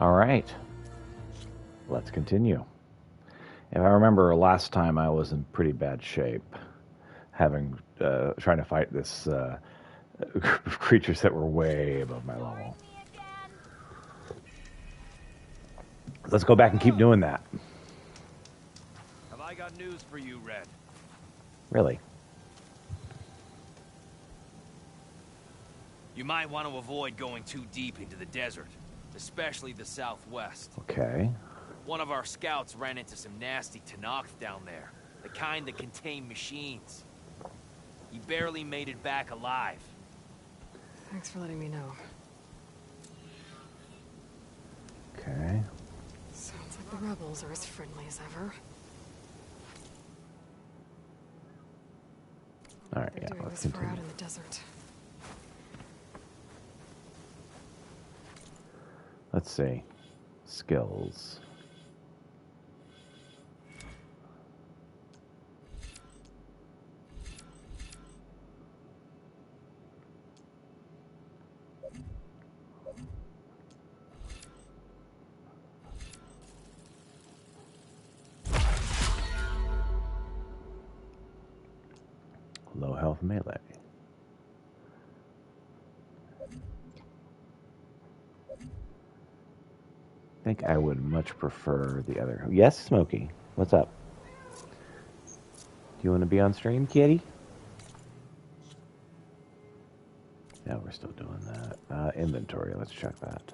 All right. Let's continue. If I remember last time, I was in pretty bad shape, trying to fight this group of creatures that were way above my level. Let's go back and keep doing that. Have I got news for you, Red? Really? You might want to avoid going too deep into the desert, especially the southwest. Okay. One of our scouts ran into some nasty Tenakth down there, the kind that contain machines. He barely made it back alive. Thanks for letting me know. Okay. Sounds like the rebels are as friendly as ever. All right, They're yeah, doing let's this far continue. out in the desert. Let's see. Skills. Low health melee. I think I would much prefer the other. Yes, Smokey. What's up? Do you want to be on stream, kitty? Yeah, we're still doing that. Inventory. Let's check that.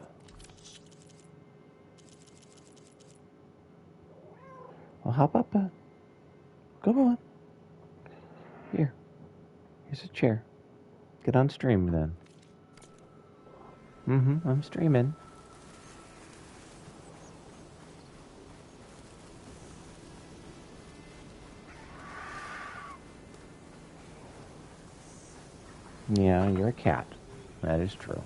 Well, hop up. Come on. Here. Here's a chair. Get on stream then. I'm streaming. Yeah, you're a cat. That is true.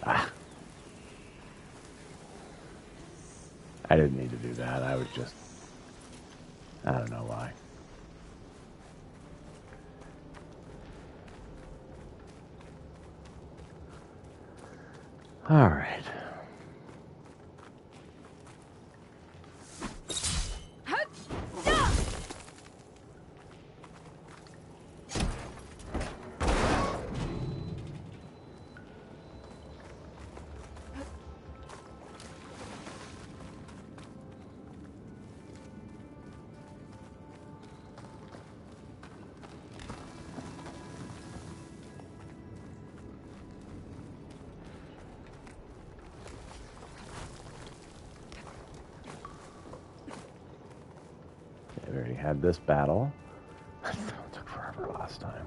Ah. I didn't need to do that. I was just... I don't know why. All right. We already had this battle. It took forever last time.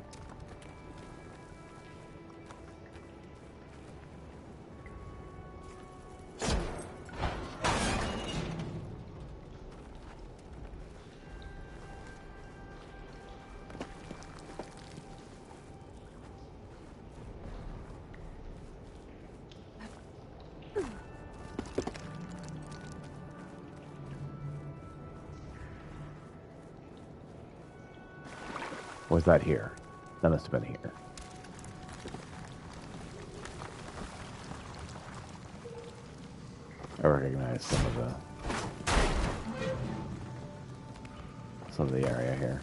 Was that here? That must have been here. I recognize some of the area here.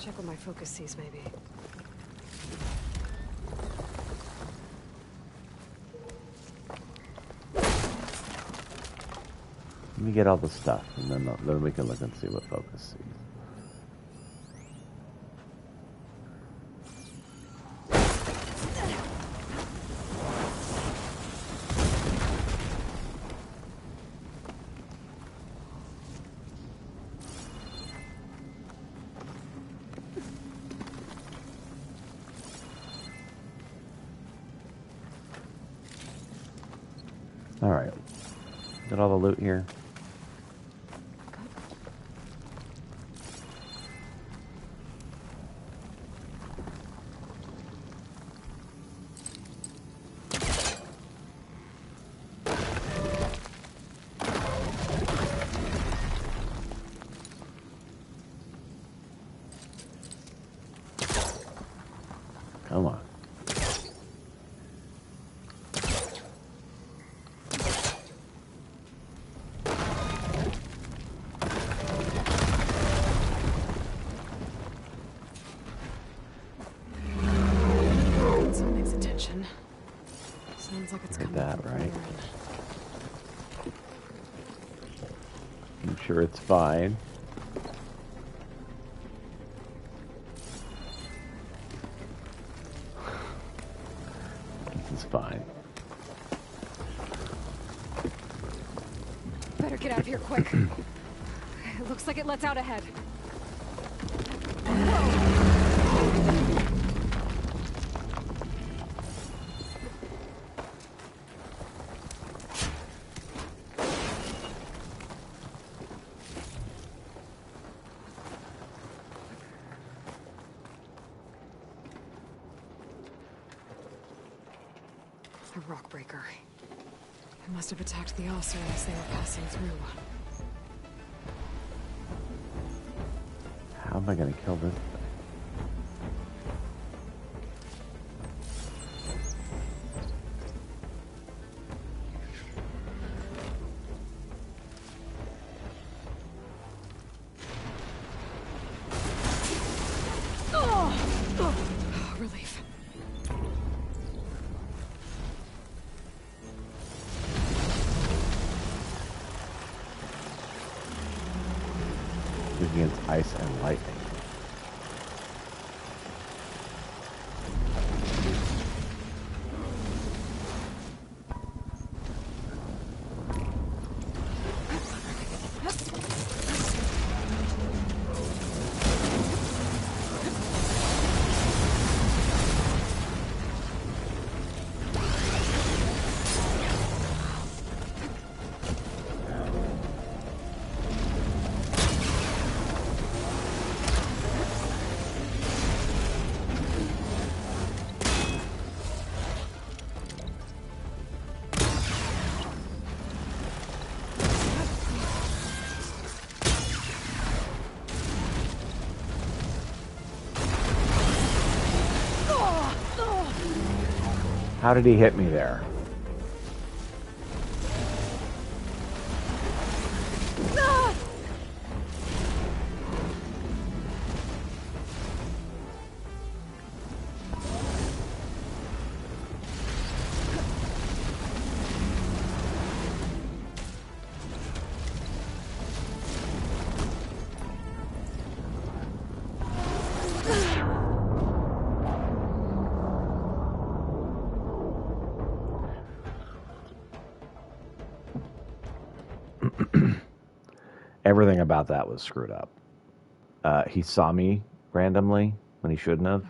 Check what my focus sees, maybe. Let me get all the stuff, and then we can look and see what Focus sees. All right, got all the loot here. Come on. Something's attention. Sounds like it's Heard coming that, from right? further in. I'm sure it's fine. This is fine. Better get out of here quick. It looks like it lets out ahead. A rock breaker. It must have attacked the Osser as they were passing through. How am I going to kill this thing? Oh, relief. Against ice and lightning. How did he hit me there? Everything about that was screwed up. He saw me randomly when he shouldn't have.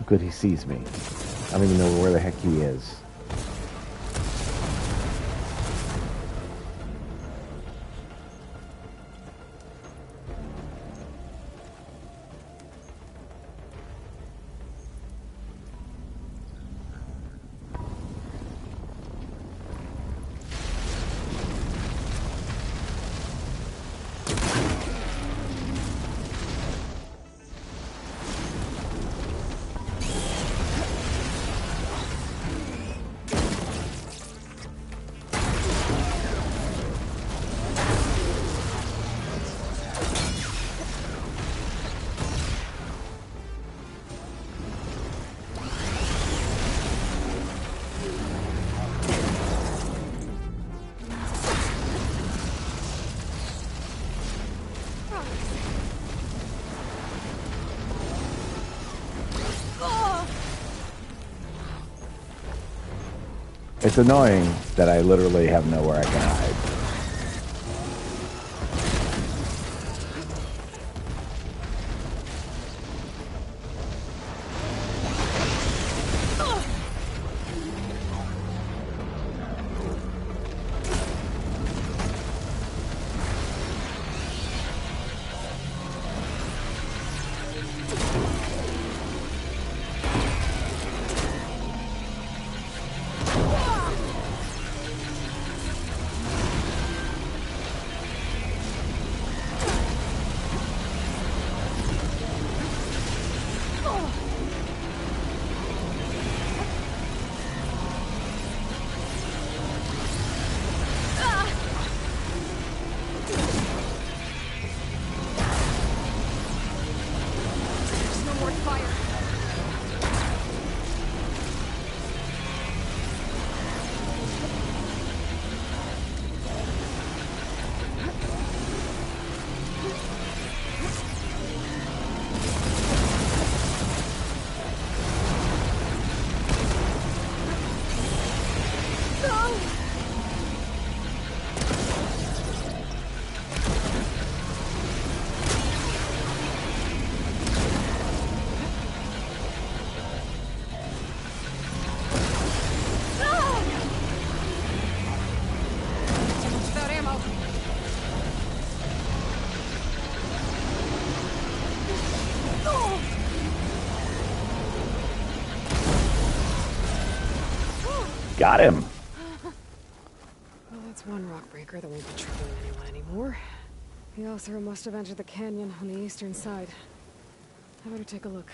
Good, he sees me. I don't even know where the heck he is. It's annoying that I literally have nowhere I can hide. Got him. Well, that's one rock breaker that won't be troubling anyone anymore. The Othra must have entered the canyon on the eastern side. I better take a look.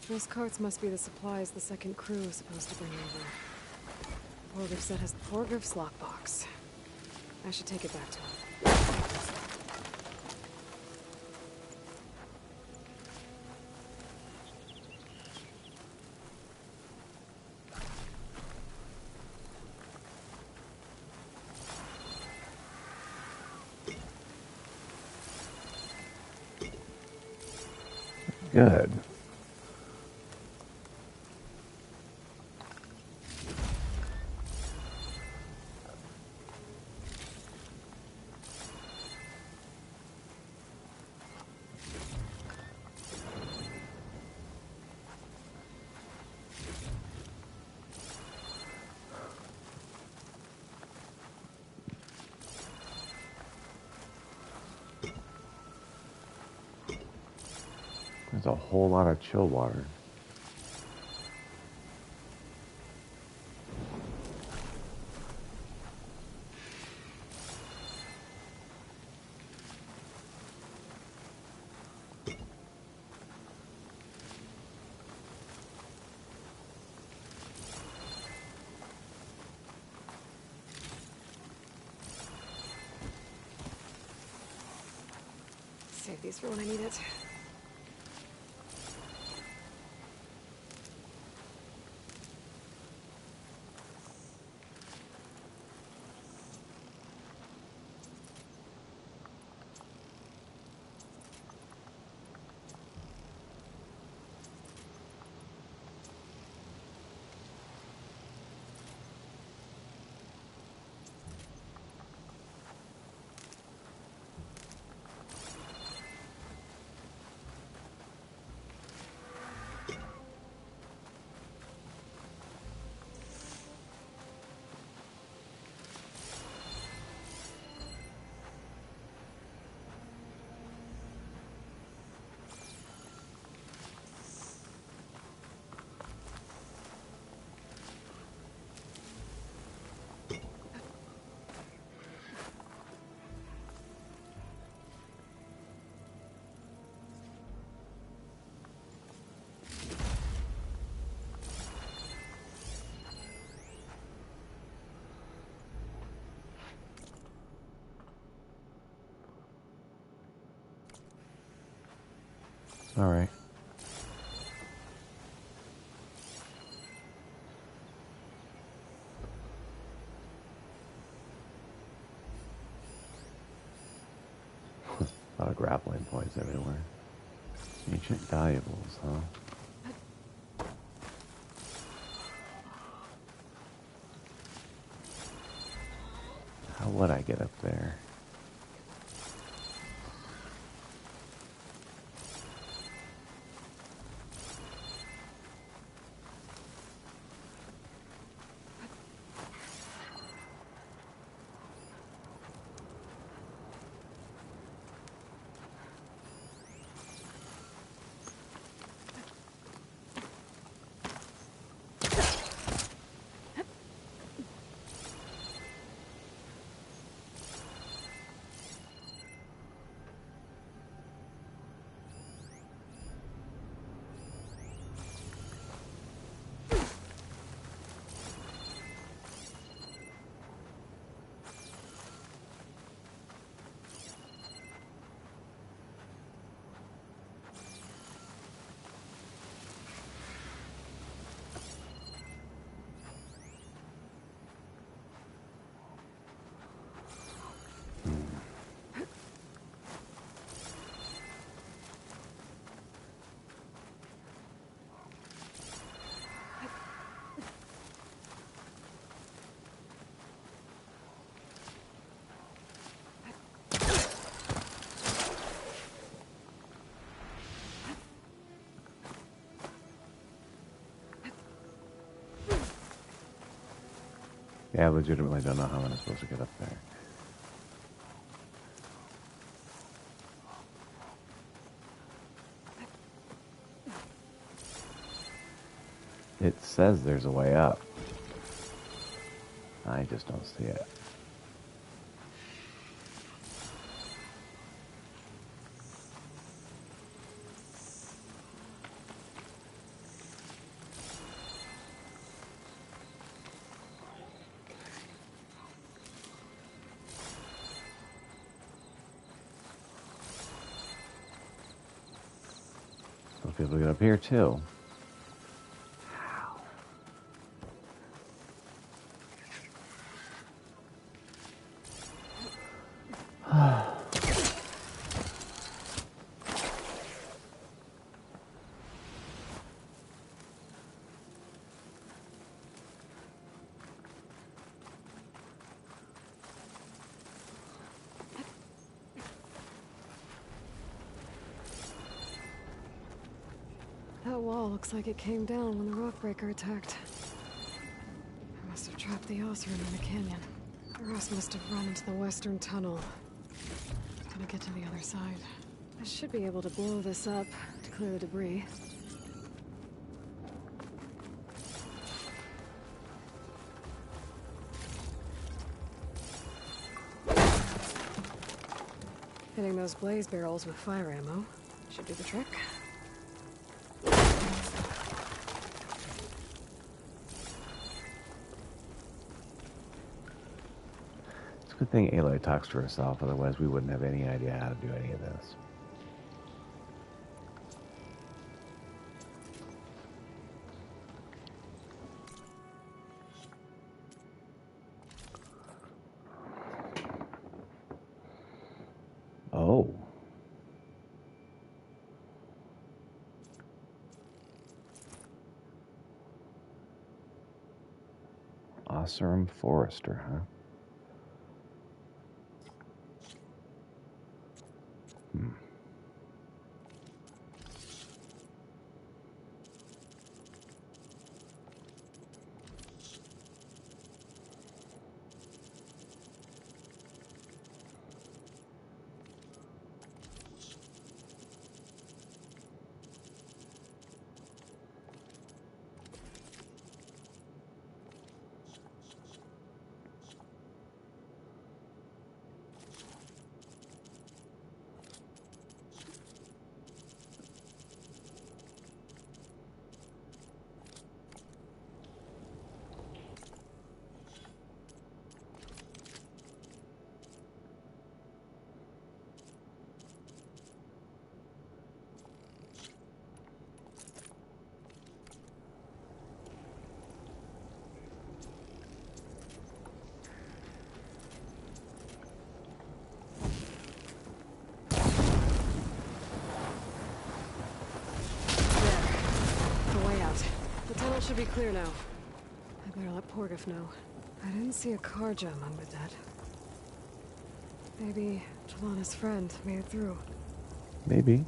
Those carts must be the supplies the second crew is supposed to bring over. Porgriff said has Porgriff's lockbox. I should take it back to him. Good. There's a whole lot of chill water. Save these for when I need it. All right. A lot of grappling points everywhere. Ancient valuables, huh? How would I get up there? Yeah, I legitimately don't know how I'm supposed to get up there. It says there's a way up. I just don't see it. Some people get up here too. That wall looks like it came down when the rockbreaker attacked. I must have trapped the Osram in the canyon. The rest must have run into the western tunnel. Gonna get to the other side. I should be able to blow this up to clear the debris. Hitting those blaze barrels with fire ammo should do the trick. It's a good thing Aloy talks to herself, otherwise we wouldn't have any idea how to do any of this. Oh. Osram Forester, huh? be clear now. I better let Porgif know. I didn't see a car jam under that. Maybe Jelana's friend made it through. Maybe.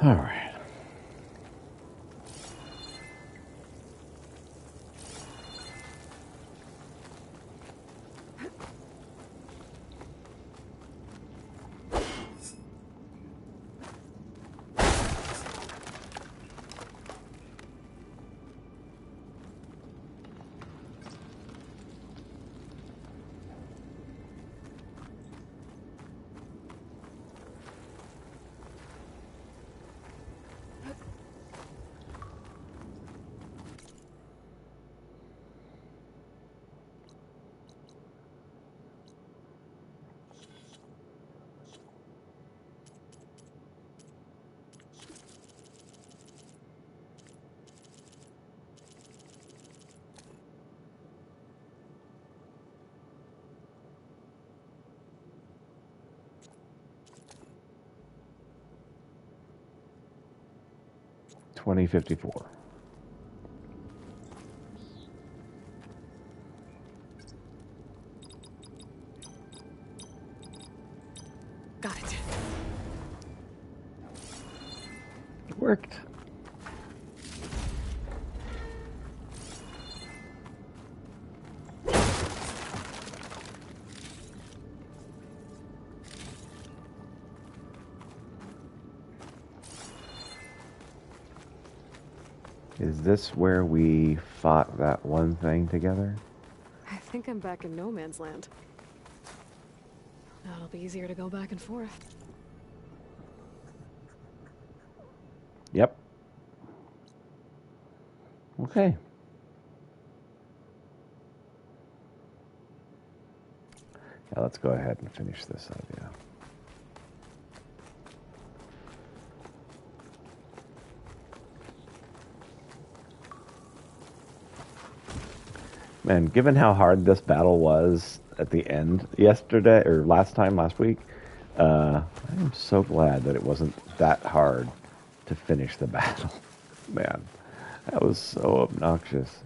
All right. $20.54. Got it. It worked. Is this where we fought that one thing together? I think I'm back in no man's land. Now it'll be easier to go back and forth. Yep. Okay. Yeah, let's go ahead and finish this idea. Man, given how hard this battle was at the end yesterday, or last week, I am so glad that it wasn't that hard to finish the battle. Man, that was so obnoxious.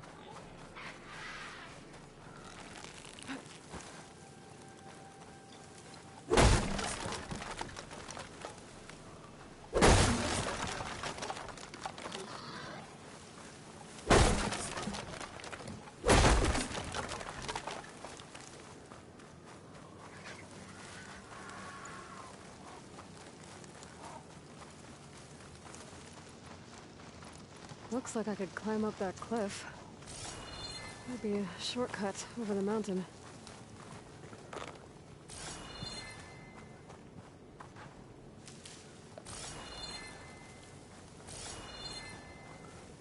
Looks like I could climb up that cliff. That'd be a shortcut over the mountain.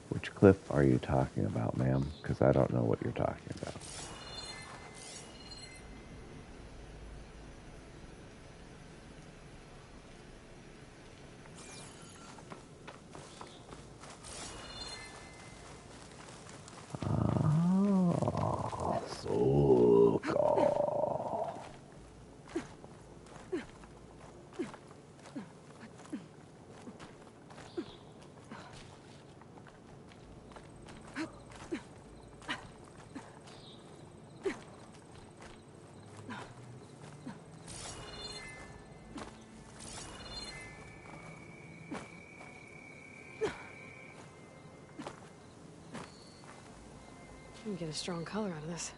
Which cliff are you talking about, ma'am? Because I don't know what you're talking about. Ah, so cool. You can get a strong color out of this.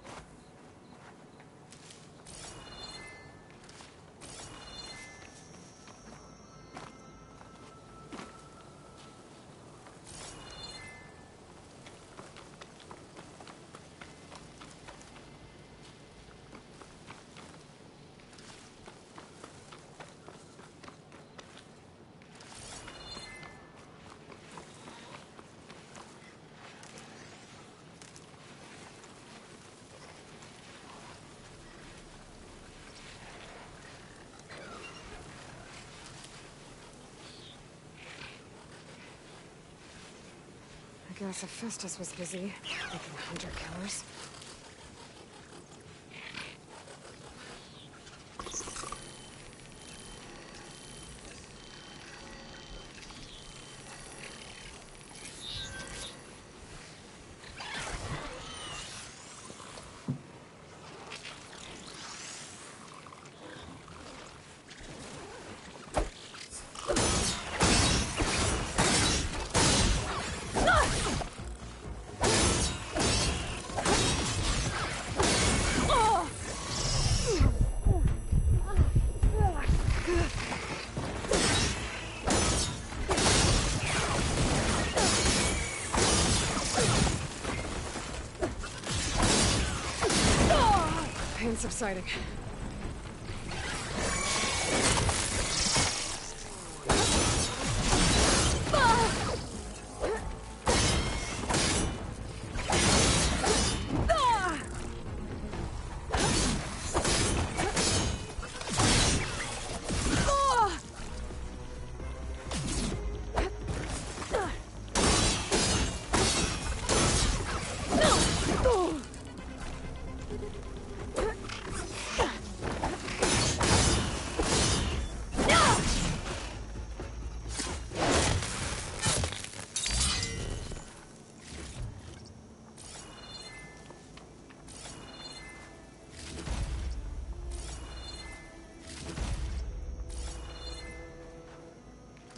Guess Hephaestus was busy making hunter-killers. Pain subsiding.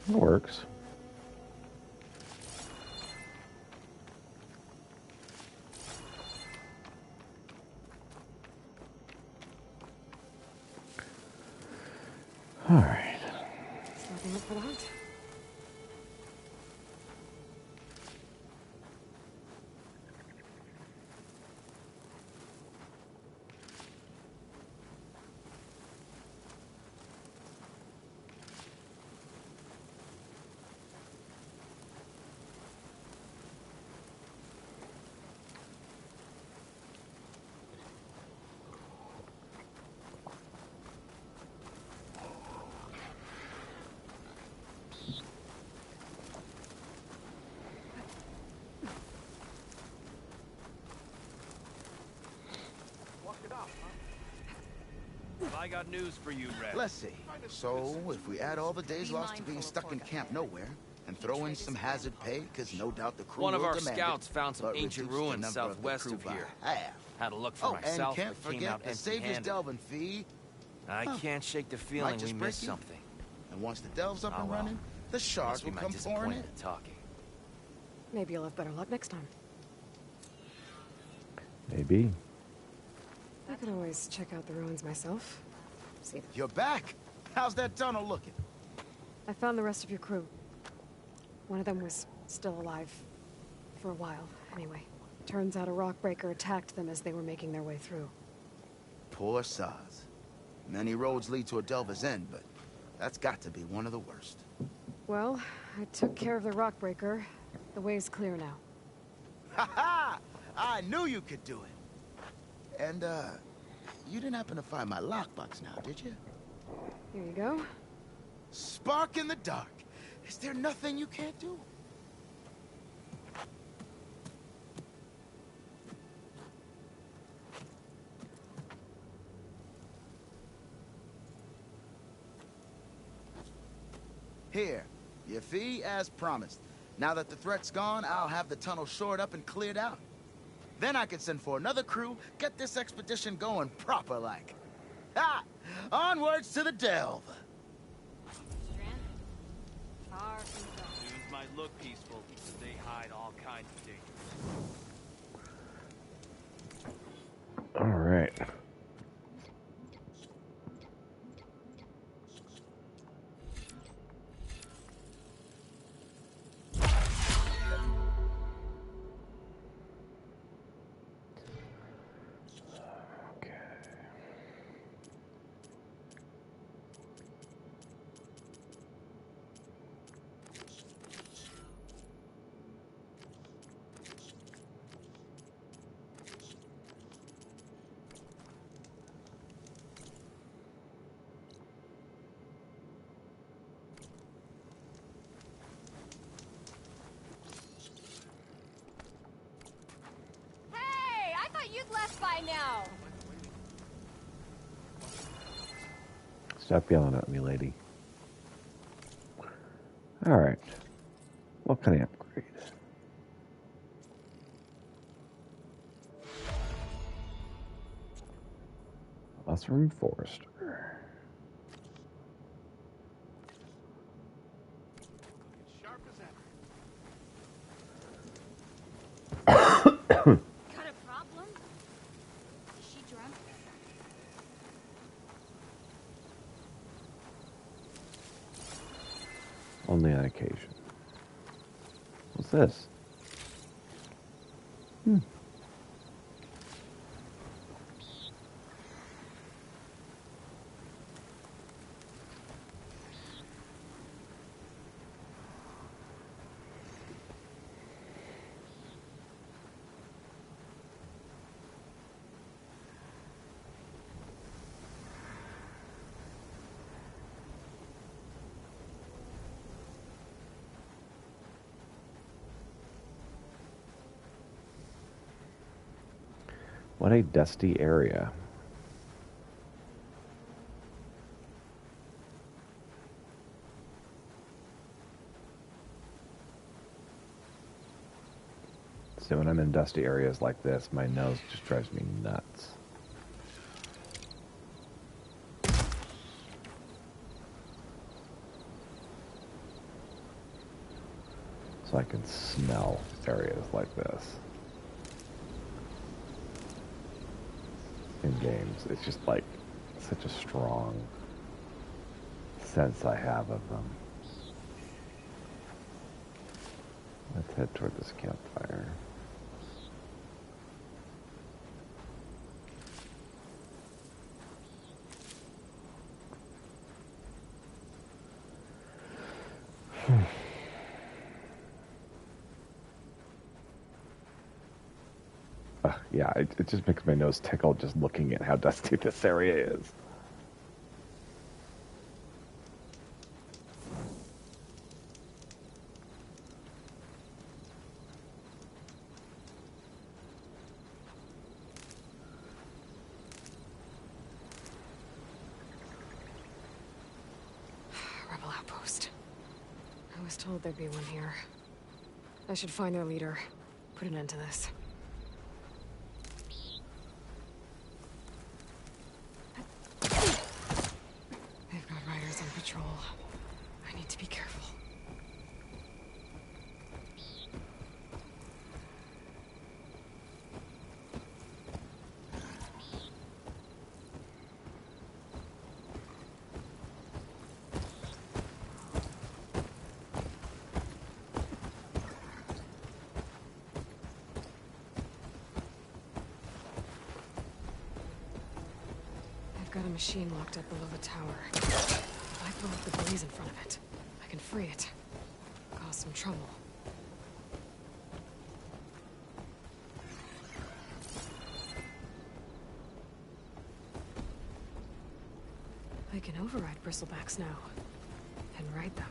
It works. All right. Nothing up for the hunt. I got news for you, Red. Let's see. So, if we add all the days lost to being stuck in Camp Nowhere, and throw in some hazard pay, because no doubt the crew One of will our demand scouts it, found some but ancient reduce the ruins number of the southwest crew of by here. half. Had a look for Oh, and myself, can't but came forget out the Savior's empty-handed. delving fee. I can't shake the feeling just we break missed you. something. And once the delve's up Oh, and well. running, the sharks Must be will my come pouring in. disappointment talking. Maybe you'll have better luck next time. Maybe. I could always check out the ruins myself. See if You're back! How's that tunnel looking? I found the rest of your crew. One of them was still alive. For a while, anyway. Turns out a rockbreaker attacked them as they were making their way through. Poor sods. Many roads lead to a delver's end, but that's got to be one of the worst. Well, I took care of the rockbreaker. The way's clear now. Ha ha! I knew you could do it! And, you didn't happen to find my lockbox now, did you? Here you go. Spark in the dark. Is there nothing you can't do? Here, your fee as promised. Now that the threat's gone, I'll have the tunnel shored up and cleared out. Then I can send for another crew, get this expedition going proper like. Ha! Onwards to the delve! Dunes might look peaceful, but they hide all kinds of dangers. All right. Okay. left by now. Stop yelling at me, lady. Alright. What can I upgrade? Mushroom Forester. Got a problem? Is she drunk? Only on occasion. What's this? What a dusty area. So when I'm in dusty areas like this, my nose just drives me nuts. So I can smell areas like this. In games, it's just like such a strong sense I have of them. Let's head toward this campfire. Yeah, it just makes my nose tickle just looking at how dusty this area is. Rebel outpost. I was told there'd be one here. I should find their leader. Put an end to this. They've got riders on patrol. I need to be careful. Got a machine locked up below the tower. If I blow up the blaze in front of it, I can free it. Cause some trouble. I can override bristlebacks now. And ride them.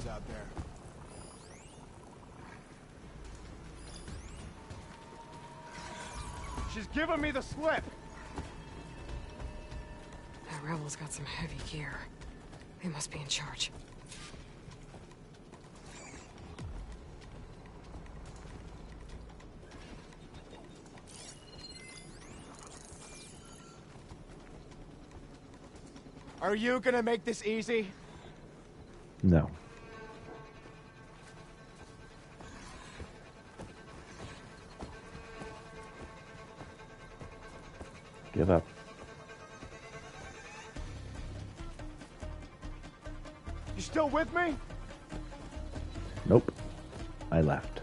Out there. She's giving me the slip. That rebel's got some heavy gear. They must be in charge. Are you gonna make this easy? No. Give up. You still with me? Nope. I left.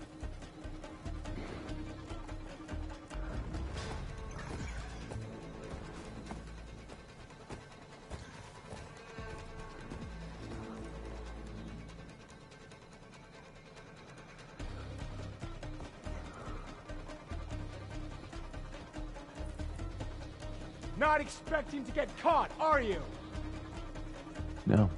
Not expecting to get caught, are you? No.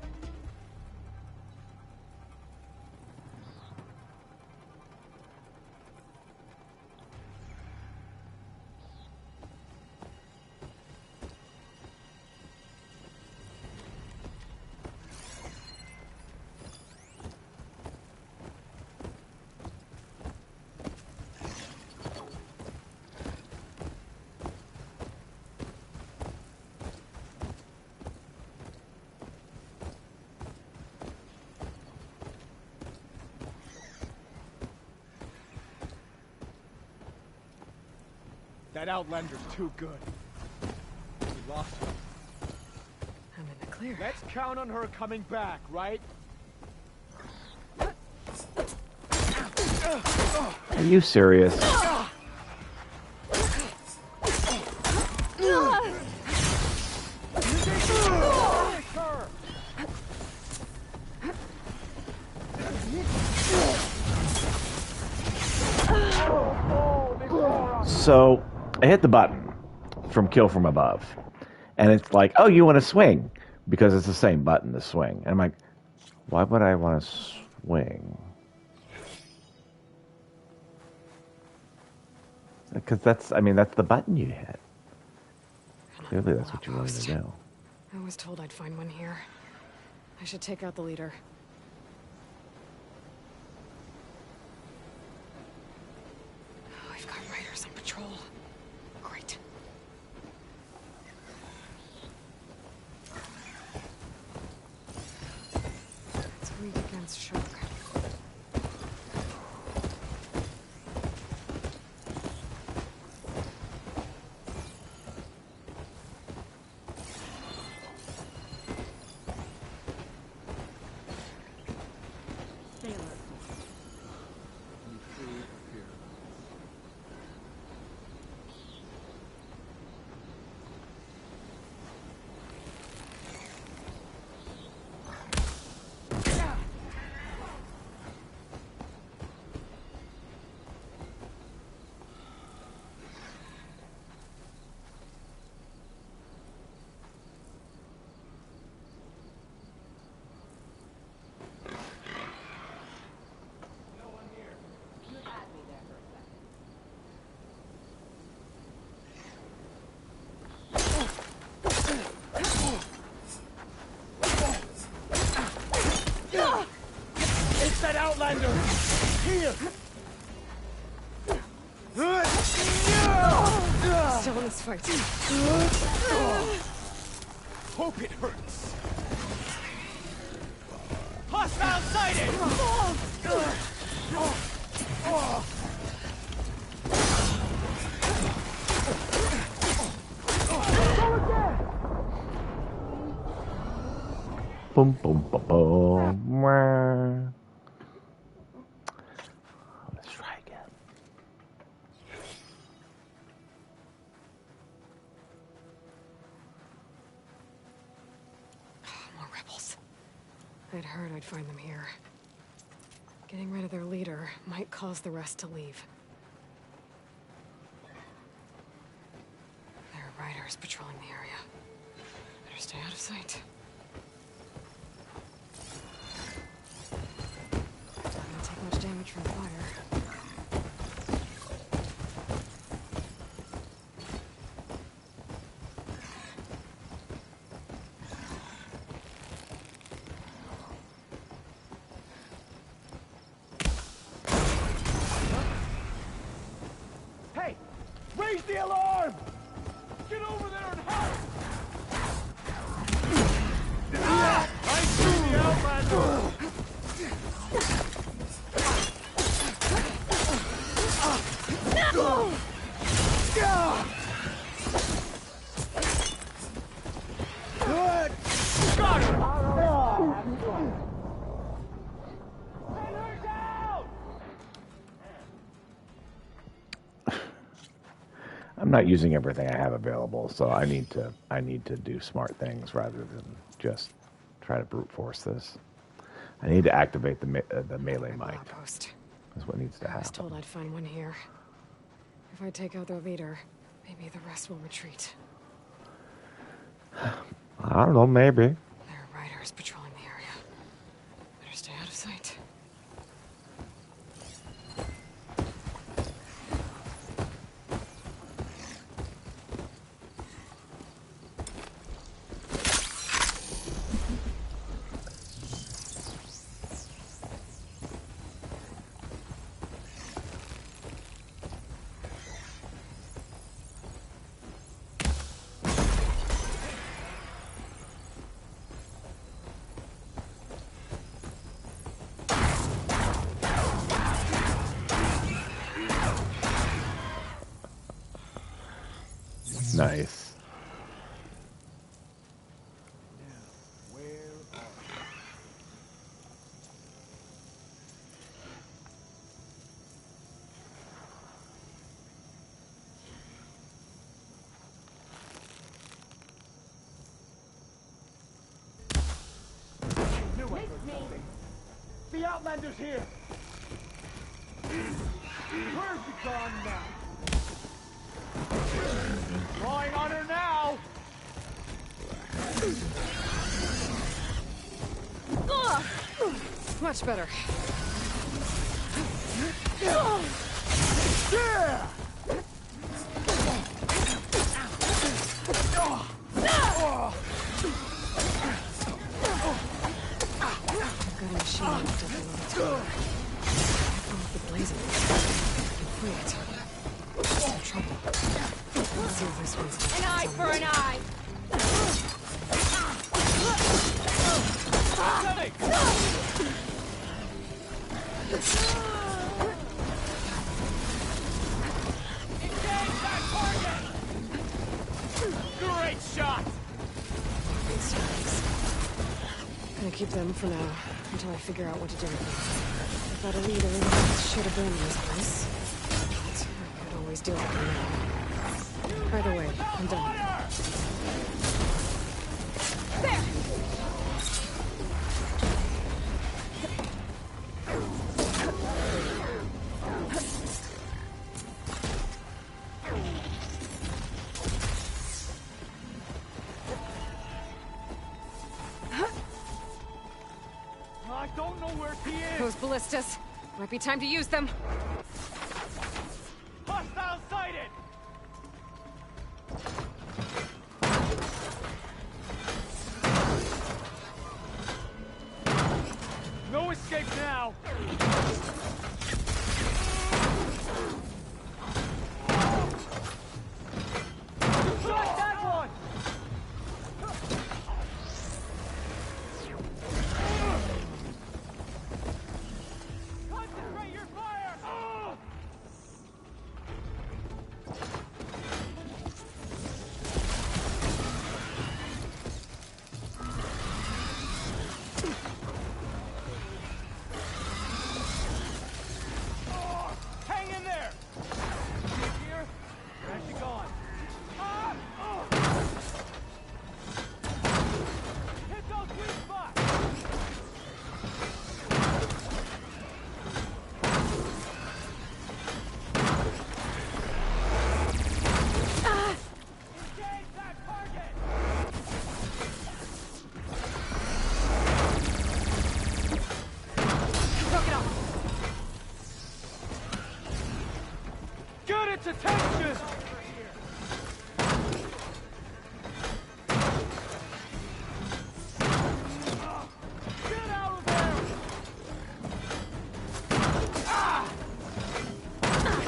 That Outlander's too good. We lost her. I'm in the clear. Let's count on her coming back, right? Are you serious? So I hit the button from kill from above, and it's like, oh, you want to swing because it's the same button to swing. And I'm like, why would I want to swing? Because that's the button you hit. Clearly, that's what you wanted to do. I was told I'd find one here. I should take out the leader. Oh, I've got riders on patrol. Great. It's weak against shock. It's that Outlander! Here! Still in this fight. Hope it hurts. Hostile sighted! Boom, boom, boom, boom. Wah. Let's try again. More rebels. I'd heard I'd find them here. Getting rid of their leader might cause the rest to leave. There are riders patrolling the area. Better stay out of sight. Not gonna take much damage from fire. Hey! Raise the alarm! Get over there and help! I see the Outlander! Got him! I'm not using everything I have available, so I need to do smart things rather than just try to brute force this. I need to activate the melee might. Outpost. That's what needs to I was told happen. I'd find one here. If I take out their leader, maybe the rest will retreat. I don't know, maybe. There are riders patrolling the area. Better stay out of sight. Nice. Where are you? Knew I heard something. The Outlander's here. Where's he gone now? Drawing on her now. Much better. Yeah! I've got a machine left up below the tower. Careful with the blazing. Free it. No trouble. Let's see if this one's An eye for an eye. Great shot! Gonna keep them for now, until I figure out what to do with them. If I'd have either of them should have been in this place. But I could always deal with them now. Either way, I'm done. There. I don't know where he is. Those ballistas. Might be time to use them. Hostile sighted. No escape now. Shot that one. Concentrate your fire. Hang in there! Here, where's she gone? Hit those weak spots! Engage that target! Broke it off. Get its attention! Get out of there!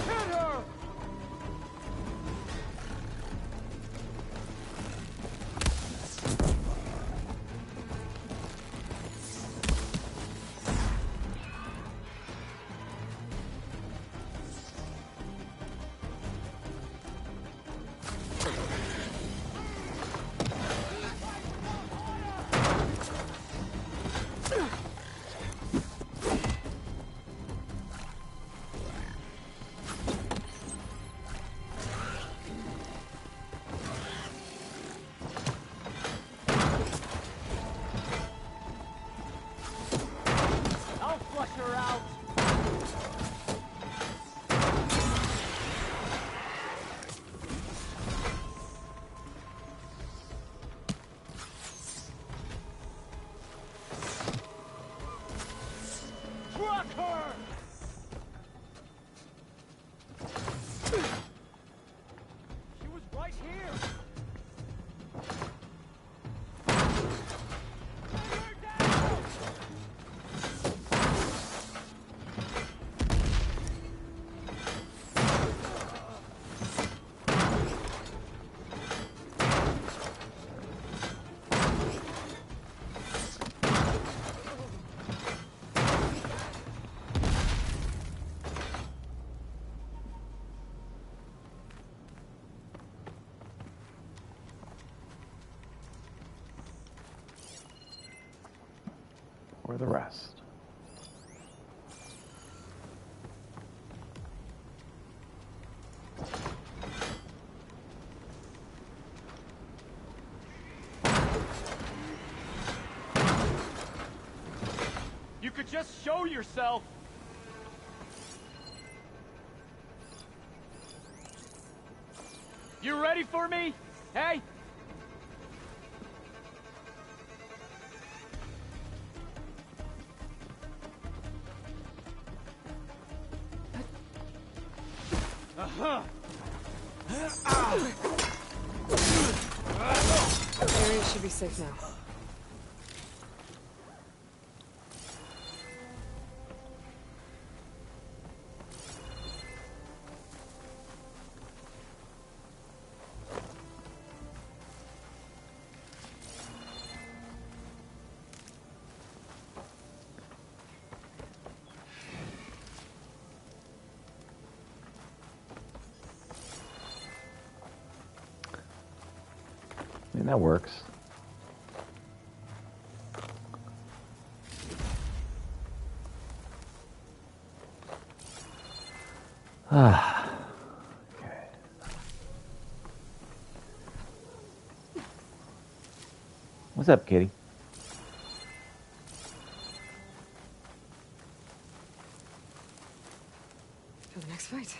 Hit her! for the rest. You could just show yourself. You ready for me? Hey? Uh-huh. Area should be safe now. I mean, that works. Ah. Okay. What's up, kitty? For the next fight.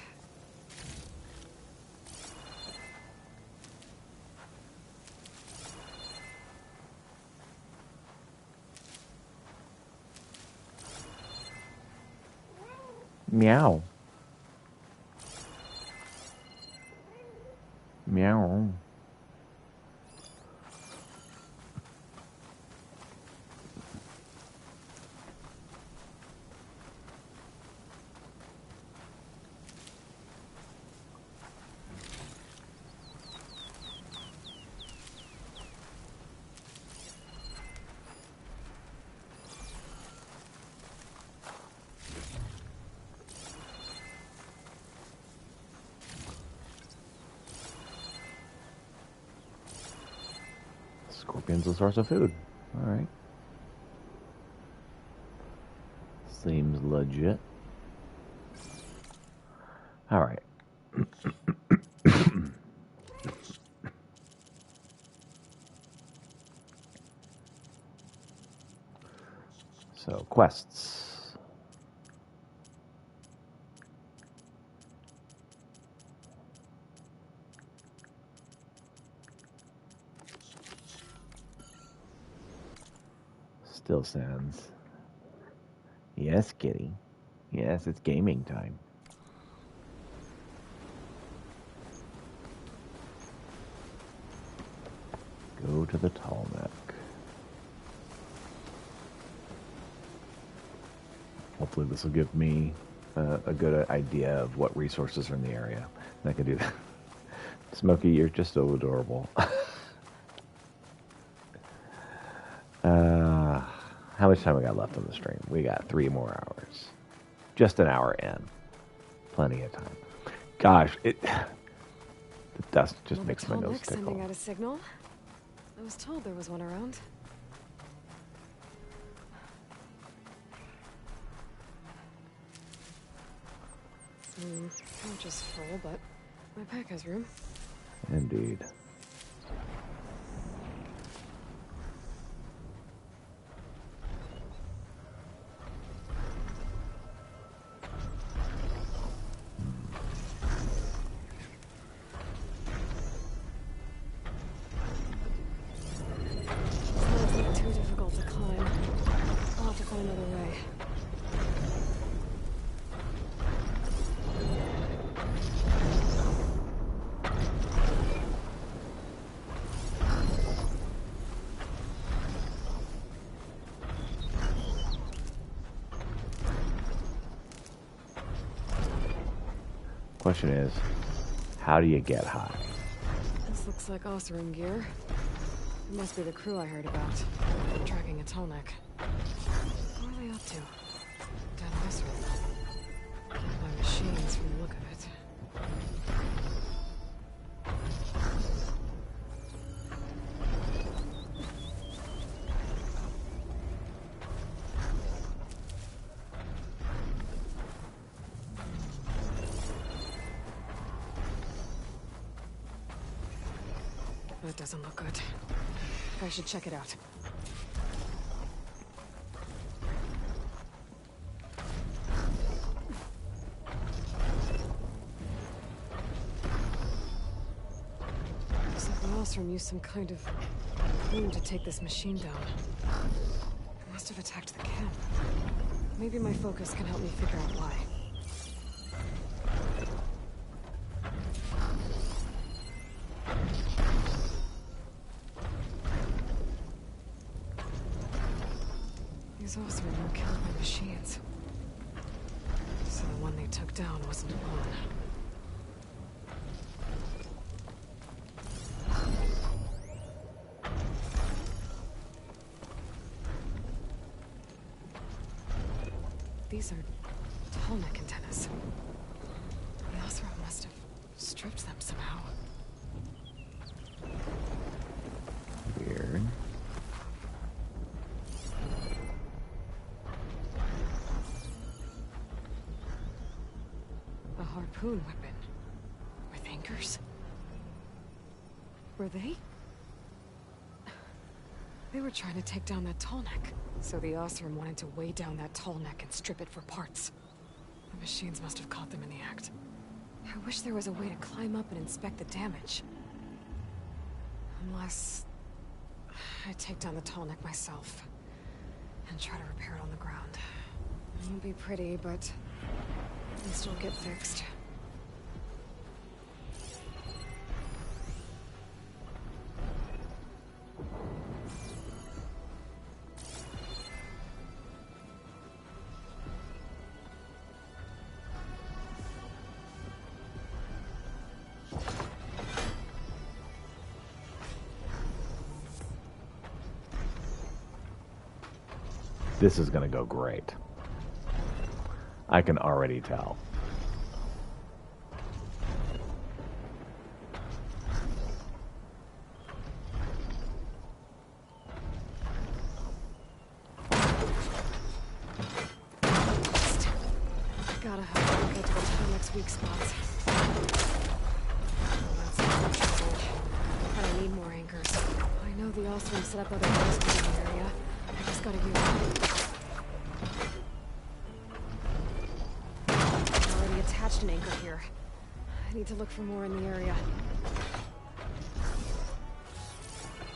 Meow. Meow. Scorpion's a source of food. All right. Seems legit. All right. So, quests. Still sounds. Yes, kitty. Yes, it's gaming time. Go to the tall neck. Hopefully this will give me a good idea of what resources are in the area. And I can do that. Smokey, you're just so adorable. How much time we got left on the stream? We got 3 more hours. Just an hour in. Plenty of time. Gosh, the dust just makes my nose tickle. Sending out a signal. I was told there was one around. Couch is full, but my pack has room. Indeed. Too difficult to climb. I'll have to find another way. Question is, how do you get high? This looks like Osram gear. It must be the crew I heard about. They're tracking a Tolnek. What are they up to? Down this road. Killed by machines from the look of it. That doesn't look good. I should check it out. So the Osram used some kind of room to take this machine down. It must have attacked the camp. Maybe my focus can help me figure out why. These Osram were killed by machines. So the one they took down wasn't alone. These are tall-neck antennas. The Osram must have stripped them somehow. Weird. A harpoon weapon. With anchors? Were they? They were trying to take down that tall neck. So the Osram wanted to weigh down that tall neck and strip it for parts. The machines must have caught them in the act. I wish there was a way to climb up and inspect the damage. Unless... I take down the tall neck myself. And try to repair it on the ground. It won't be pretty, but... at least it'll get fixed. This is going to go great. I can already tell. Gotta have to get to the tall neck's weak spots. That's no trouble. But I need more anchors. I know the Osram set up other bases in the area. I just gotta use them. I already attached an anchor here. I need to look for more in the area.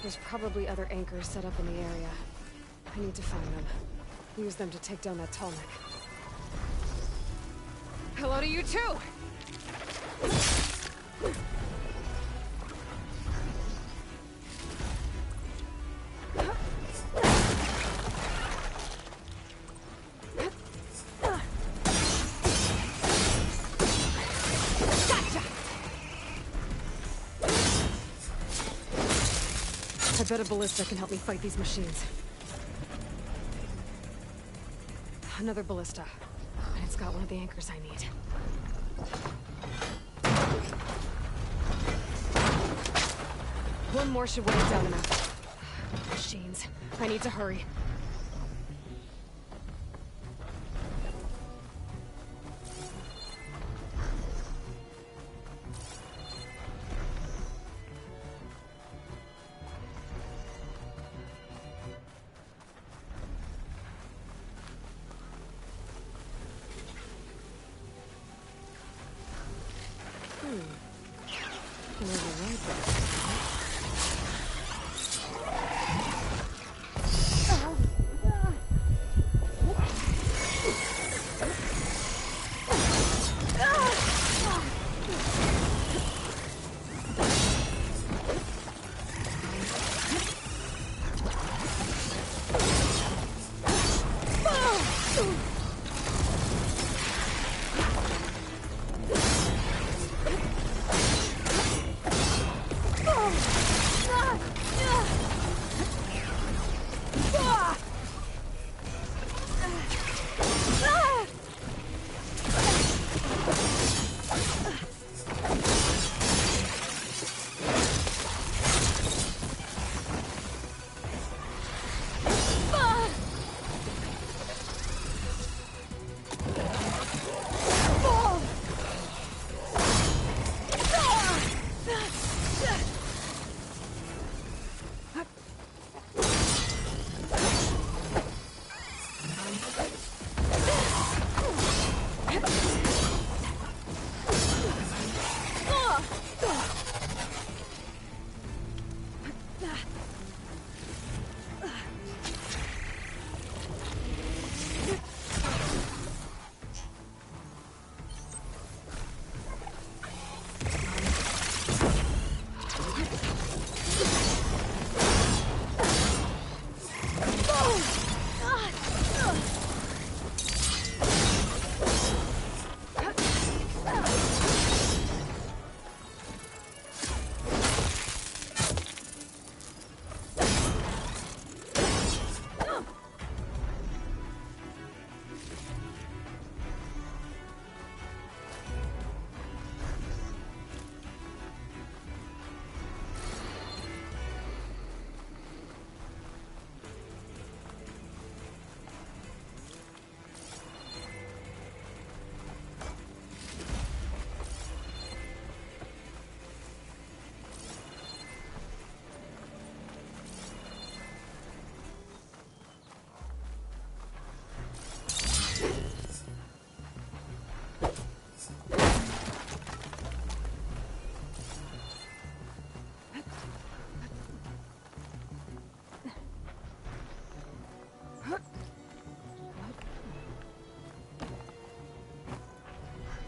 There's probably other anchors set up in the area. I need to find them. Use them to take down that tall neck. Hello to you too! I bet a ballista can help me fight these machines. Another ballista. And it's got one of the anchors I need. One more should weigh it down enough. Machines. I need to hurry.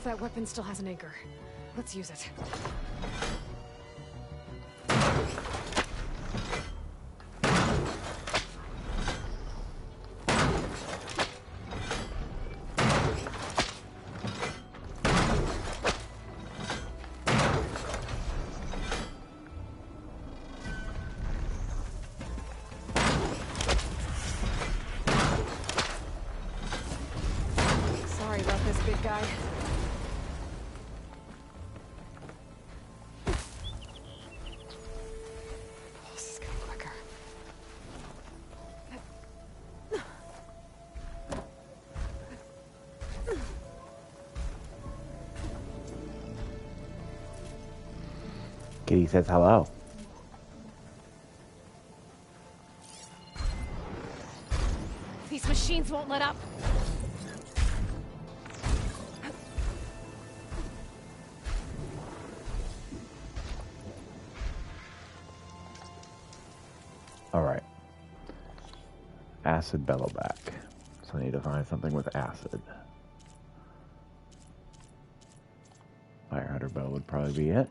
That weapon still has an anchor. Let's use it. Sorry about this, big guy. Pulse is getting quicker. Kitty says hello. These machines won't let up. All right. Acid bellow back. So I need to find something with acid. Firehunter bow would probably be it.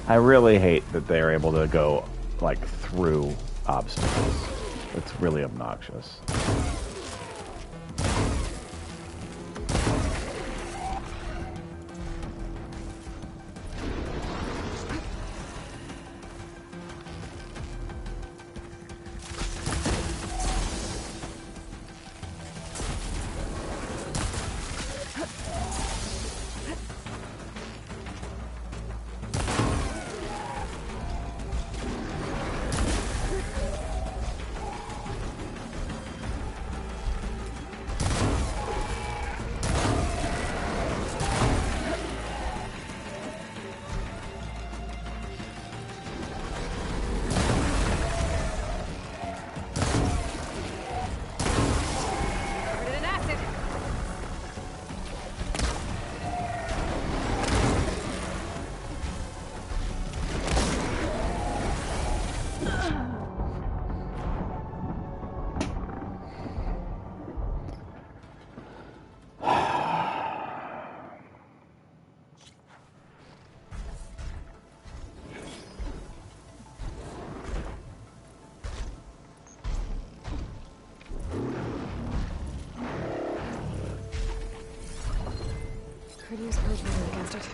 I really hate that they're able to go, like, through obstacles. It's really obnoxious. Covered it in acid. Could use purge vision against it.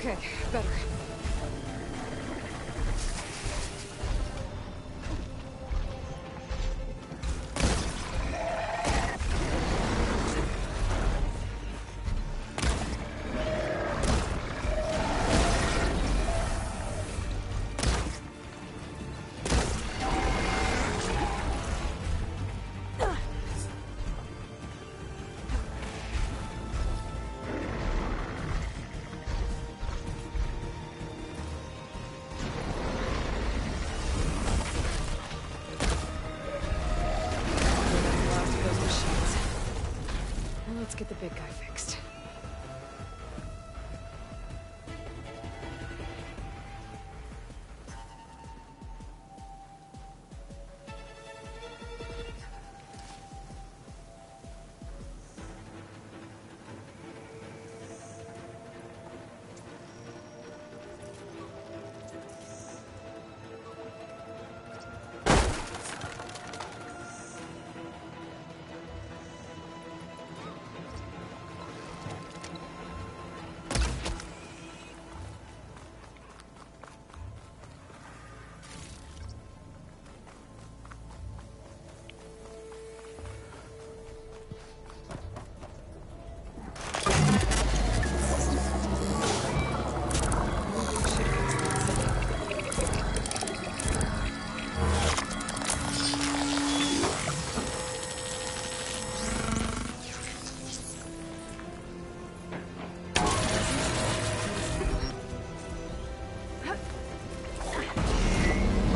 Okay, better. Last of those machines. Now let's get the big guy fixed.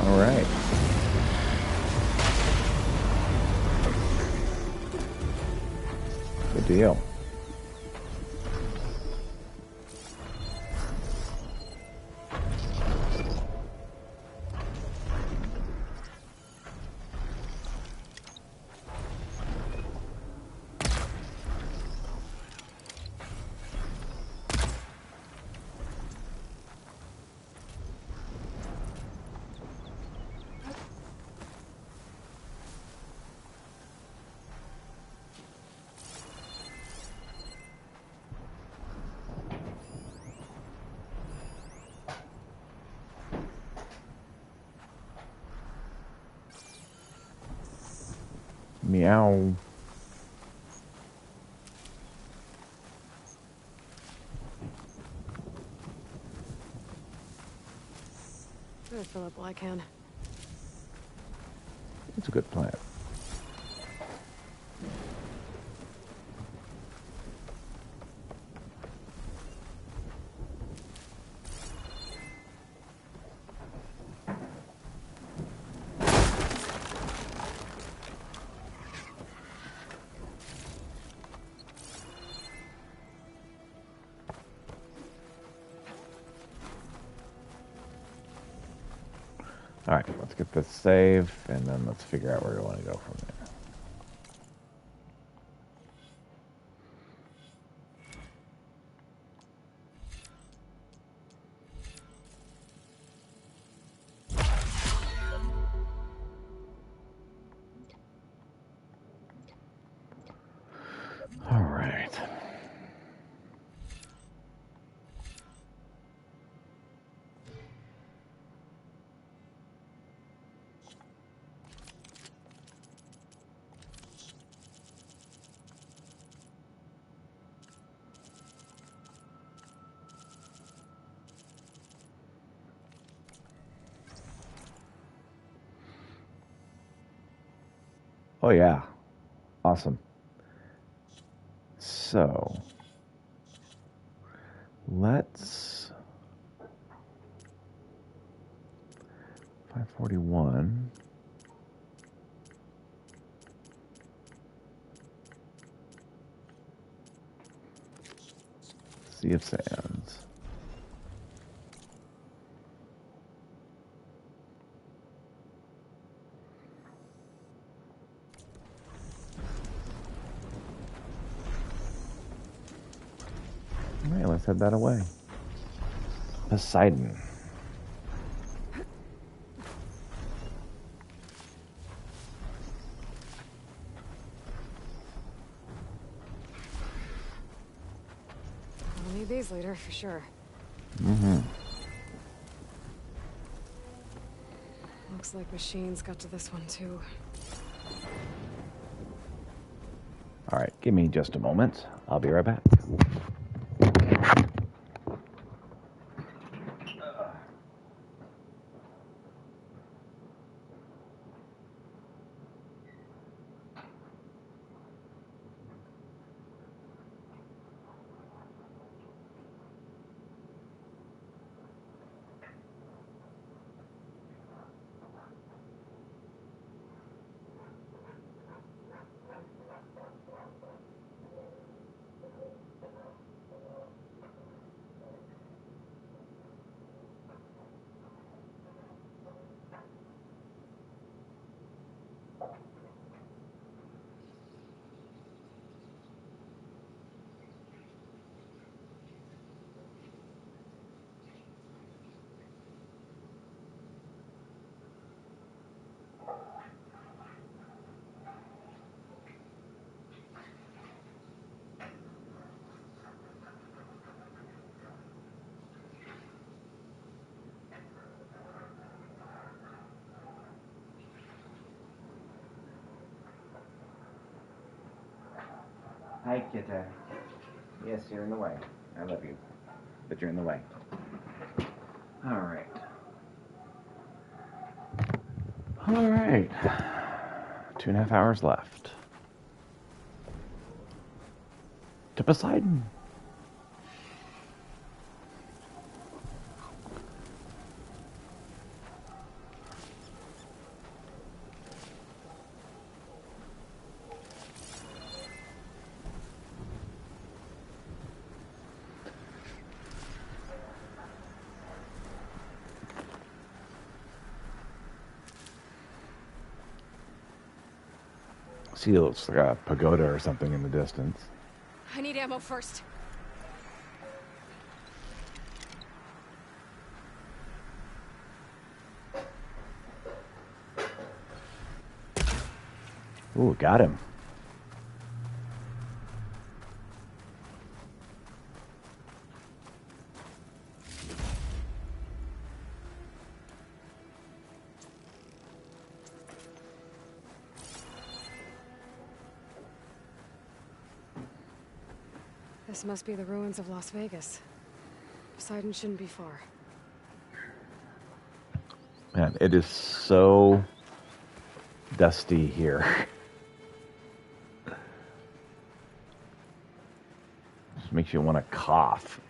All right. Good deal. Meow. Better fill up while I can. It's a good plan. All right, let's get this save, and then let's figure out where we want to go from there. All right. Oh, yeah. Awesome. So, let's... 541. Sea of Sands. All right, let's head that away. Poseidon. I'll need these later, for sure. Looks like machines got to this one too. All right, give me just a moment. I'll be right back. Hi, Kita. Yes, you're in the way. I love you, but you're in the way. All right. All right. 2.5 hours left. To Poseidon. See, it looks like a pagoda or something in the distance. I need ammo first. Ooh, got him. This must be the ruins of Las Vegas. Poseidon shouldn't be far. Man, it is so dusty here. Just makes you want to cough.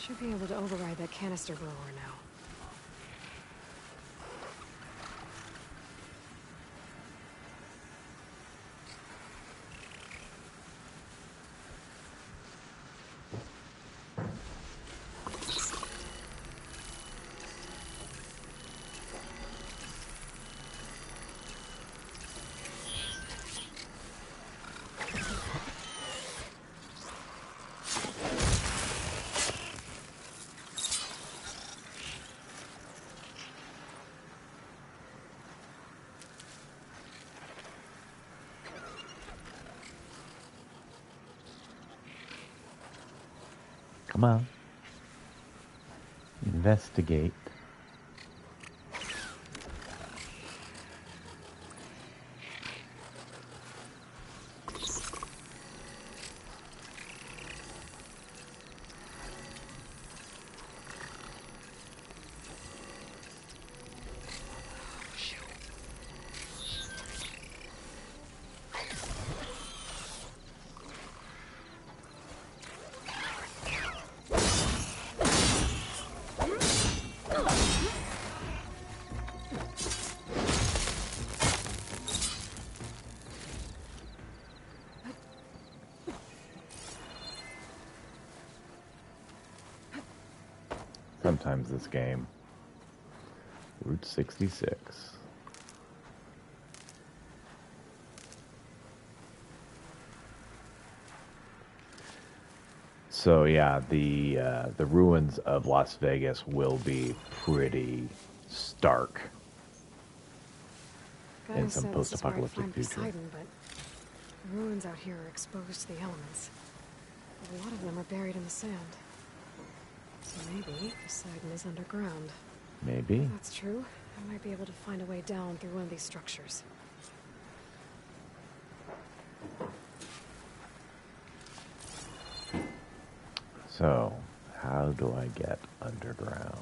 Should be able to override that canister grower now. Come on. Investigate. Sometimes this game. Route 66. So yeah, the ruins of Las Vegas will be pretty stark Guy in some said this is where I'd post-apocalyptic find future. Poseidon, but the ruins out here are exposed to the elements. A lot of them are buried in the sand. So maybe Poseidon is underground. Maybe. If that's true, I might be able to find a way down through one of these structures. So, how do I get underground?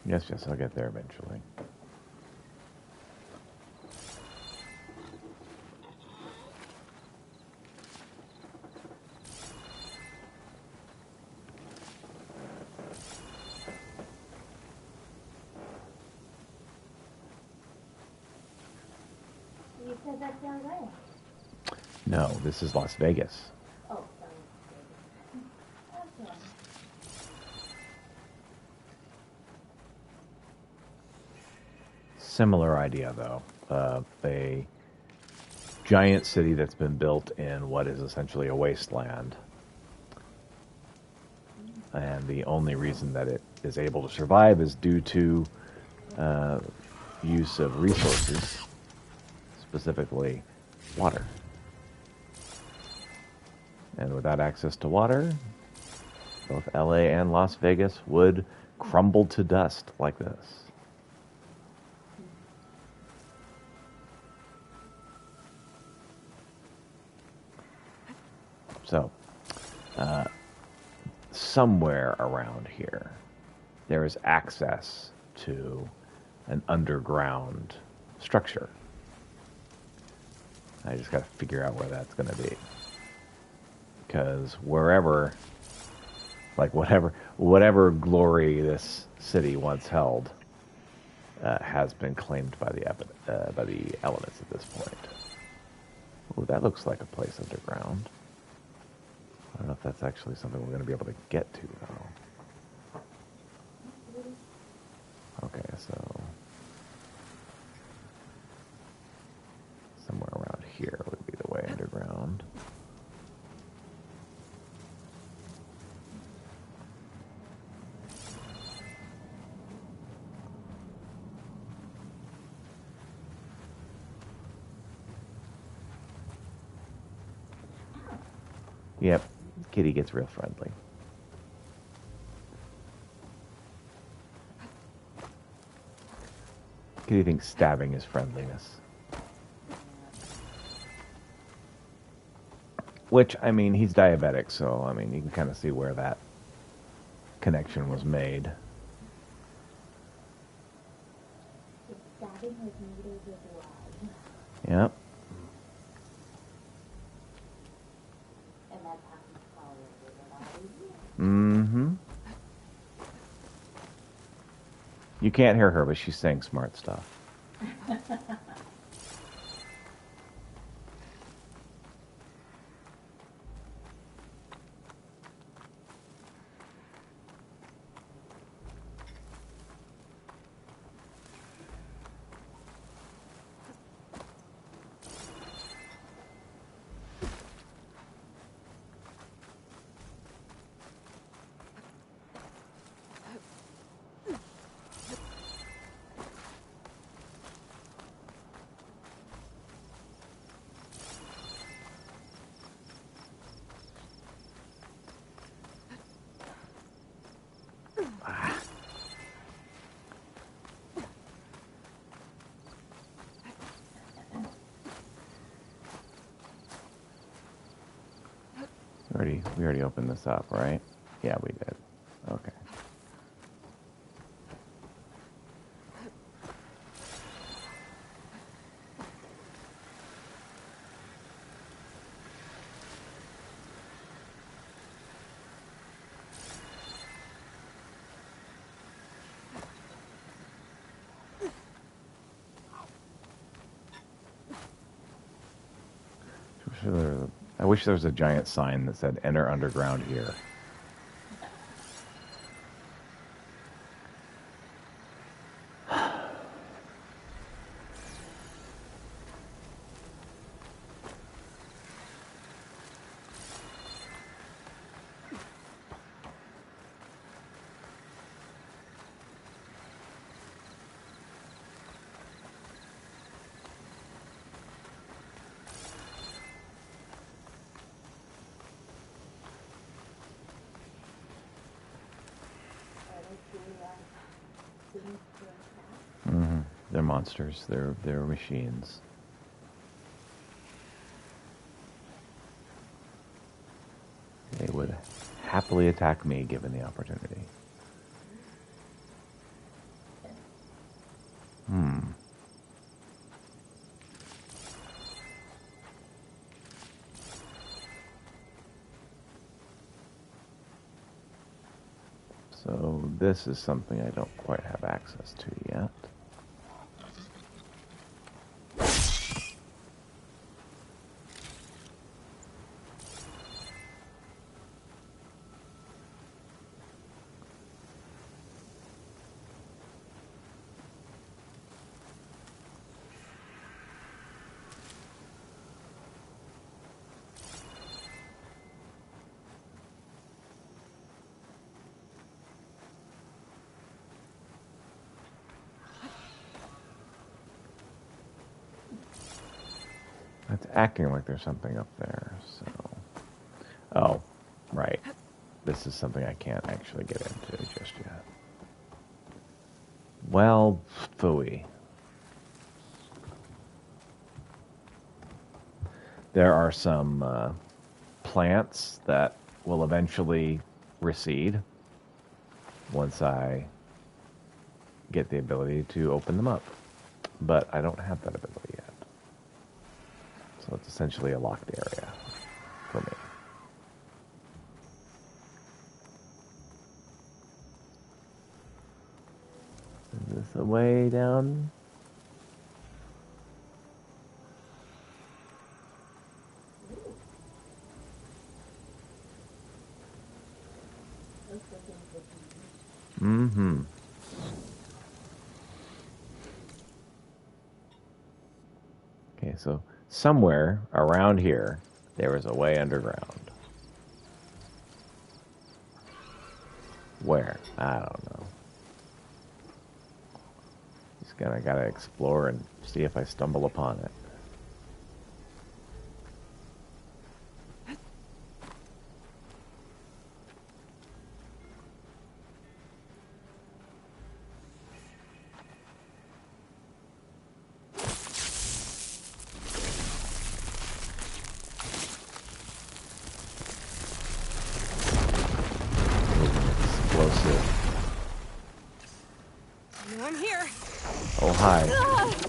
Yes, I'll get there eventually. You said that's LA. No, this is Las Vegas. Oh, sorry. Okay. Similar idea, though. A giant city that's been built in what is essentially a wasteland. And the only reason that it is able to survive is due to use of resources, specifically water. And without access to water, both LA and Las Vegas would crumble to dust like this. So, somewhere around here, there is access to an underground structure. I just got to figure out where that's going to be. Because wherever, like whatever glory this city once held, has been claimed by the elements at this point. Ooh, that looks like a place underground. I don't know if that's actually something we're going to be able to get to, though. Okay, so somewhere around here would be the way underground. Yep, Kitty gets real friendly. Kitty thinks stabbing is friendliness. Which, I mean, he's diabetic, so, I mean, you can kind of see where that connection was made. Stabbing with needles with blood. Yep. And that's how he's probably alive. Mm-hmm. You can't hear her, but she's saying smart stuff. We already opened this up, right? Yeah, we did. Okay. I wish there was a giant sign that said "Enter underground here." They're monsters. They're machines. They would happily attack me given the opportunity. So this is something I don't quite have access to yet. It's acting like there's something up there, so... Oh, right. This is something I can't actually get into just yet. Well, phooey. There are some plants that will eventually recede once I get the ability to open them up. But I don't have that ability yet. So it's essentially a locked area for me. Is this a way down? Mm-hmm. Okay, so somewhere around here, there is a way underground. Where? I don't know. Just gotta explore and see if I stumble upon it. I'm here. Oh, hi.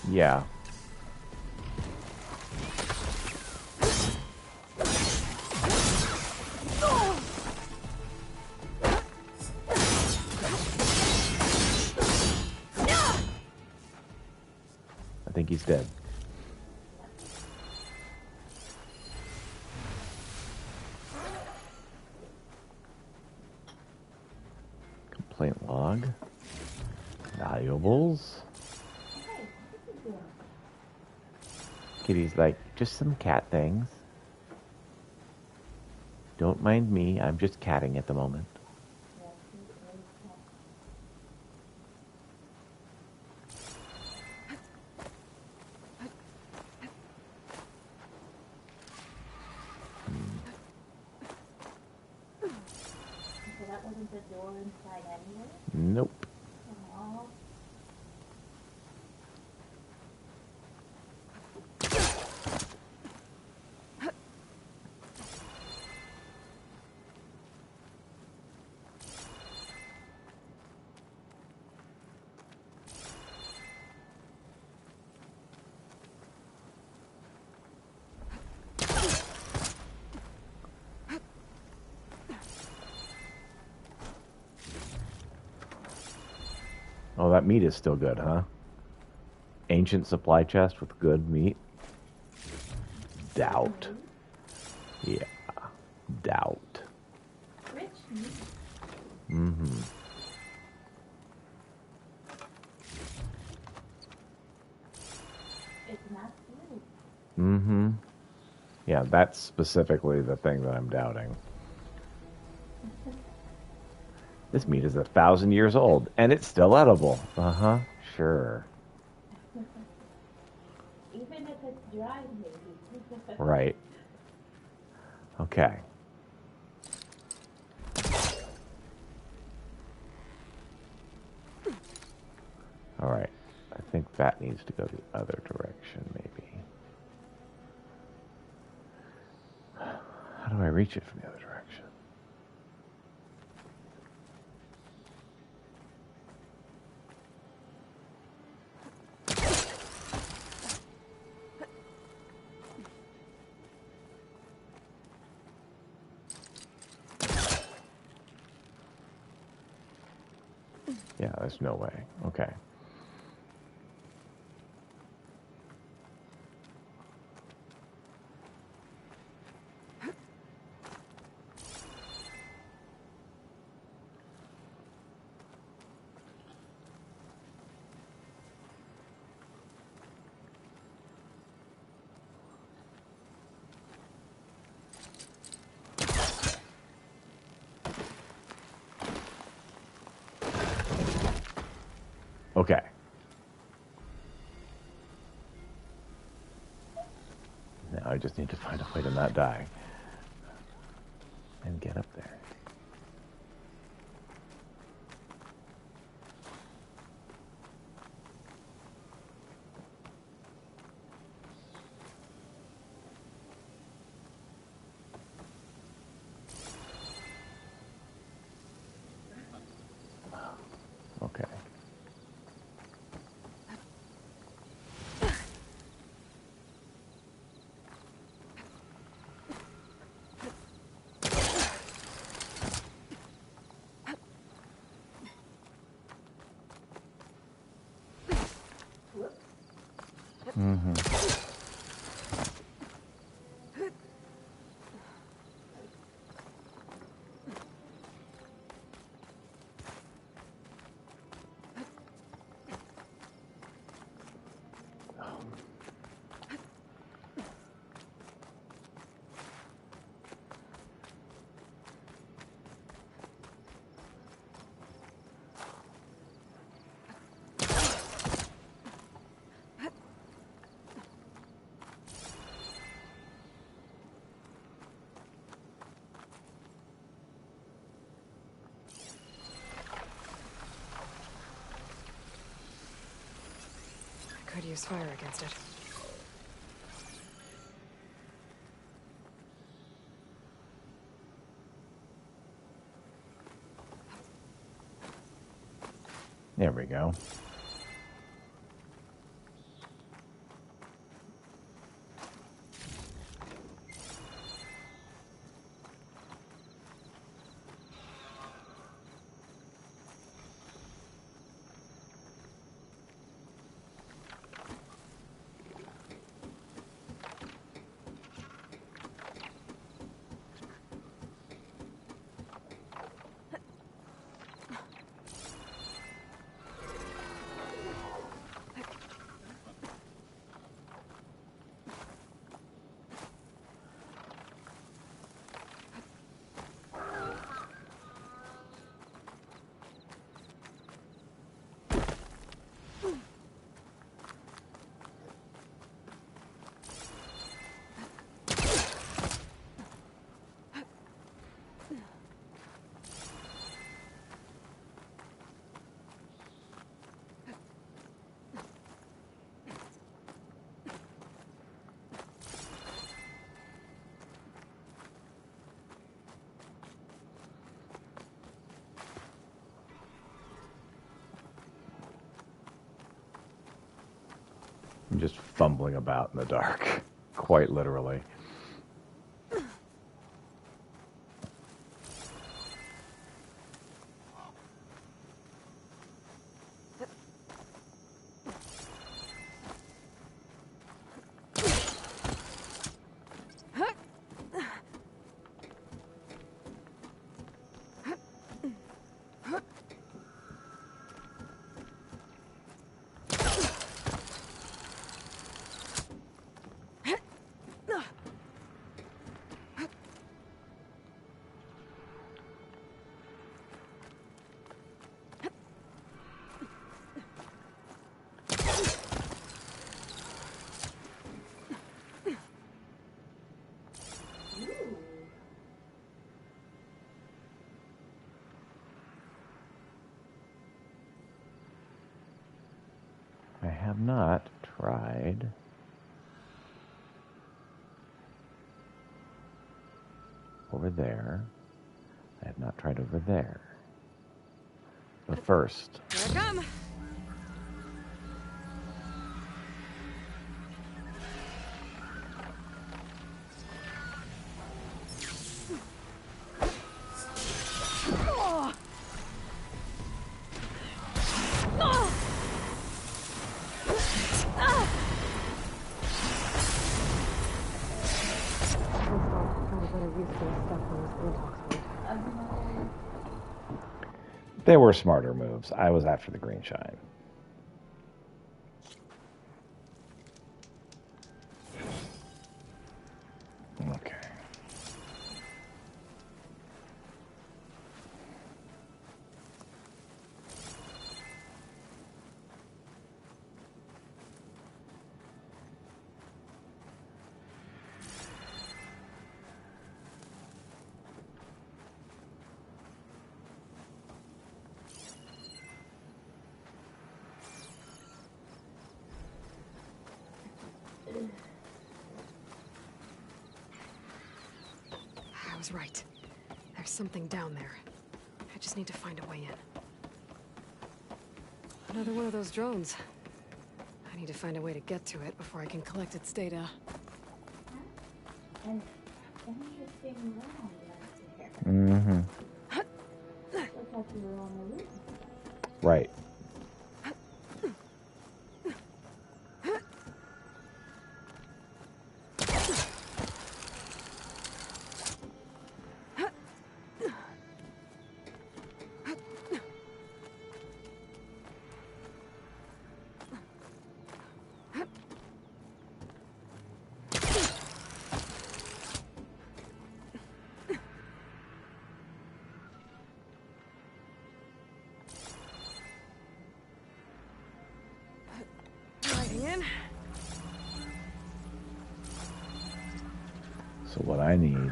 Yeah. I think he's dead. Complaint log. Valuables. Kitty's like, just some cat things. Don't mind me, I'm just catting at the moment. So that wasn't the door inside anyway? Nope. Aww. that meat is still good, huh? Ancient supply chest with good meat? Doubt. Yeah. Doubt. Rich meat. Mm-hmm. It's not food. Mm-hmm. Yeah, that's specifically the thing that I'm doubting. This meat is 1,000 years old, and it's still edible. Uh-huh, sure. Even if it's dry, maybe. Right. Okay. All right. I think that needs to go the other direction, maybe. How do I reach it from the other direction? Yeah, there's no way. Okay. Okay. Now I just need to find a way to not die. And get up there. Okay. Mm-hmm. I could use fire against it. There we go. I'm just fumbling about in the dark, quite literally. have not tried over there. I have not tried over there. But first, Here I come. they were smarter moves. I was after the green shine. Okay. I was right. There's something down there. I just need to find a way in. Another one of those drones. I need to find a way to get to it before I can collect its data. An interesting round right there. Mm-hmm. Looks like you were on the roof. Right. Lighting in. So what I need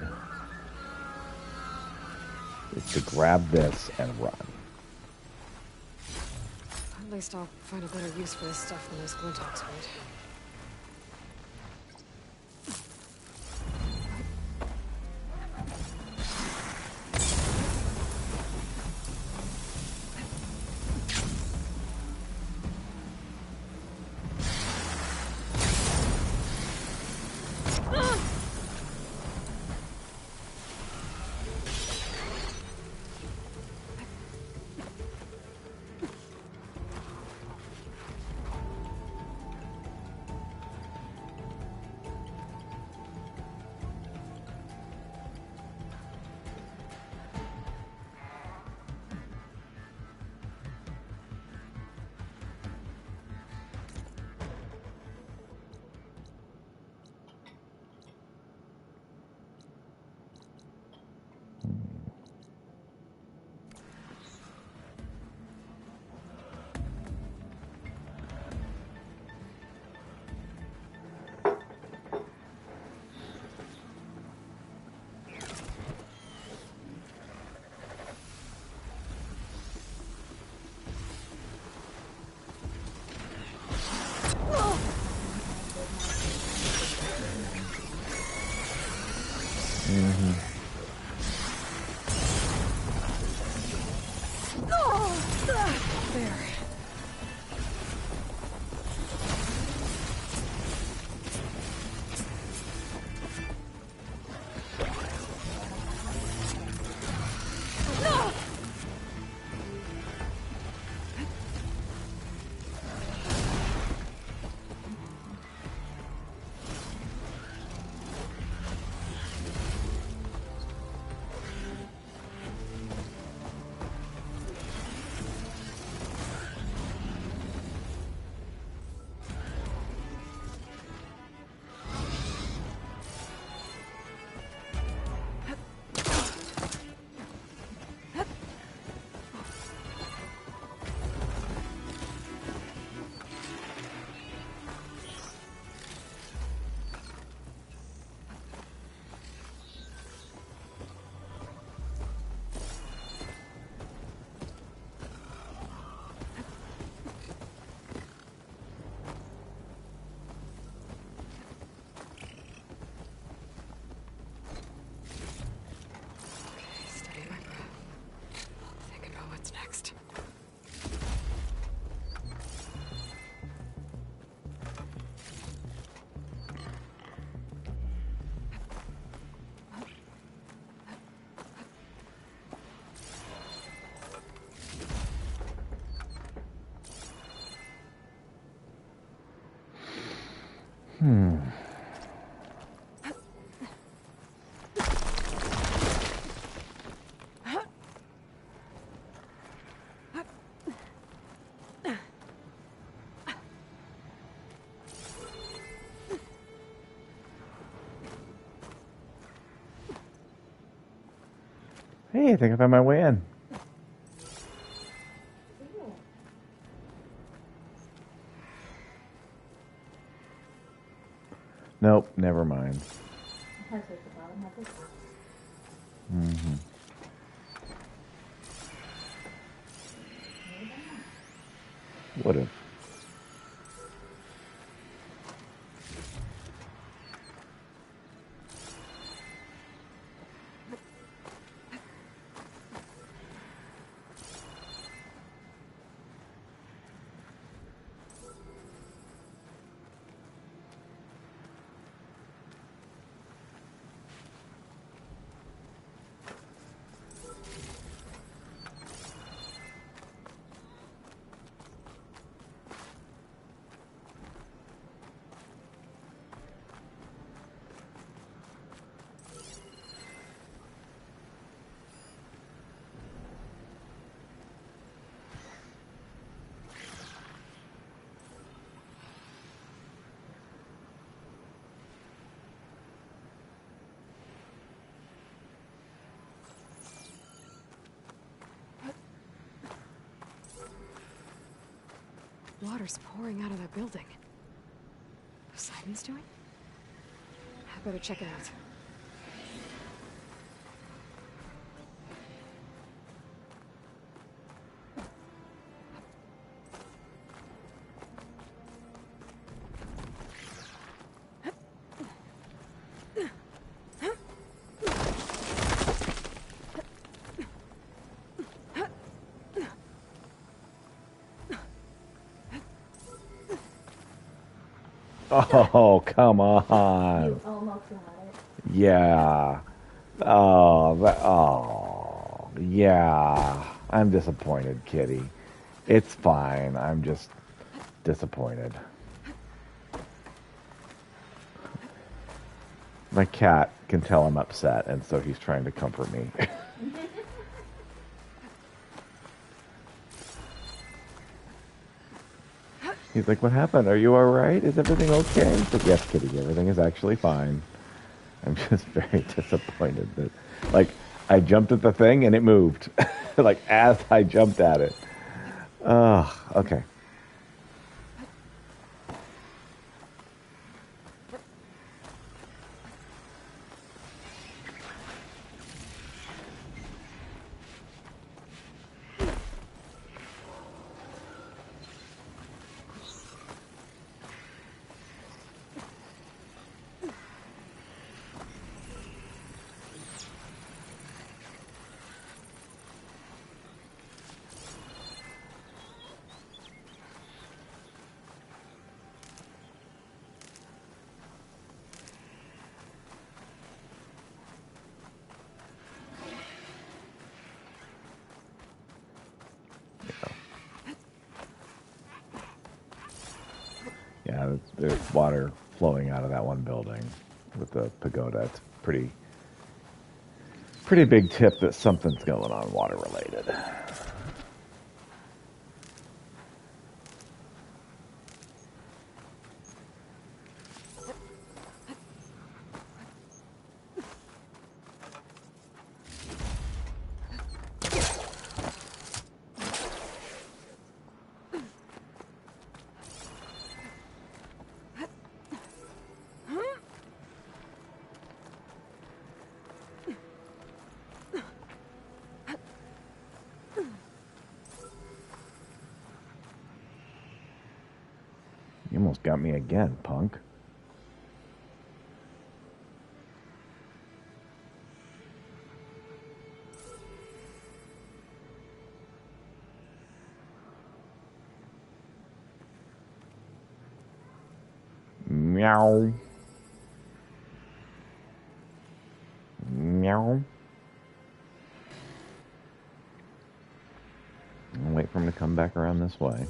is to grab this and run. At least I'll find a better use for this stuff than those Glinthawks would. Hey, I think I found my way in. Nope, never mind. Mm-hmm. Would have. Water's pouring out of that building. Poseidon's doing? I better check it out. Oh, come on. You almost got it. Yeah. Oh, yeah. I'm disappointed, kitty. It's fine. I'm just disappointed. My cat can tell I'm upset, and so he's trying to comfort me. He's like, what happened? Are you all right? Is everything okay? He's like, yes, kitty, everything is actually fine. I'm just very disappointed that, like, I jumped at the thing and it moved. Like, as I jumped at it. Oh, okay. Yeah, there's water flowing out of that one building with the pagoda. It's pretty big tip that something's going on water related. You almost got me again, punk. Meow. Meow. I'll wait for him to come back around this way.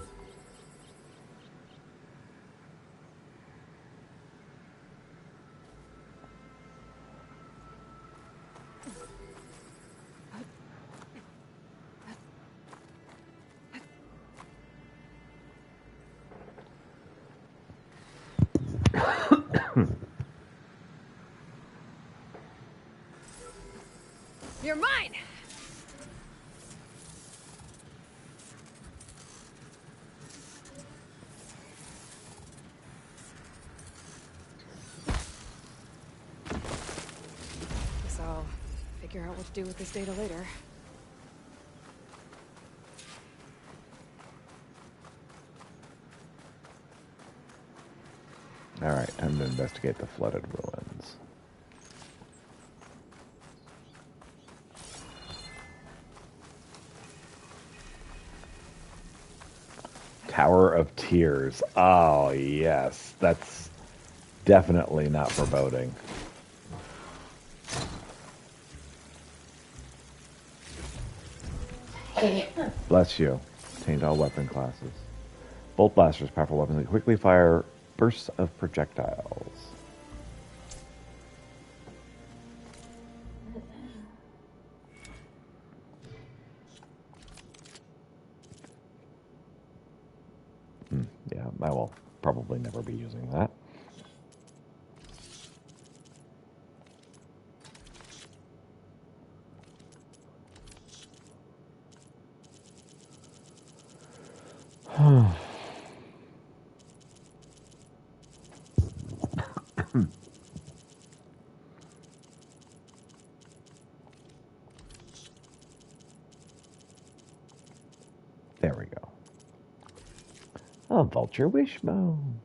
You're mine! Guess I'll figure out what to do with this data later. Alright, time to investigate the flooded ruins. Tower of Tears. Oh, yes. That's definitely not foreboding. Bless you. Obtained all weapon classes. Bolt blasters, powerful weapons that quickly fire bursts of projectiles. Yeah, I will probably never be using that. There we go. Oh, Vulture Wishbone.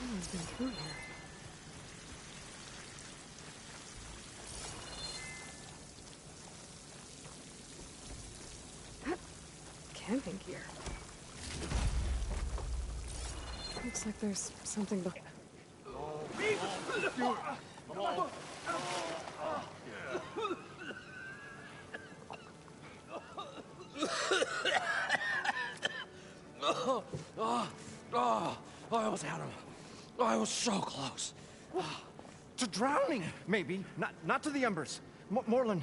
Someone's been through here. Camping gear. Looks like there's something behind. I almost had him. I was so close. To drowning, maybe. Not to the embers. Moreland,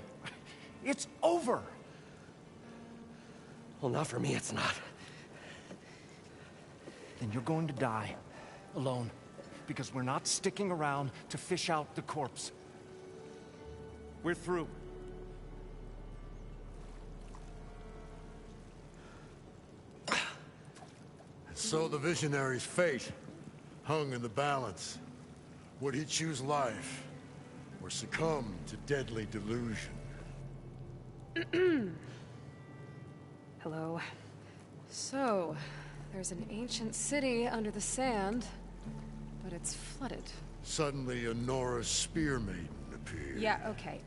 it's over. Well, not for me, it's not. Then you're going to die. Alone. Because we're not sticking around to fish out the corpse. We're through. So the visionary's fate hung in the balance. Would he choose life or succumb to deadly delusion? Hello. So, there's an ancient city under the sand, but it's flooded. Suddenly, a Nora spear maiden appeared. Yeah, okay.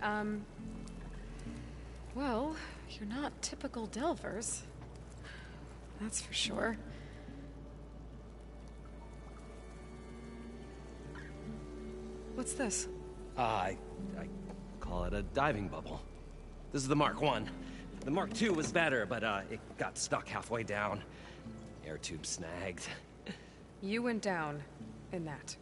Well, you're not typical Delvers. That's for sure. What's this? I call it a diving bubble. This is the Mark I. The Mark II was better, but it got stuck halfway down. Air tube snagged. You went down in that.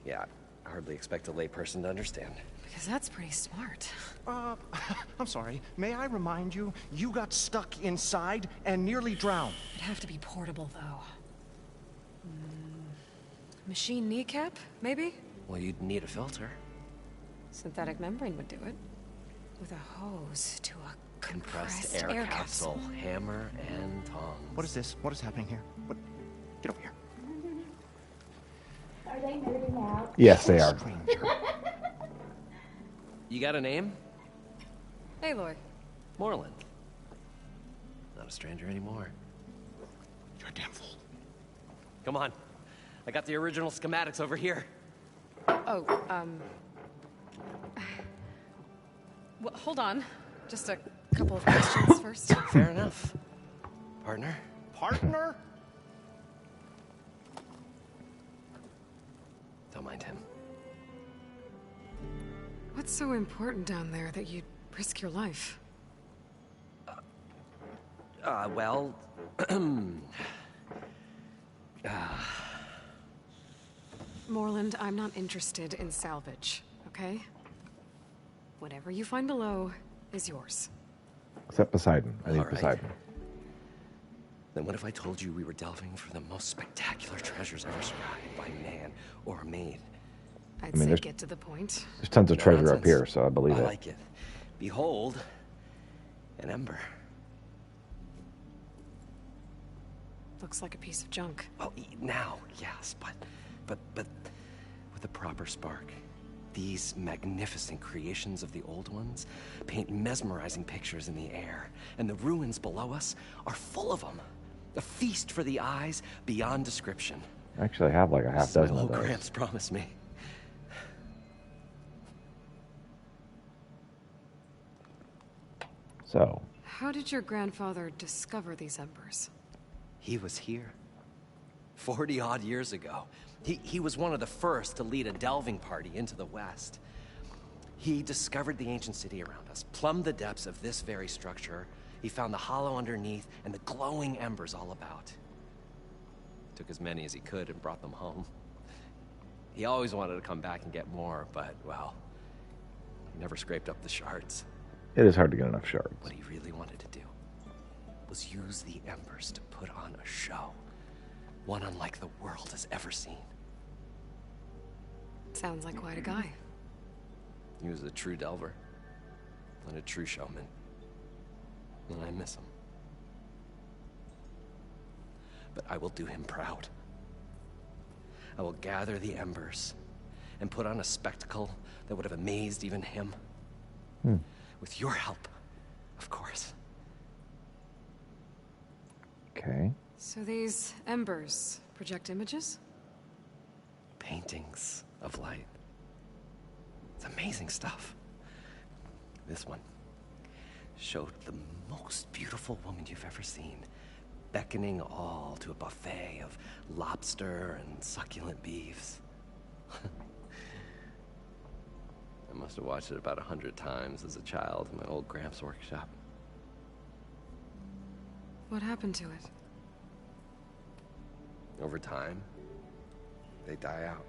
Yeah, I hardly expect a layperson to understand. Because that's pretty smart. I'm sorry. May I remind you, you got stuck inside and nearly drowned. It'd have to be portable, though. Machine kneecap, maybe? Well, you'd need a filter. Synthetic membrane would do it. With a hose to a Compressed air capsule, hammer and tongs. What is this? What is happening here? What? Get over here. Are they nerding out? Yes, they are. Stranger. You got a name? Aloy. Moreland. Not a stranger anymore. You're a damn fool. Come on. I got the original schematics over here. Oh, well, hold on. Just a couple of questions first. Fair enough. Partner? Partner? Don't mind him. What's so important down there that you'd risk your life? Well... Moreland, I'm not interested in salvage, okay? Whatever you find below is yours. Except Poseidon. I need All right. Poseidon. Then what if I told you we were delving for the most spectacular treasures ever scribed by man or maid? I'd mean, say there's- get to the point. There's tons of No treasure up nonsense. here, so I believe I it. like it. Behold, an ember. Looks like a piece of junk. Well, now, yes, but with a proper spark. These magnificent creations of the old ones paint mesmerizing pictures in the air, and the ruins below us are full of them. A feast for the eyes beyond description. I actually have like a half This is what dozen of old those. Gramps promised me. So, How did your grandfather discover these embers? He was here 40-odd years ago. He was one of the first to lead a delving party into the West. He discovered the ancient city around us, plumbed the depths of this very structure. He found the hollow underneath and the glowing embers all about. Took as many as he could and brought them home. He always wanted to come back and get more, but, well, he never scraped up the shards. it is hard to get enough shards. What he really wanted to do was use the embers to put on a show. One unlike the world has ever seen. Sounds like quite a guy. He was a true delver and a true showman. And I miss him. But I will do him proud. I will gather the embers and put on a spectacle that would have amazed even him. With your help, of course. Okay. So these embers project images? Paintings of light. It's amazing stuff. This one showed the most beautiful woman you've ever seen, beckoning all to a buffet of lobster and succulent beefs. I must have watched it about 100 times as a child in my old Gramps workshop. What happened to it? Over time, they die out.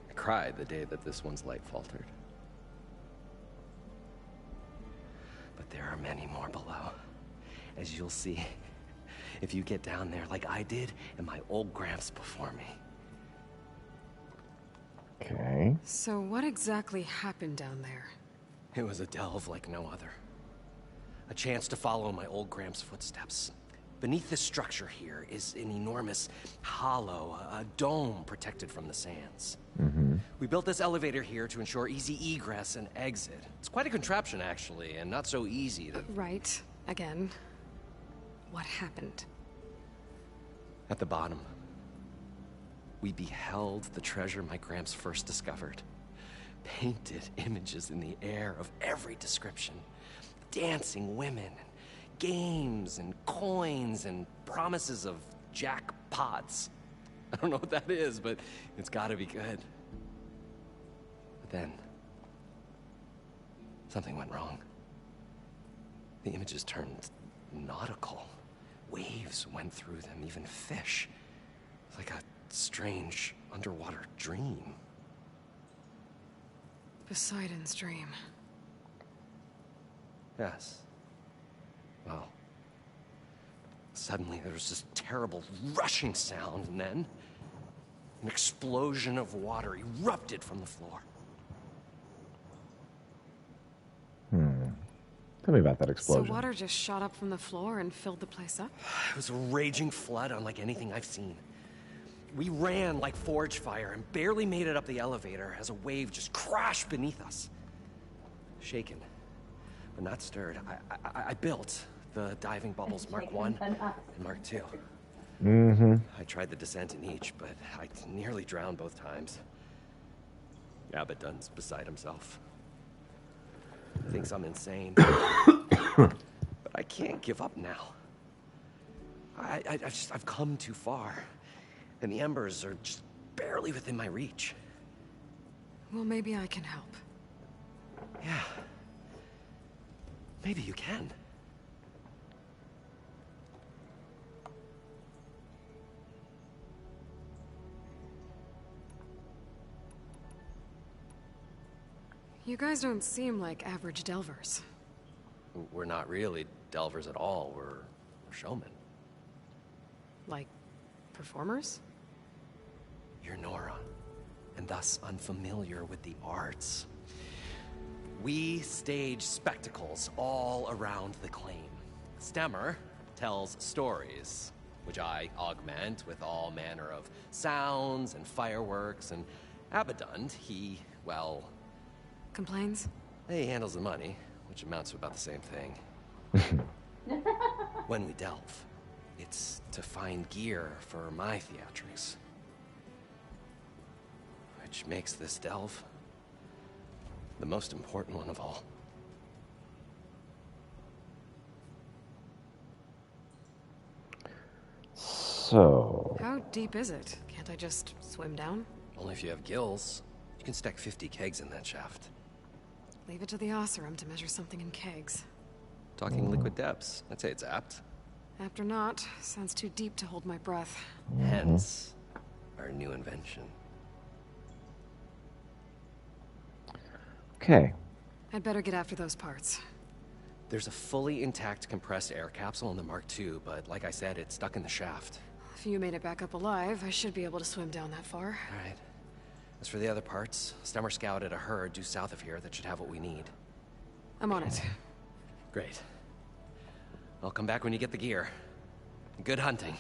I cried the day that this one's light faltered. But there are many more below, as you'll see if you get down there like I did and my old Gramps before me. Okay. So what exactly happened down there? It was a delve like no other. A chance to follow my old Gramps' footsteps. Beneath this structure here is an enormous hollow, a dome protected from the sands. We built this elevator here to ensure easy egress and exit. It's quite a contraption, actually, and not so easy to... Right. Again. What happened? At the bottom, we beheld the treasure my Gramps first discovered. Painted images in the air of every description. Dancing women, games and coins and promises of jackpots. I don't know what that is, but it's gotta be good. But then, something went wrong. The images turned nautical. Waves went through them, even fish. It's like a strange underwater dream. Poseidon's dream. Yes. Well, suddenly there was this terrible rushing sound, and then an explosion of water erupted from the floor. Tell me about that So explosion. water just shot up from the floor and filled the place up? It was a raging flood unlike anything I've seen. We ran like forge fire and barely made it up the elevator as a wave just crashed beneath us. Shaken, but not stirred, I built the diving bubbles Mark 1 and Mark 2. I tried the descent in each, but I nearly drowned both times. Abaddon's beside himself. Thinks I'm insane. But I can't give up now. I've come too far. And the embers are just barely within my reach. Well, maybe I can help. Yeah. Maybe you can. You guys don't seem like average delvers. We're not really delvers at all. We're showmen. Like, performers? You're Nora, and thus unfamiliar with the arts. We stage spectacles all around the claim. Stemmer tells stories, which I augment with all manner of sounds and fireworks, and Abadund, he, well... Complains? He handles the money, which amounts to about the same thing. When we delve, it's to find gear for my theatrics. Which makes this delve the most important one of all. So... How deep is it? Can't I just swim down? Only if you have gills. You can stack 50 kegs in that shaft. Leave it to the Oseram to measure something in kegs. Talking liquid depths, I'd say it's apt. Apt or not, sounds too deep to hold my breath. Hence, our new invention. Okay. I'd better get after those parts. There's a fully intact compressed air capsule in the Mark II, but like I said, it's stuck in the shaft. If you made it back up alive, I should be able to swim down that far. All right. As for the other parts, Stemmer scouted a herd due south of here that should have what we need. I'm on it. Great. I'll come back when you get the gear. Good hunting.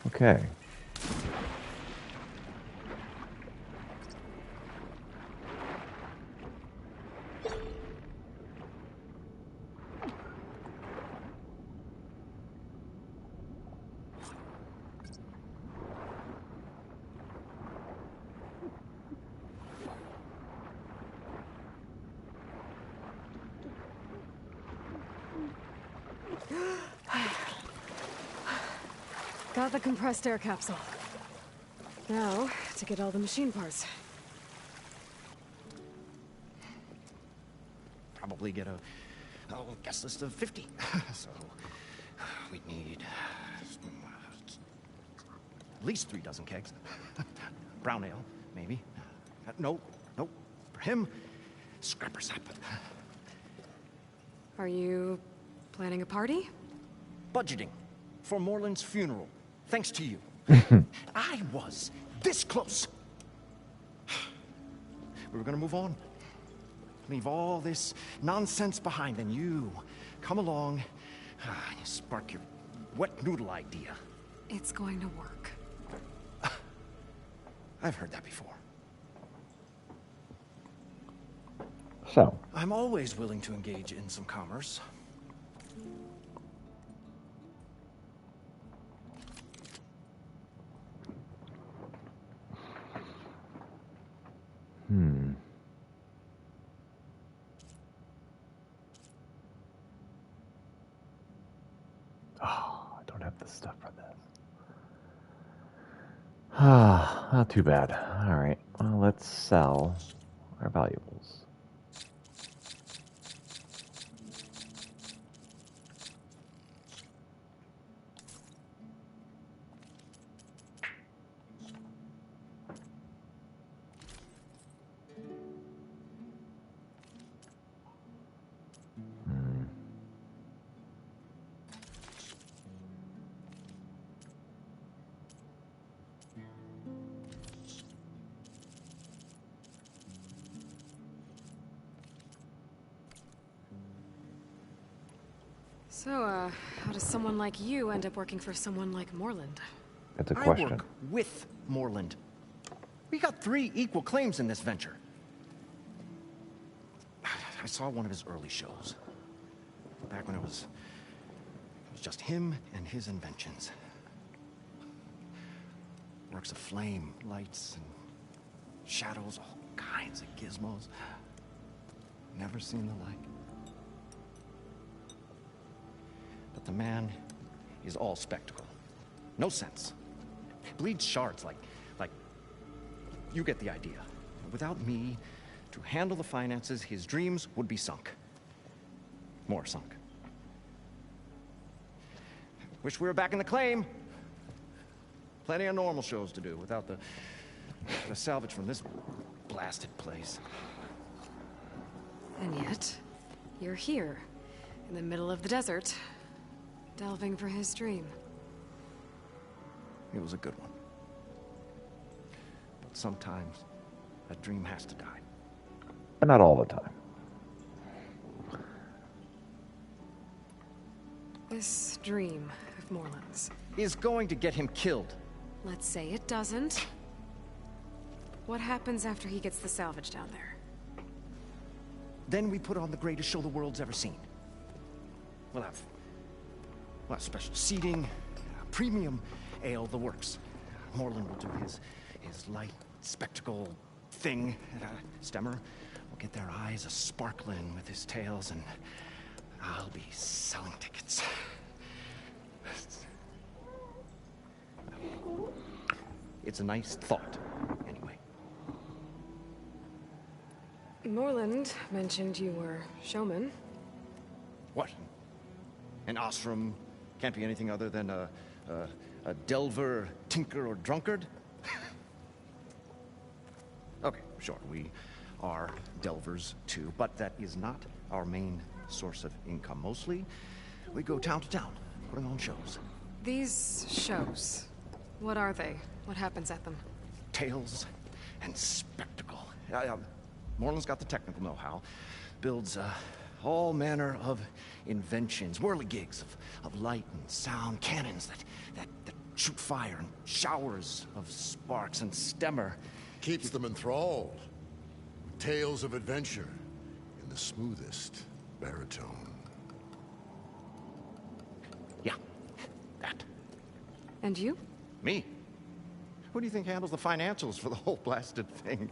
Okay. Got the compressed air capsule. Now, to get all the machine parts. Probably get a guest list of 50. So we need at least 3 dozen kegs. Brown ale, maybe. No. For him, scrapper sap. Are you planning a party? Budgeting for Moreland's funeral. Thanks to you. I was this close. We were gonna move on. Leave all this nonsense behind, and you come along, you spark your wet noodle idea. It's going to work. I've heard that before. So, I'm always willing to engage in some commerce. oh, I don't have the stuff for this. Ah, not too bad. All right. Well, let's sell our valuables. So, how does someone like you end up working for someone like Moreland? That's a I question. work with Moreland. We got 3 equal claims in this venture. I saw one of his early shows. Back when it was just him and his inventions. Works of flame, lights, and shadows, all kinds of gizmos. Never seen the like. But the man is all spectacle. No sense. Bleeds shards like you get the idea. Without me to handle the finances, his dreams would be sunk. More sunk. Wish we were back in the claim. Plenty of normal shows to do without the salvage from this blasted place. And yet, you're here, in the middle of the desert, delving for his dream. It was a good one. But sometimes, a dream has to die. But not all the time. This dream of Moreland's. Is going to get him killed. Let's say it doesn't. What happens after he gets the salvage down there? Then we put on the greatest show the world's ever seen. We'll have special seating, premium ale, the works. Moreland will do his light spectacle thing. Stemmer will get their eyes a-sparkling with his tales, and I'll be selling tickets. It's a nice thought, anyway. Moreland mentioned you were showman. What? An Ostrom can't be anything other than a delver, tinker, or drunkard? Okay, sure, we are delvers too, but that is not our main source of income. Mostly, we go town to town, putting on shows. These shows, what are they? What happens at them? Tales and spectacle. Moreland's got the technical know-how. Builds all manner of inventions, whirligigs of light and sound, cannons that shoot fire, and showers of sparks, and Stemmer Keeps them enthralled. With tales of adventure in the smoothest baritone. Yeah, that. And you? Me? Who do you think handles the financials for the whole blasted thing?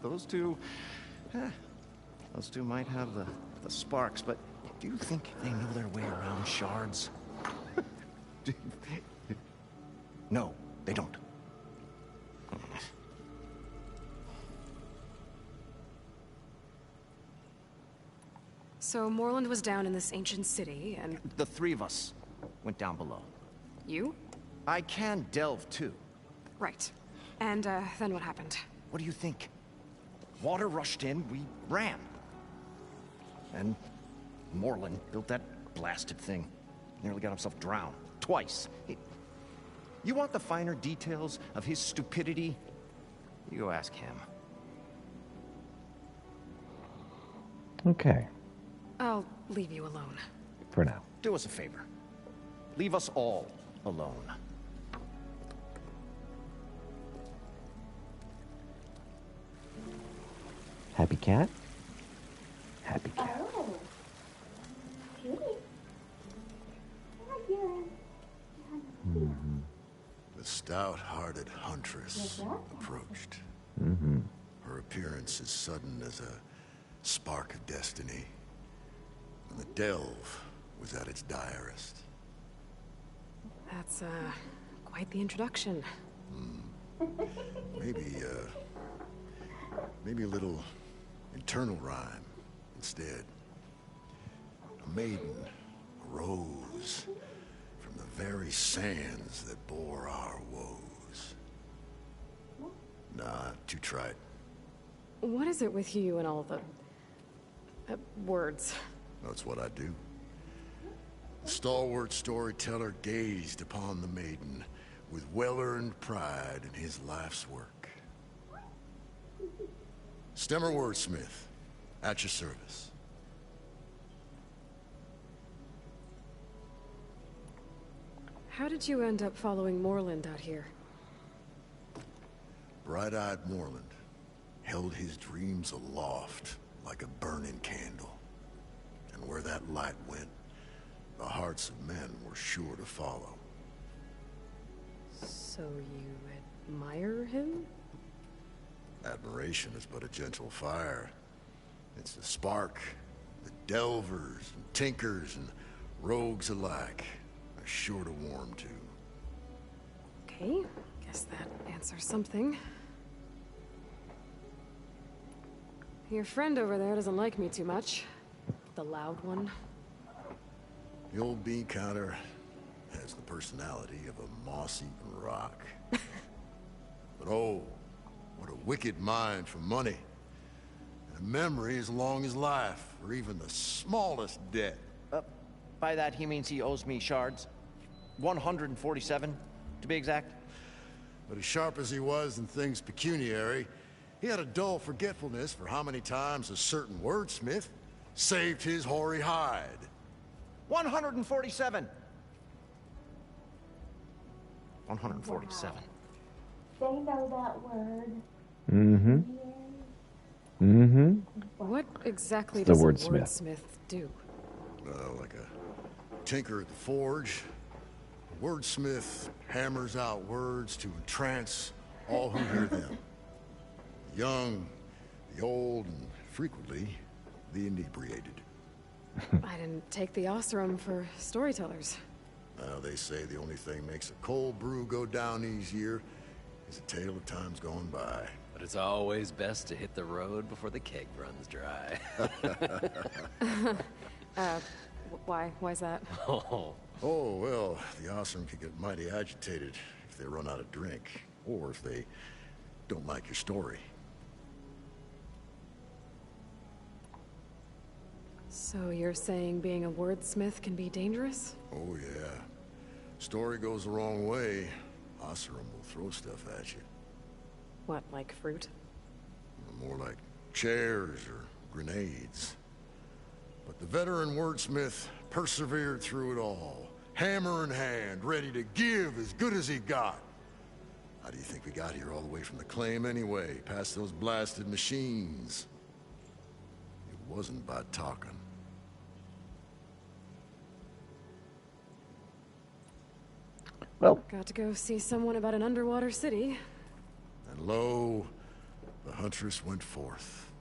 Those two might have the sparks, but do you think they know their way around shards? No, they don't. So Moreland was down in this ancient city, and... The three of us went down below. You? I can delve, too. Right. And, then what happened? What do you think? Water rushed in, we ran. And Moreland built that blasted thing. Nearly got himself drowned. Twice. You want the finer details of his stupidity? You go ask him. Okay. I'll leave you alone. For now. Do us a favor. Leave us all alone. Happy cat? Happy cat. Oh. Judy. Mm-hmm. The stout-hearted huntress approached. Mm-hmm. Her appearance as sudden as a spark of destiny. And the delve was at its direst. That's, quite the introduction. Maybe a little internal rhyme instead. A maiden arose from the very sands that bore our woes. Nah, too trite. What is it with you and all the... words? That's what I do. The stalwart storyteller gazed upon the maiden with well-earned pride in his life's work. Stemmer wordsmith, at your service. How did you end up following Moreland out here? Bright-eyed Moreland held his dreams aloft like a burning candle. And where that light went, the hearts of men were sure to follow. So you admire him? Admiration is but a gentle fire. It's the spark that delvers and tinkers and rogues alike are sure to warm to. Okay, guess that answers something. Your friend over there doesn't like me too much. The loud one. The old bean counter has the personality of a moss-eaten rock. But oh, what a wicked mind for money. And a memory as long as life, or even the smallest debt. By that, he means he owes me shards. 147, to be exact. But as sharp as he was in things pecuniary, he had a dull forgetfulness for how many times a certain wordsmith saved his hoary hide. 147. 147. They know that word. Mm-hmm. Yeah. Mm-hmm. What exactly It's the does a wordsmith. wordsmith do? Like a tinker at the forge. A wordsmith hammers out words to entrance all who hear them. The young, the old, and frequently, the inebriated. I didn't take the Osram for storytellers. They say the only thing makes a cold brew go down easier is a tale of times gone by. But it's always best to hit the road before the keg runs dry. Why's that? Oh, Oh, well, the Osram can get mighty agitated if they run out of drink, or if they don't like your story. So you're saying being a wordsmith can be dangerous? Oh, yeah. Story goes the wrong way, Osram will throw stuff at you. What, like fruit? More like chairs or grenades. But the veteran wordsmith persevered through it all, hammer in hand, ready to give as good as he got. How do you think we got here all the way from the claim anyway, past those blasted machines? It wasn't by talking. Well, Got to go see someone about an underwater city. And lo, the huntress went forth.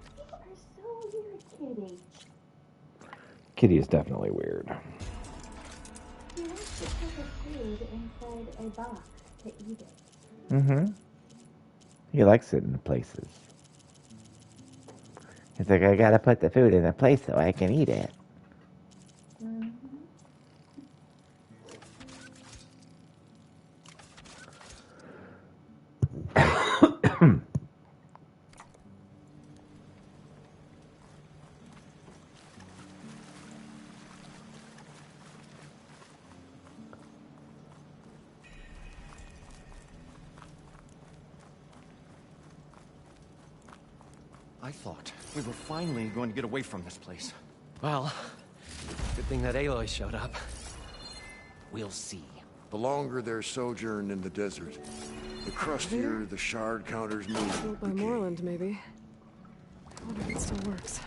You are so weird, Kitty. Kitty is definitely weird. He wants to put the food inside a box to eat it. Mm-hmm. He likes it in places. He's like, I gotta put the food in a place so I can eat it. Mm-hmm. I thought we were finally going to get away from this place. well, good thing that Aloy showed up. We'll see. The longer their sojourn in the desert, the crustier the shard counters move. Built by Moreland, maybe. I wonder if it still works.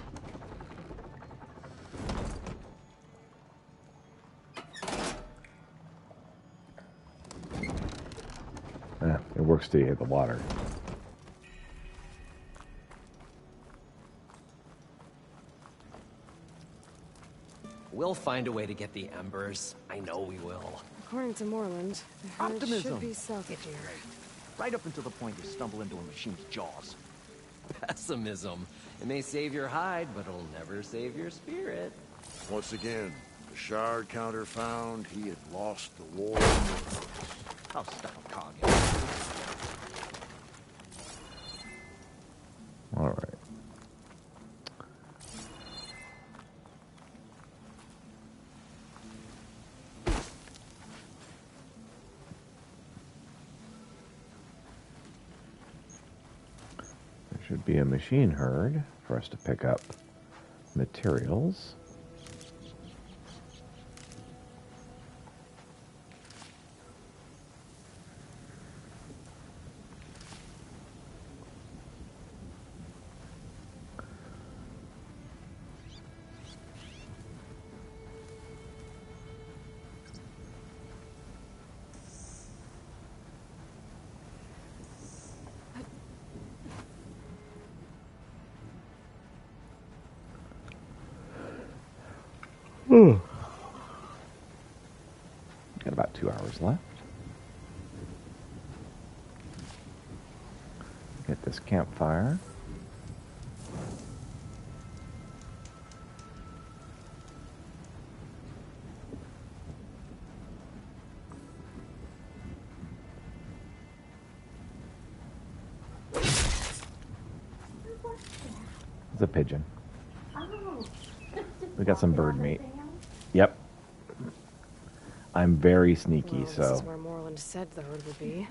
It works till you hit the water. We'll find a way to get the embers. I know we will. According to Moreland, the herd Optimism. should be south of here. Right up until the point you stumble into a machine's jaws. Pessimism. It may save your hide, but it'll never save your spirit. Once again, the shard counter found he had lost the war. I'll stuff a cog in. All right. There should be a machine herd for us to pick up materials. Got about 2 hours left. Get this campfire. It's a pigeon. Oh. We got some bird meat. Yep. I'm very sneaky, Well, so... this is where Moreland said the herd would be.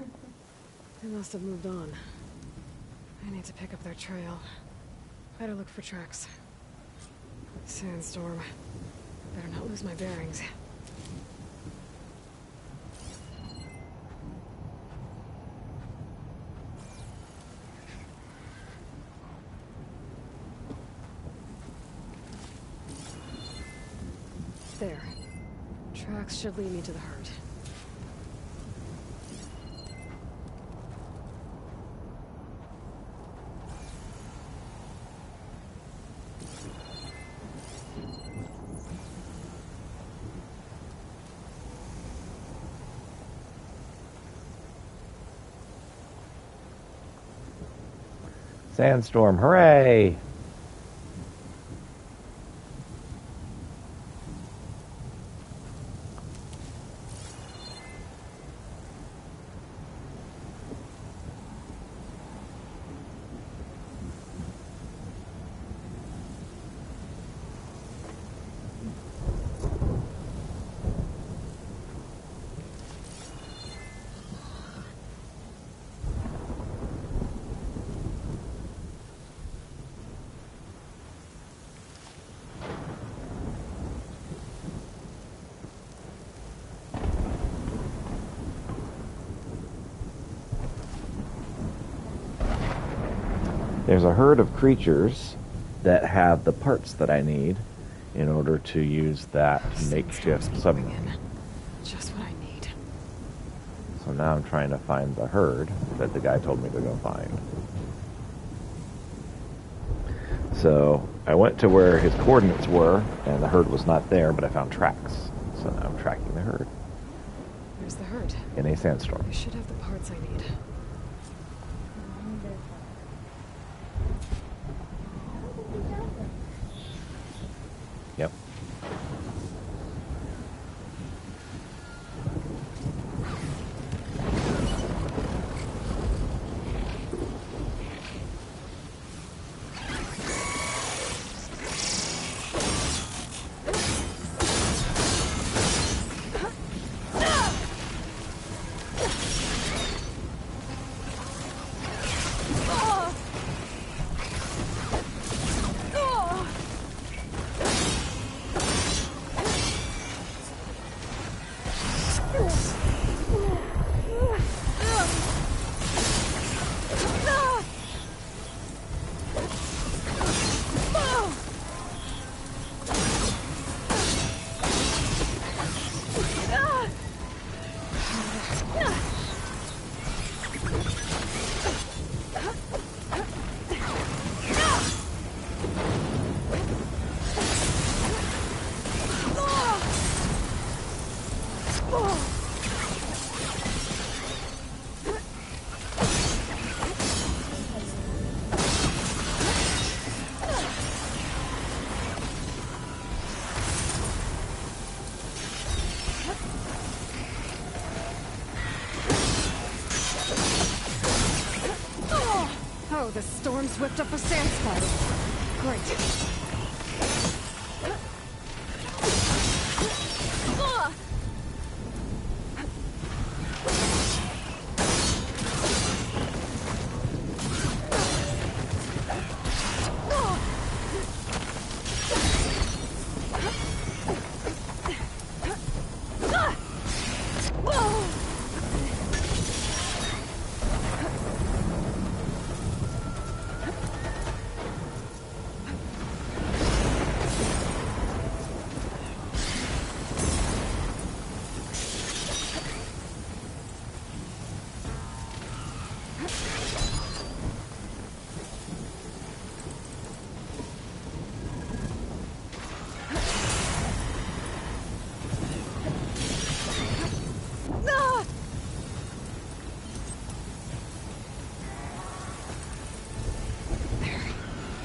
They must have moved on. I need to pick up their trail. Better look for tracks. Sandstorm. Better not lose my bearings. There. Tracks should lead me to the herd. Sandstorm, hooray! There's a herd of creatures that have the parts that I need in order to use that makeshift submarine. Just what I need. So now I'm trying to find the herd that the guy told me to go find. So I went to where his coordinates were, and the herd was not there, but I found tracks. So now I'm tracking the herd There's the herd. in a sandstorm. I should have the parts I need. Yep. Oh, the storm's whipped up a sand spiral. Great.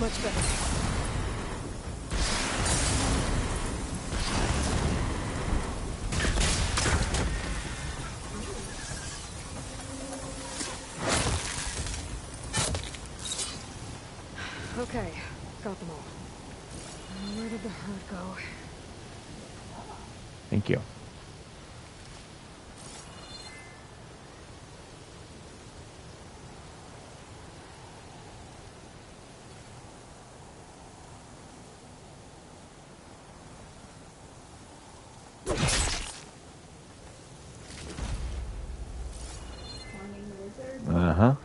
much better. Okay, got them all. Where did the herd go? Thank you. Morning lizard. Uh-huh.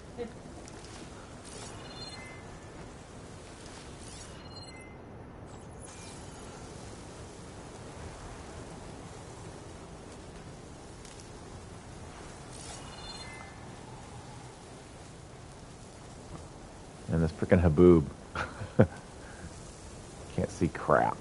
And this frickin' haboob. Can't see crap.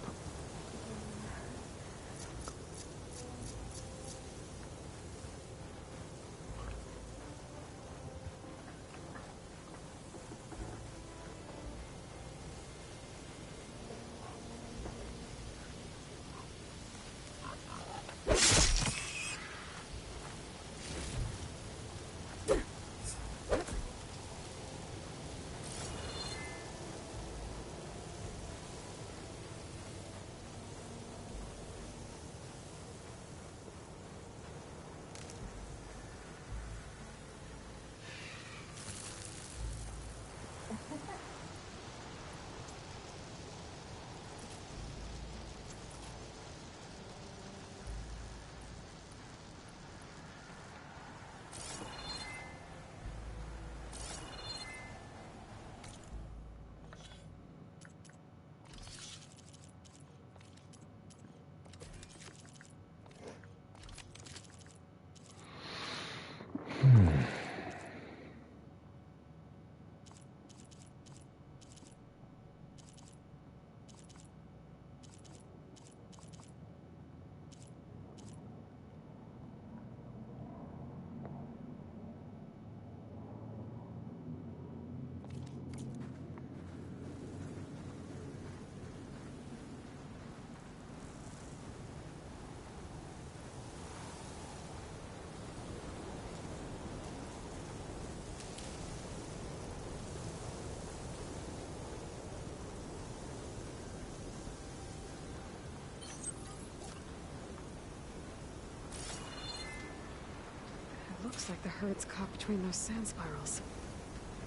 It looks like the herd's caught between those sand spirals.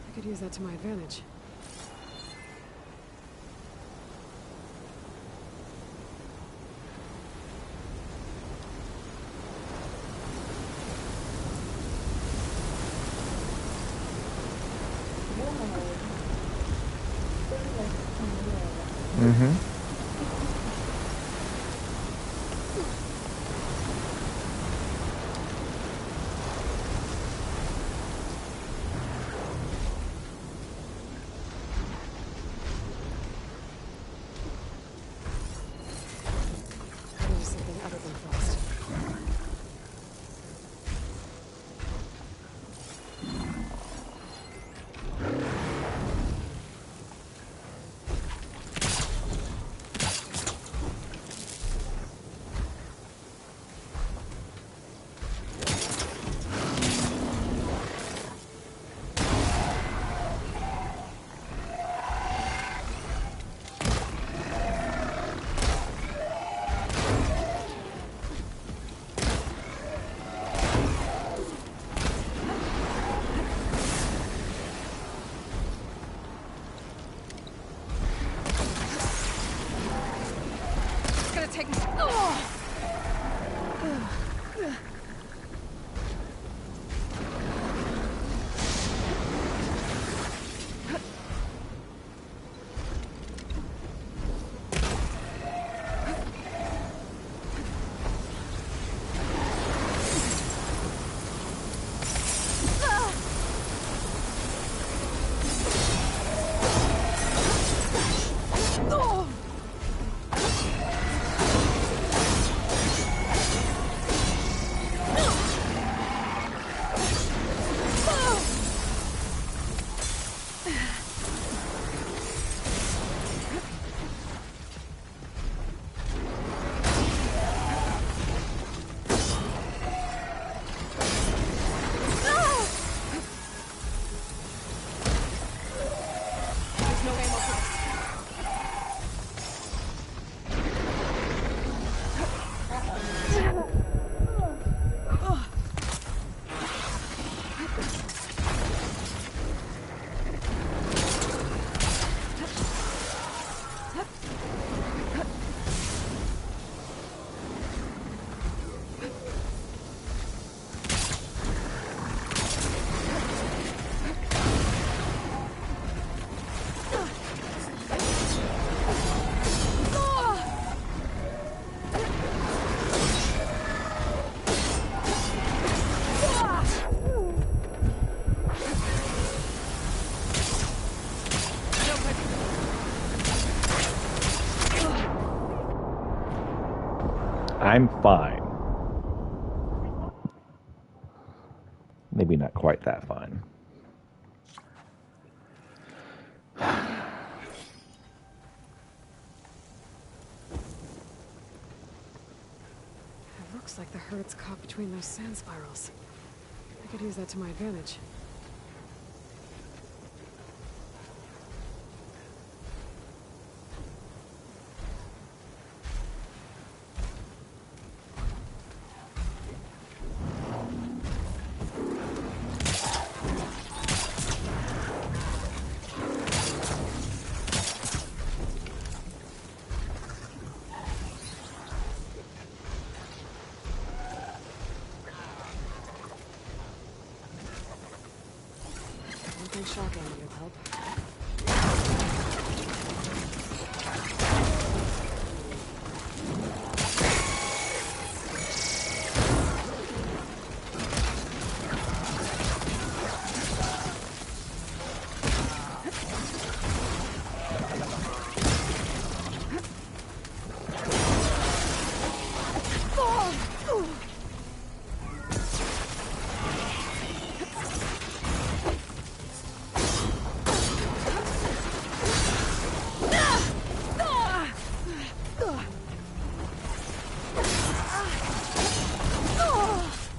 I could use that to my advantage. Mm-hmm. I'm fine. Maybe not quite that fine. It looks like the herd's caught between those sand spirals. I could use that to my advantage. Don't think shock ammo will help.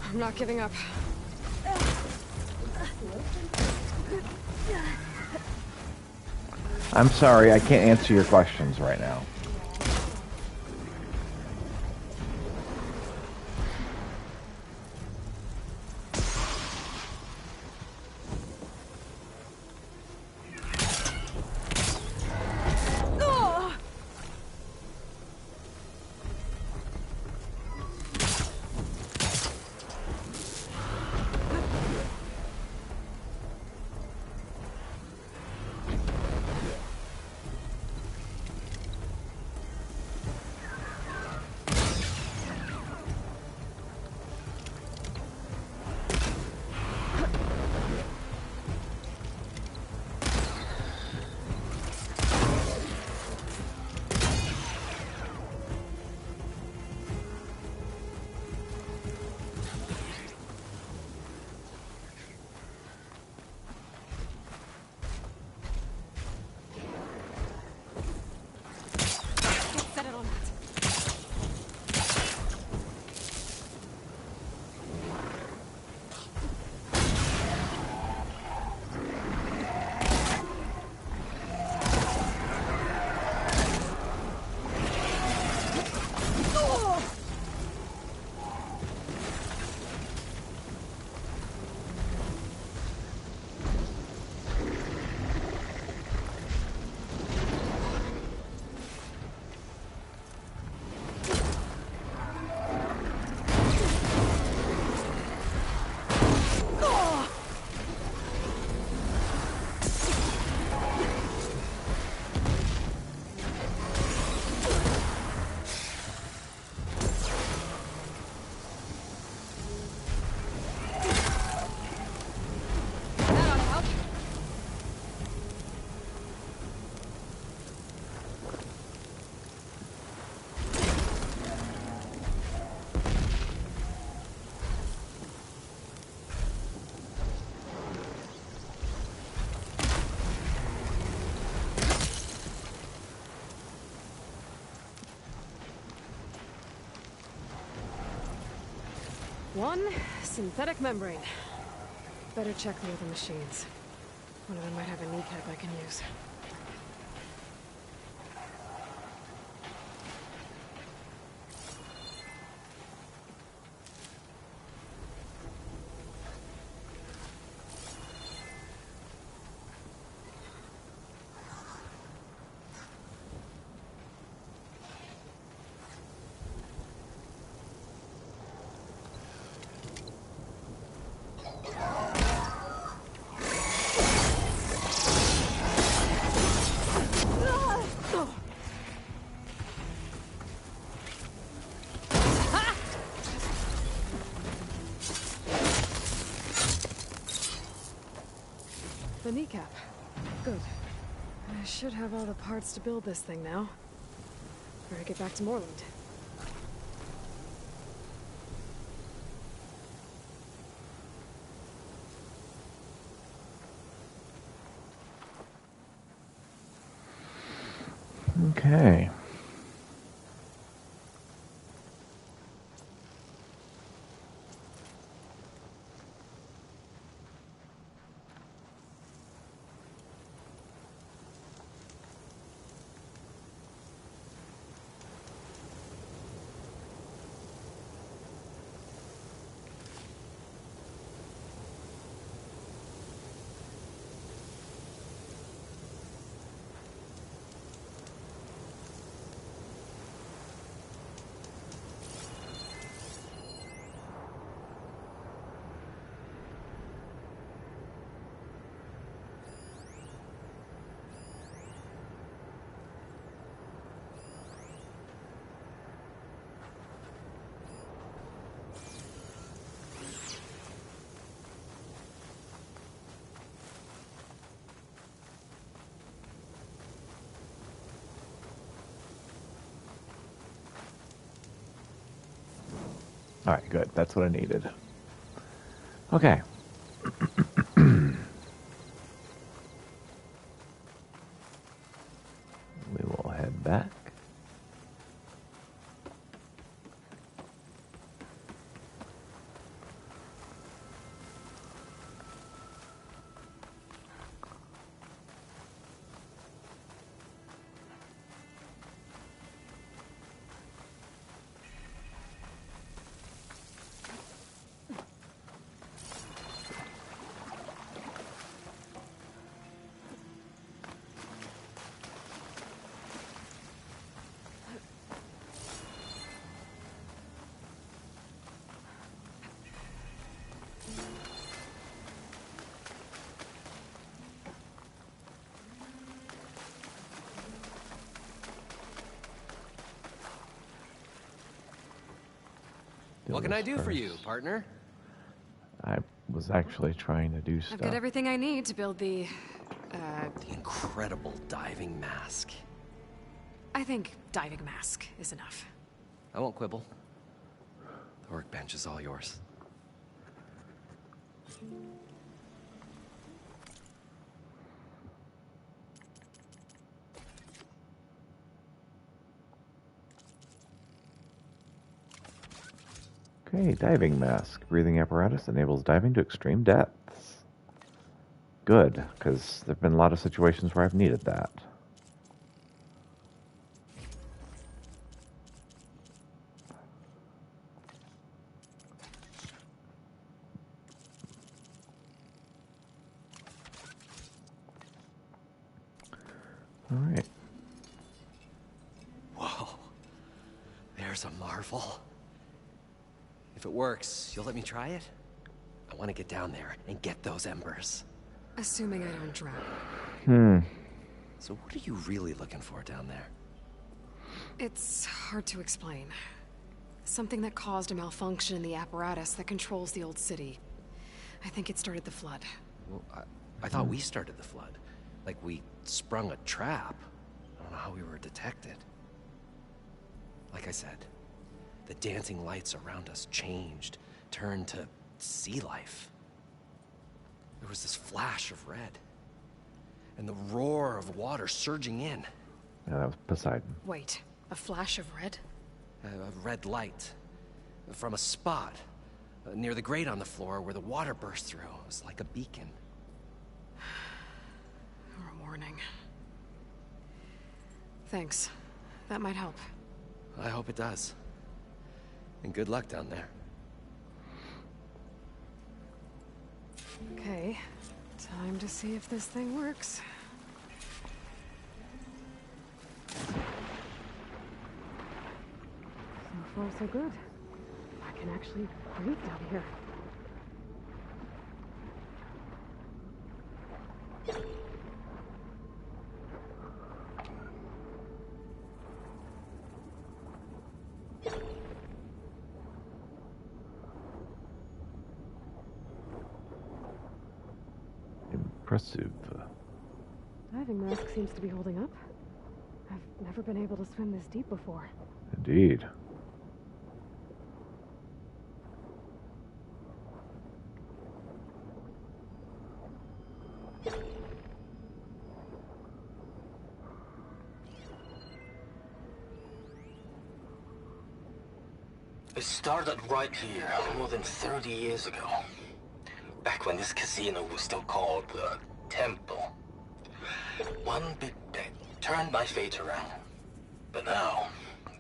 I'm not giving up. I'm sorry, I can't answer your questions right now. Set it on that. One synthetic membrane. Better check the other machines. One of them might have a kneecap I can use. The kneecap. Good. I should have all the parts to build this thing now. Better get back to Moreland. Okay. All right, good. That's what I needed. Okay. We will head back. What can I do for you, partner? I was actually trying to do I've stuff. got everything I need to build the Incredible diving mask. I think diving mask is enough. I won't quibble. The workbench is all yours. Okay, diving mask. Breathing apparatus enables diving to extreme depths. Good, because there have been a lot of situations where I've needed that. All right. Whoa. There's a marvel. If it works, you'll let me try it? I want to get down there and get those embers. Assuming I don't drown. So what are you really looking for down there? It's hard to explain. Something that caused a malfunction in the apparatus that controls the old city. I think it started the flood. Well, I thought we started the flood. Like we sprung a trap. I don't know how we were detected. Like I said, the dancing lights around us changed, turned to sea life. There was this flash of red, and the roar of water surging in. Yeah, that was Poseidon. Wait, a flash of red? A red light from a spot near the grate on the floor where the water burst through. It was like a beacon. Or a warning. Thanks. That might help. I hope it does. And good luck down there. Okay, time to see if this thing works. So far, so good. I can actually breathe down here. Impressive. Diving mask seems to be holding up. I've never been able to swim this deep before. Indeed. It started right here, more than 30 years ago. Back when this casino was still called the Temple. One big bet turned my fate around. But now,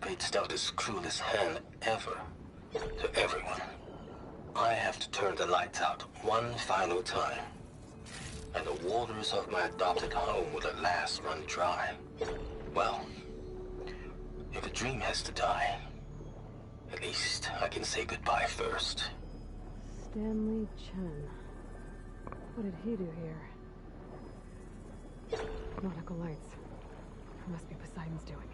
fate's dealt as cruel as hell ever to everyone. I have to turn the lights out one final time. And the waters of my adopted home will at last run dry. Well, if a dream has to die, at least I can say goodbye first. Stanley Chen. What did he do here? Nautical lights. Must be Poseidon's doing.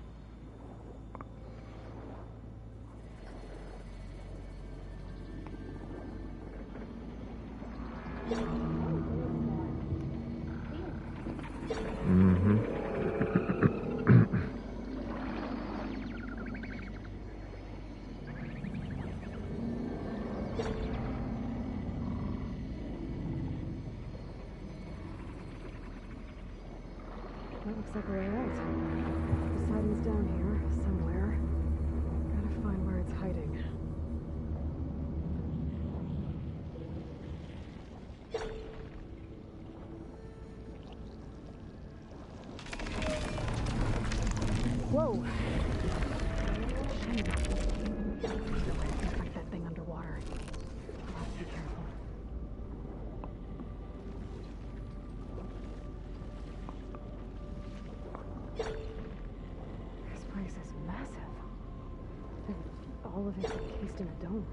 That looks like a way out. Poseidon's down here, somewhere. Gotta find where it's hiding. Whoa! Shame. There's no way I can fight that thing underwater. I'll have to be careful. This place is massive. And all of it's encased in a dome.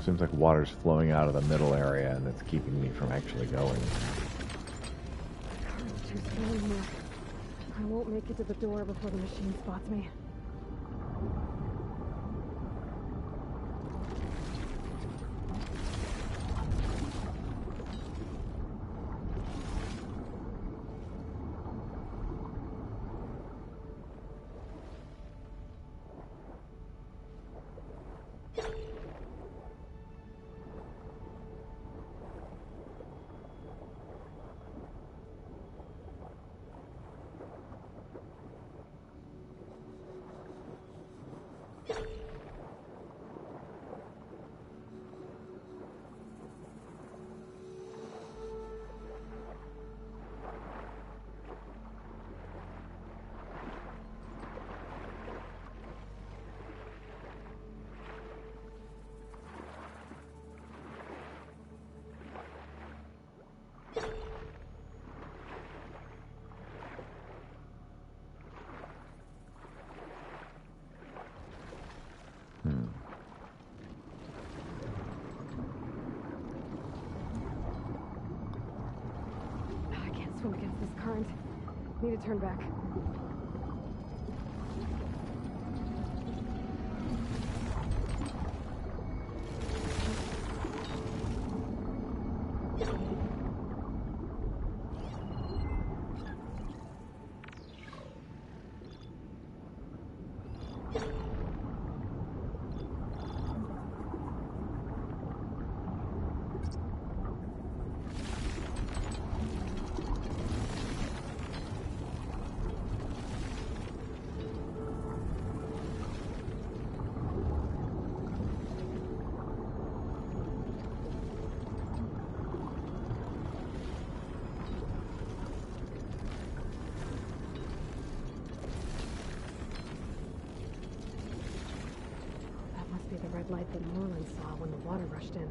Seems like water's flowing out of the middle area and it's keeping me from actually going. Current's too strong here. I won't make it to the door before the machine spots me. I can't swim against this current. Need to turn back. Be the red light that Moreland saw when the water rushed in.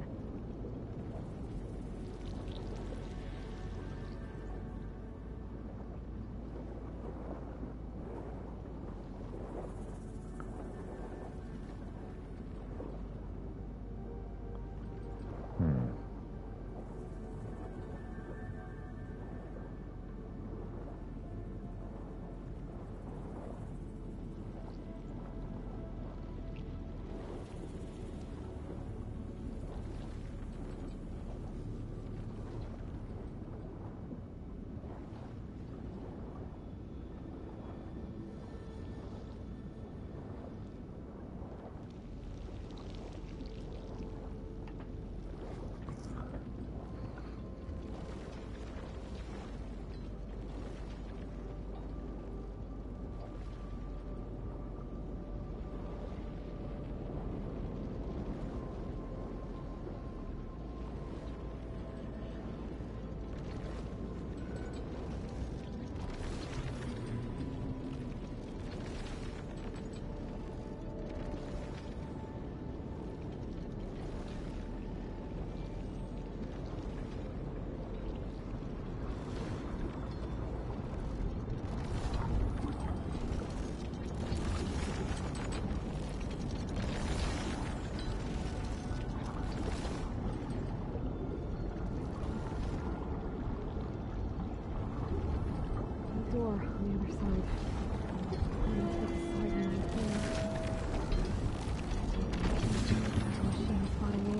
other side. I'm gonna take a side line here. Machine's spotting me.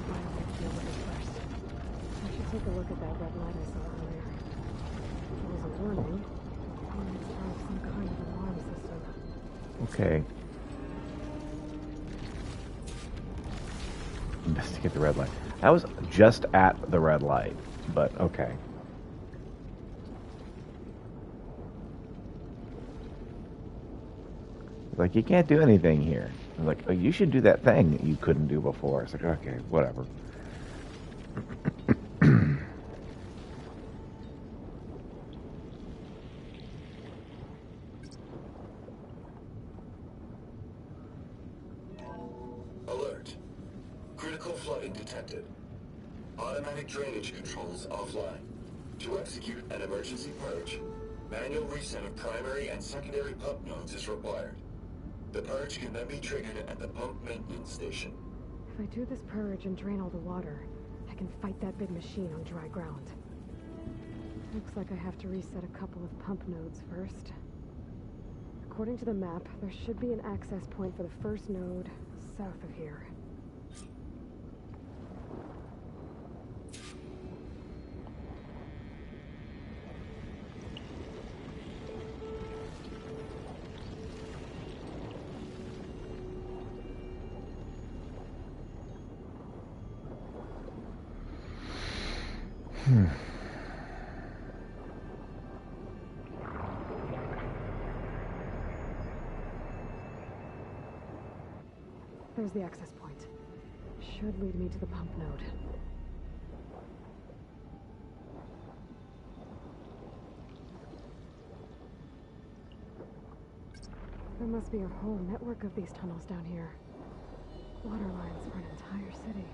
I will deal with it first. I should take a look at that red light I saw earlier. It was a warning. And it's part of some kind of alarm system. Okay. Investigate the red light. I was just at the red light, but okay. Like, you can't do anything here. I was like, oh, you should do that thing that you couldn't do before. It's like, okay, whatever. Alert. Critical flooding detected. Automatic drainage controls offline. To execute an emergency purge, manual reset of primary and secondary pump nodes is required. The purge can then be triggered at the pump maintenance station. If I do this purge and drain all the water, I can fight that big machine on dry ground. Looks like I have to reset a couple of pump nodes first. According to the map, there should be an access point for the first node south of here. There's the access point. Should lead me to the pump node. There must be a whole network of these tunnels down here. Water lines for an entire city.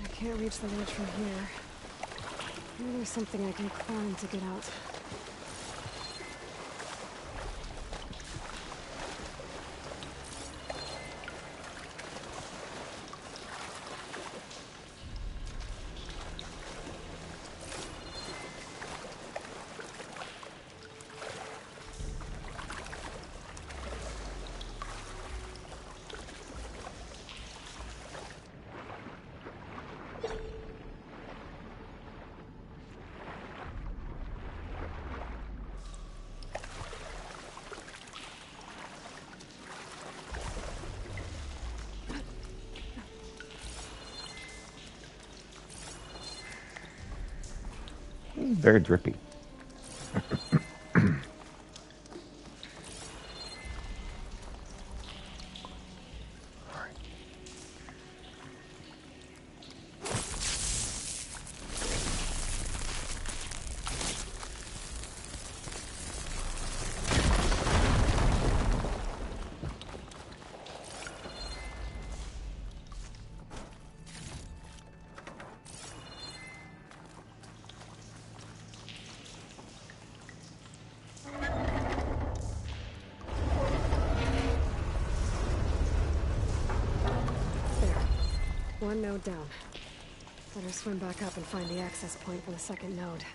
I can't reach the ledge from here. Maybe there's something I can climb to get out. Very drippy. One node down. Better swim back up and find the access point for the second node.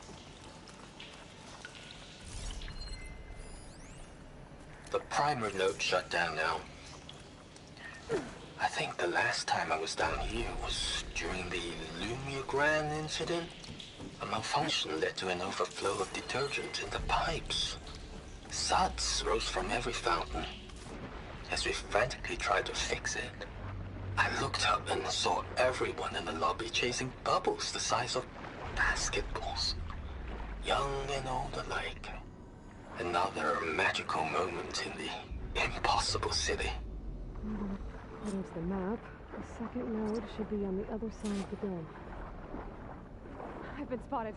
The primer node shut down now. I think the last time I was down here was during the Lumiogran incident. A malfunction led to an overflow of detergent in the pipes. Suds rose from every fountain. As we frantically tried to fix it, I looked up and saw everyone in the lobby chasing bubbles the size of basketballs. Young and old alike. Another magical moment in the impossible city. According to the map, the second node should be on the other side of the dome. I've been spotted.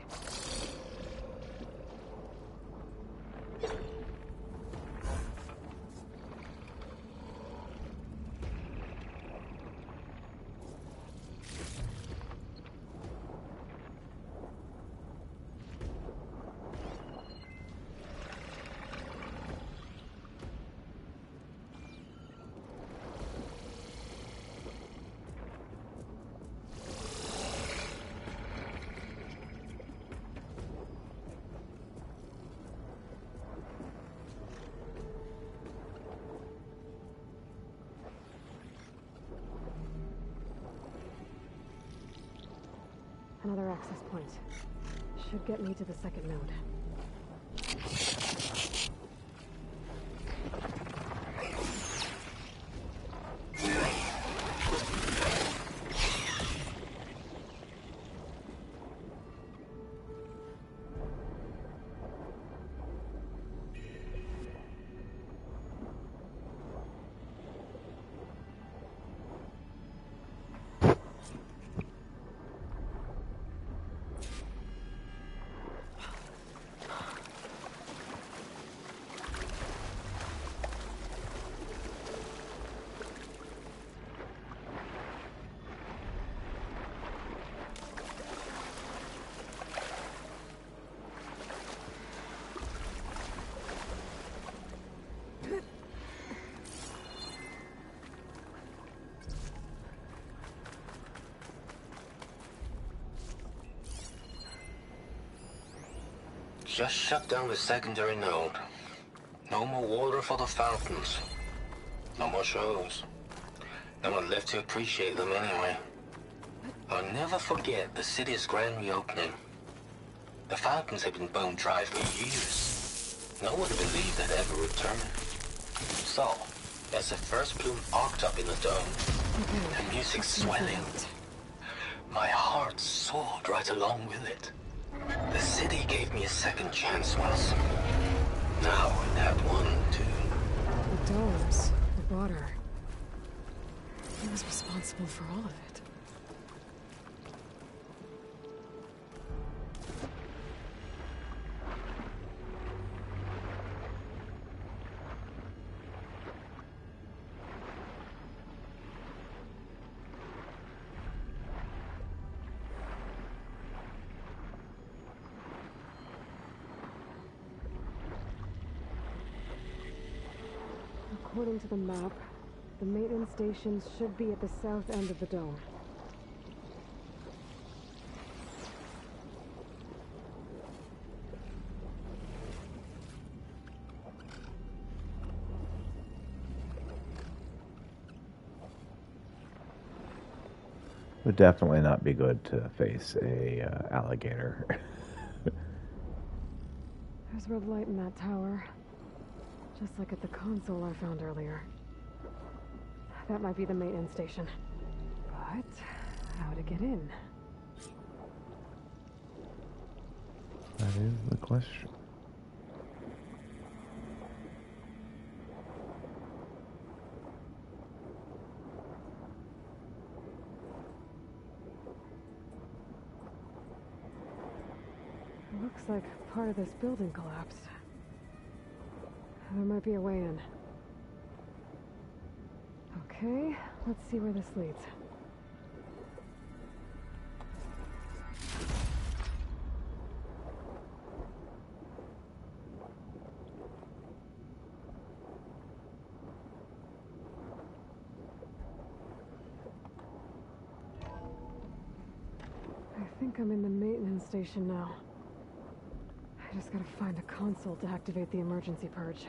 Another access point. Should get me to the second node. Just shut down the secondary node. No more water for the fountains. No more shows. No one left to appreciate them anyway. I'll never forget the city's grand reopening. The fountains had been bone dry for years. No one believed they'd ever return. So, as the first plume arced up in the dome, the music swelling, my heart soared right along with it. The city gave me a second chance once. Now I had one, too. The domes, the water. He was responsible for all of it. According to the map, the maintenance stations should be at the south end of the dome. Would definitely not be good to face a alligator. There's red light in that tower. Just like at the console I found earlier. That might be the maintenance station. But how to get in? That is the question. It looks like part of this building collapsed. There might be a way in. Okay, let's see where this leads. I think I'm in the maintenance station now. I just gotta find a console to activate the emergency purge.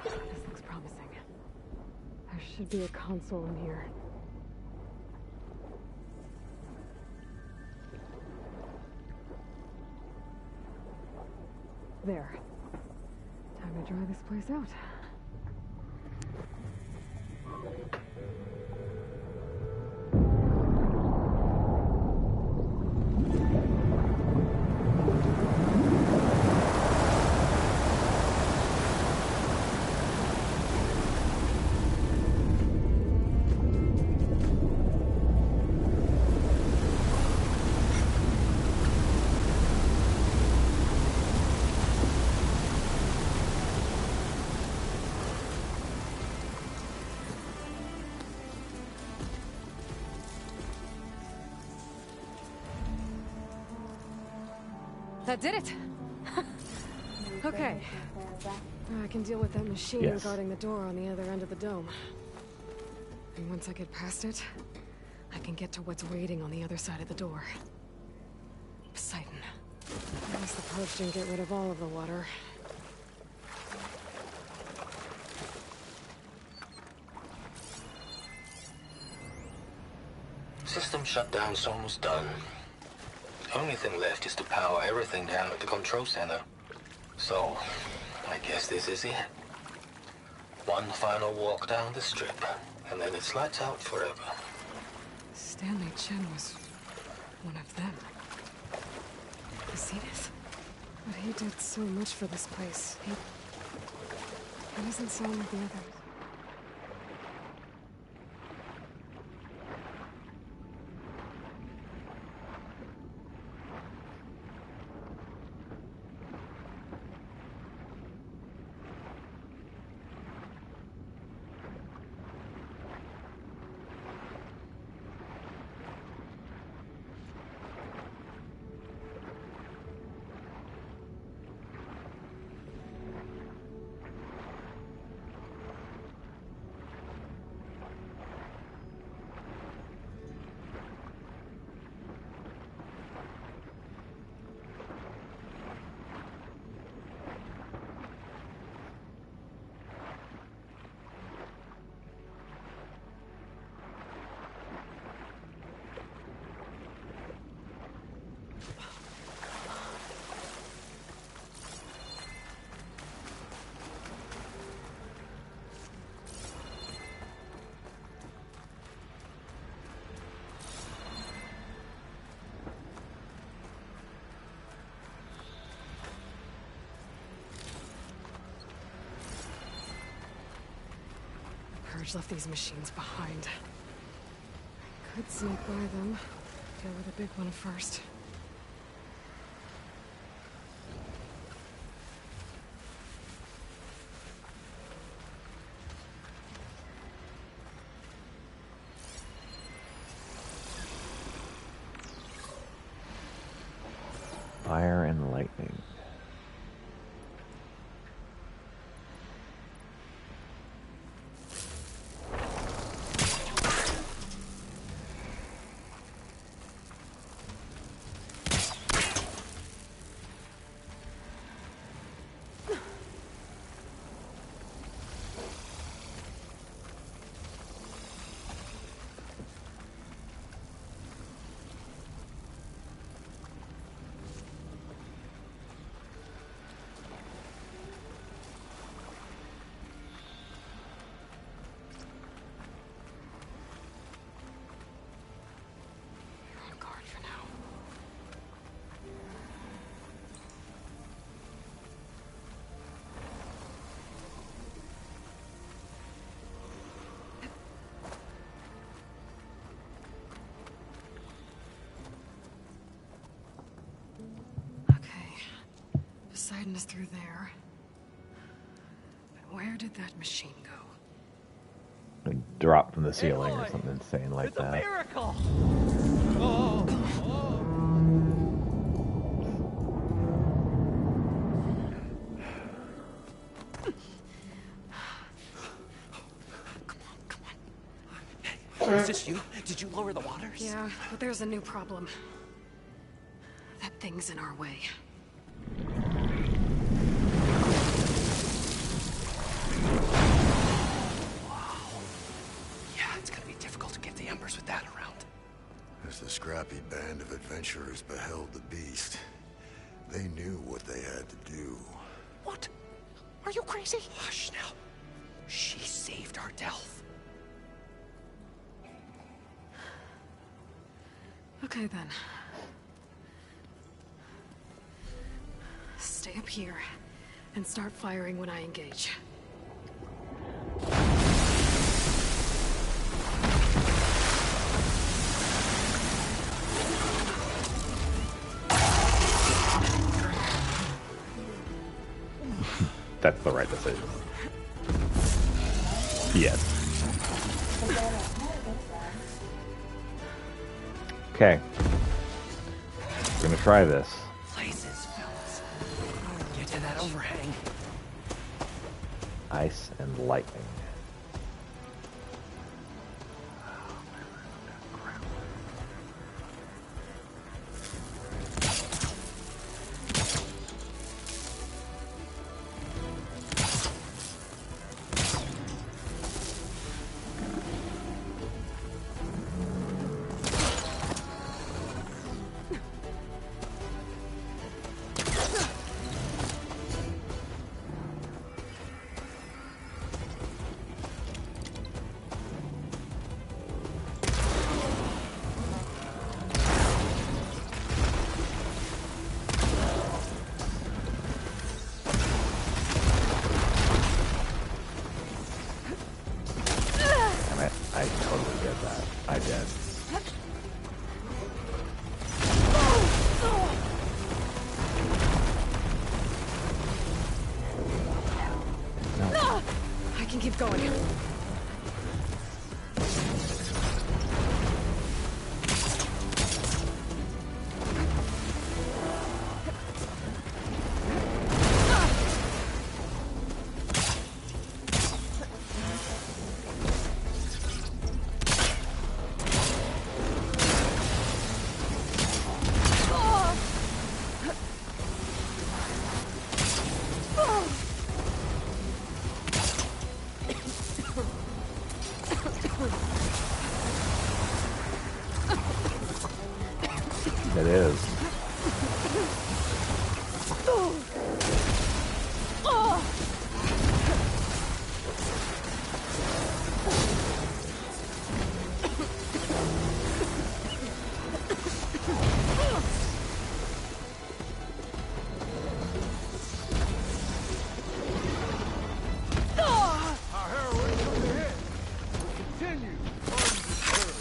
This looks promising. There should be a console in here. There. Time to dry this place out. That did it. Okay. I can deal with that machine Yes. guarding the door on the other end of the dome. And once I get past it, I can get to what's waiting on the other side of the door. Poseidon. I guess the purge didn't get rid of all of the water. System shutdown's almost done. Only thing left is to power everything down at the control center. So, I guess this is it. One final walk down the strip, and then it's lights out forever. Stanley Chen was one of them. You see this? But he did so much for this place. He doesn't sound like the others. Purge left these machines behind. I could sneak by them. Deal with the big one first. Fire and lightning. Poseidon is through there. But where did that machine go? It dropped from the ceiling or something insane like It's that. a miracle! Oh, oh. Is this you? Did you lower the waters? Yeah, but there's a new problem. That thing's in our way. Yeah, it's gonna be difficult to get the embers with that around. As the scrappy band of adventurers beheld the beast, they knew what they had to do. What? Are you crazy? Hush now. She saved our Delph. Okay then. Stay up here and start firing when I engage. That's the right decision. Yes. Okay. We're gonna try this. Place is filled overhang. Ice and lightning. I totally get that. I did. I can keep going. It is. Our heroine from the hit will continue undisturbed.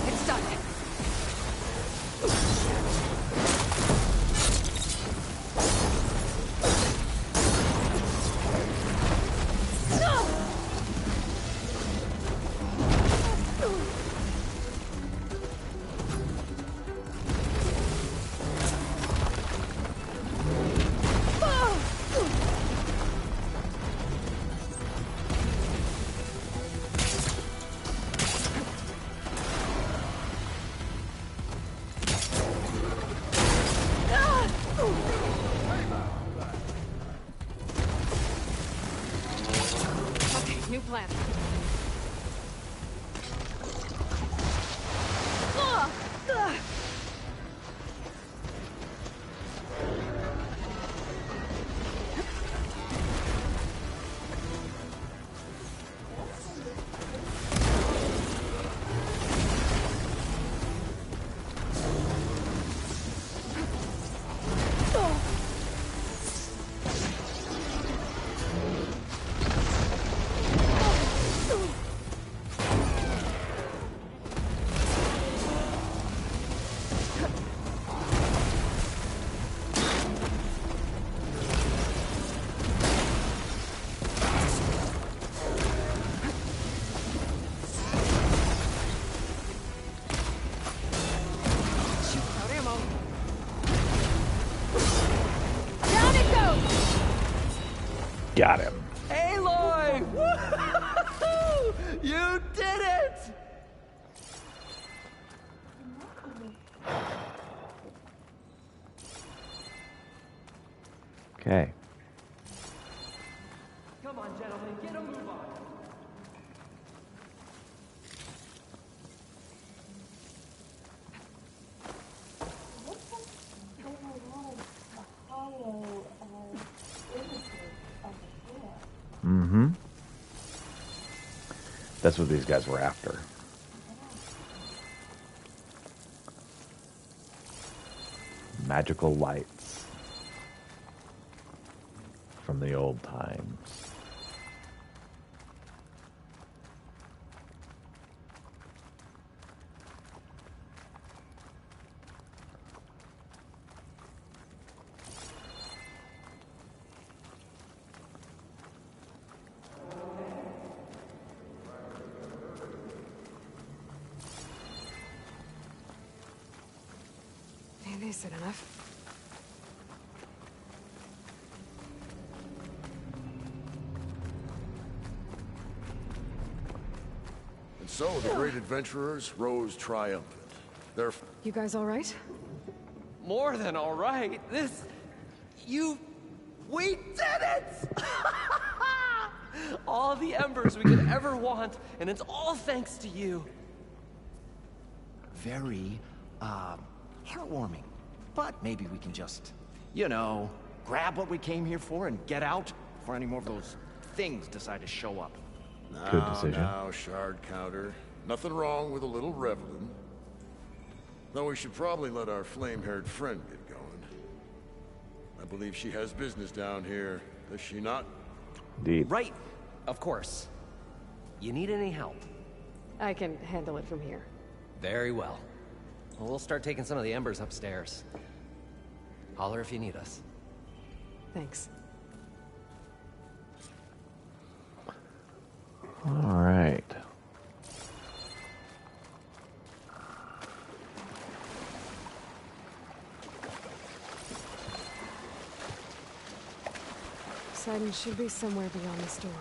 It's done. Okay, new plan. Out ammo. Down it goes! Got him. Aloy! Woo-hoo-hoo-hoo! You did it! Okay. Come on, gentlemen, get a move on. Looks like there's a lot of hollow images of the ship. Mm-hmm. That's what these guys were after. Magical lights from the old times. soon enough. And so the great adventurers rose triumphant. Their You guys all right? More than all right. We did it! All the embers we could ever want, and it's all thanks to you. Very, heartwarming. But maybe we can just, you know, grab what we came here for and get out before any more of those things decide to show up. Good decision. Now, shard counter. Nothing wrong with a little reveling. Though we should probably let our flame-haired friend get going. I believe she has business down here, does she not? Indeed. Right, of course. You need any help? I can handle it from here. Very well. Well, we'll start taking some of the embers upstairs. Holler if you need us. Thanks. All right. Poseidon should be somewhere beyond this door.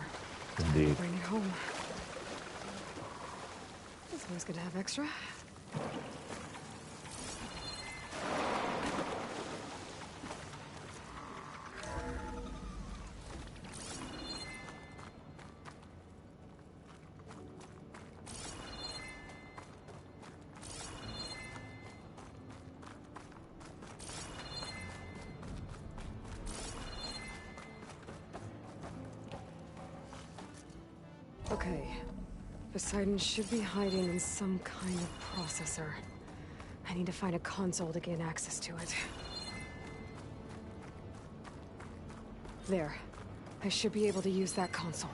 Indeed. Bring it home. It's always good to have extra. Okay. Poseidon should be hiding in some kind of processor. I need to find a console to gain access to it. There. I should be able to use that console.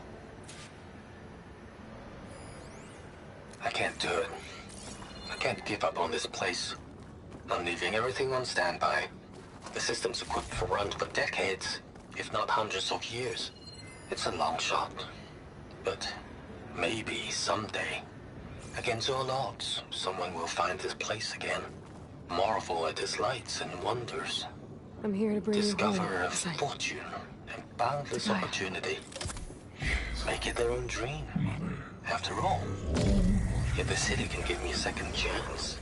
I can't do it. I can't give up on this place. I'm leaving everything on standby. The system's equipped for runs for decades, if not hundreds of years. It's a long shot. But maybe someday, against all odds, someone will find this place again. Marvel at its lights and wonders. I'm here to bring you Discover home, a Poseidon. fortune and boundless Goodbye. opportunity. Make it their own dream. After all, if the city can give me a second chance,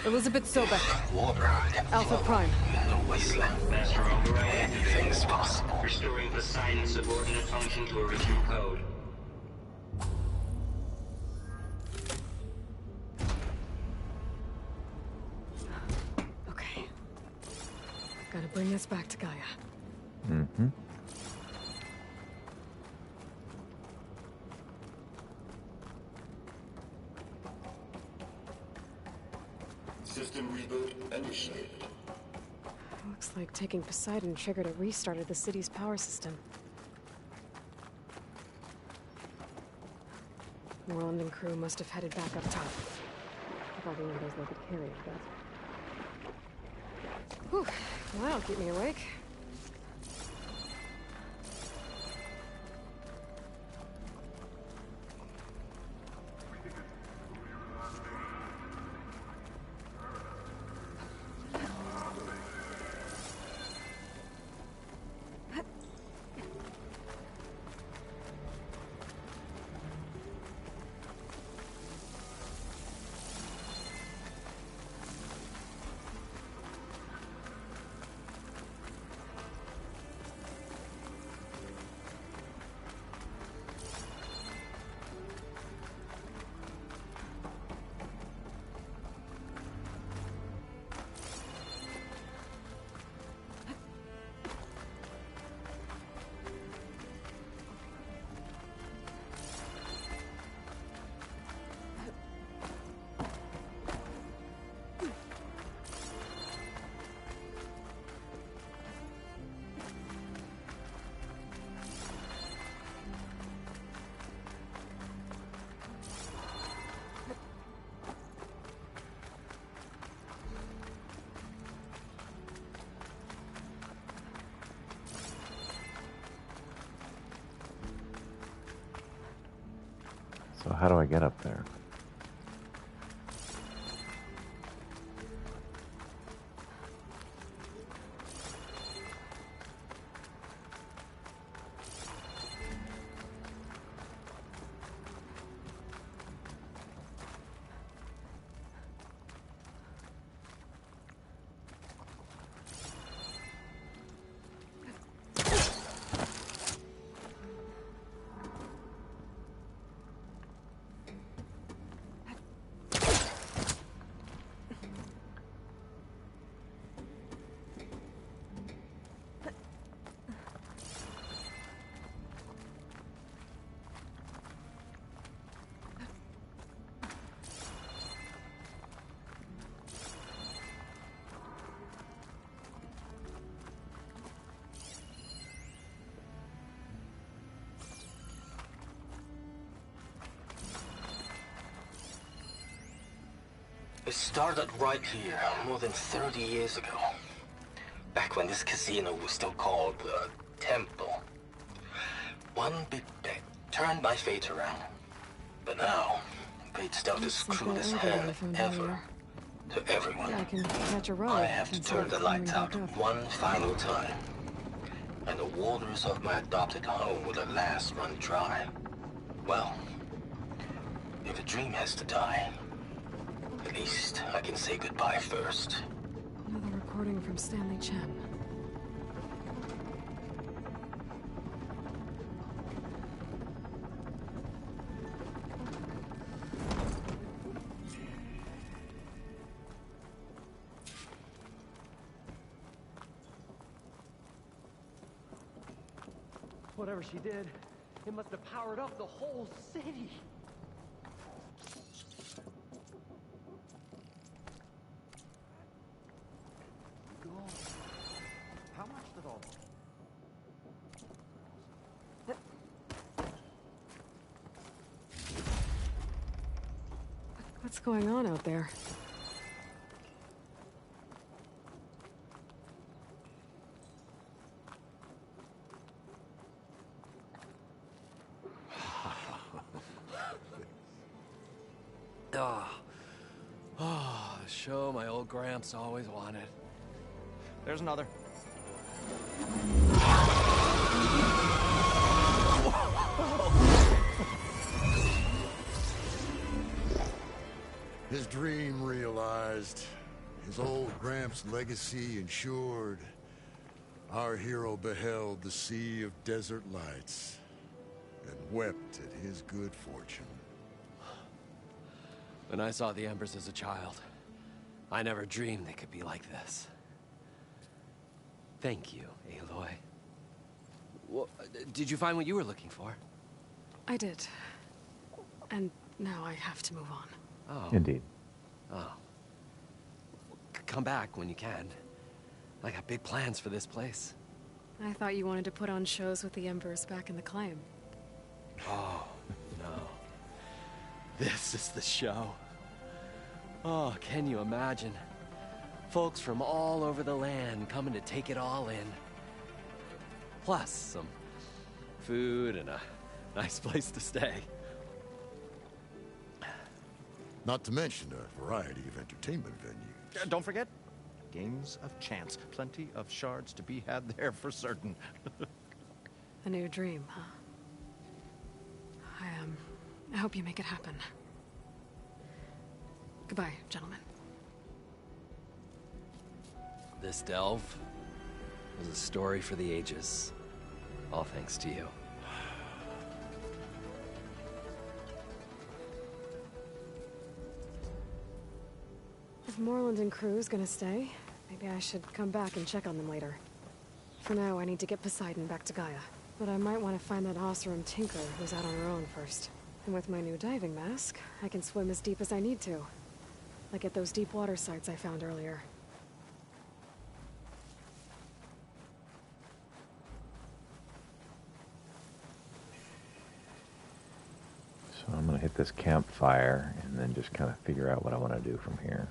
Elizabeth Sobek. water can Alpha flow Prime. in the wasteland. Master override. Anything's possible. Restoring Poseidon's subordinate function to original code. Okay. Gotta bring this back to Gaia. Mm-hmm. System reboot initiated. Looks like taking Poseidon triggered a restart of the city's power system. Moreland and crew must have headed back up top. Probably one of those loaded carriers, but... Whew, well, that'll keep me awake. So how do I get up there? It started right here, more than 30 years ago. Back when this casino was still called the Temple. One big bet turned my fate around. But now, fate's dealt as cruel as hell ever. To everyone. Yeah, I can catch a ride. I have to turn the lights out one final time. And the waters of my adopted home will at last run dry. Well, if a dream has to die, at least I can say goodbye first. Another recording from Stanley Chen. Whatever she did, it must have powered up the whole city. God. How much did all... What's going on out there? Show my old Gramps always wanted. There's another. His dream realized, his old Gramps' legacy ensured. Our hero beheld the sea of desert lights and wept at his good fortune. When I saw the Embers as a child, I never dreamed they could be like this. Thank you, Aloy. Well, did you find what you were looking for? I did. And now I have to move on. Oh. Indeed. Oh. Come back when you can. I got big plans for this place. I thought you wanted to put on shows with the Embers back in the claim. Oh, no. This is the show. Oh, can you imagine? Folks from all over the land coming to take it all in. Plus some food and a nice place to stay. Not to mention a variety of entertainment venues. Don't forget, games of chance. Plenty of shards to be had there for certain. A new dream, huh? I hope you make it happen. Goodbye, gentlemen. This delve was a story for the ages. All thanks to you. If Moreland and crew's gonna stay, maybe I should come back and check on them later. For now, I need to get Poseidon back to Gaia. But I might want to find that Oseram Tinker who's out on her own first. And with my new diving mask, I can swim as deep as I need to. Like at those deep water sites I found earlier. So I'm going to hit this campfire and then just kind of figure out what I want to do from here.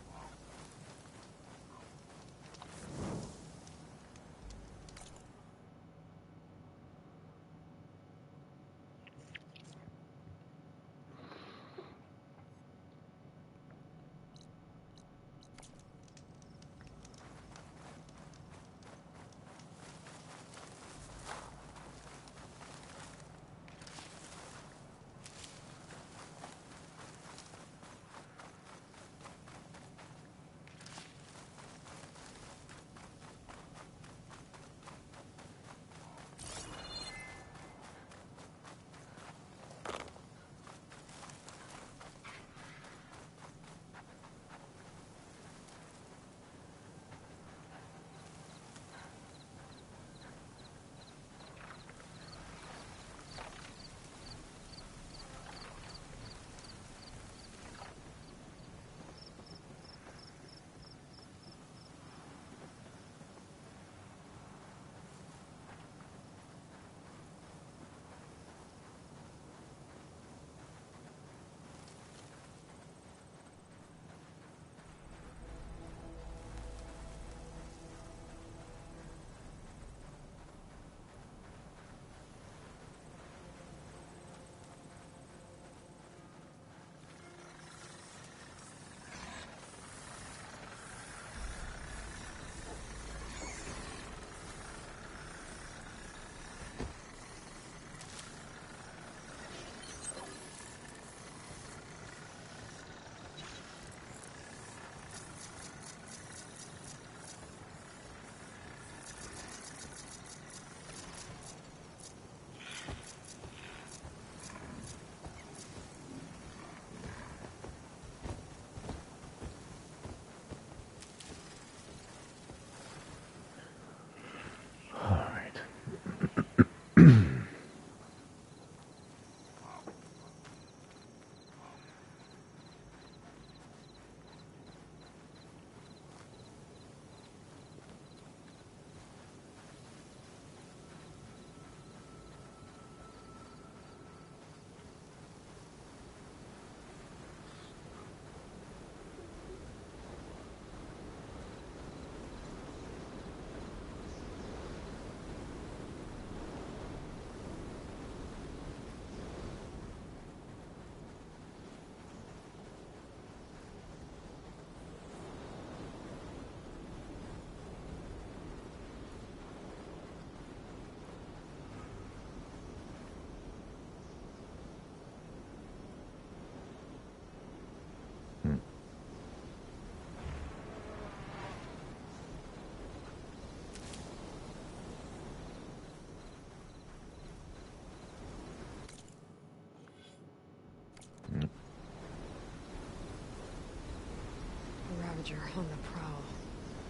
soldier on the prowl,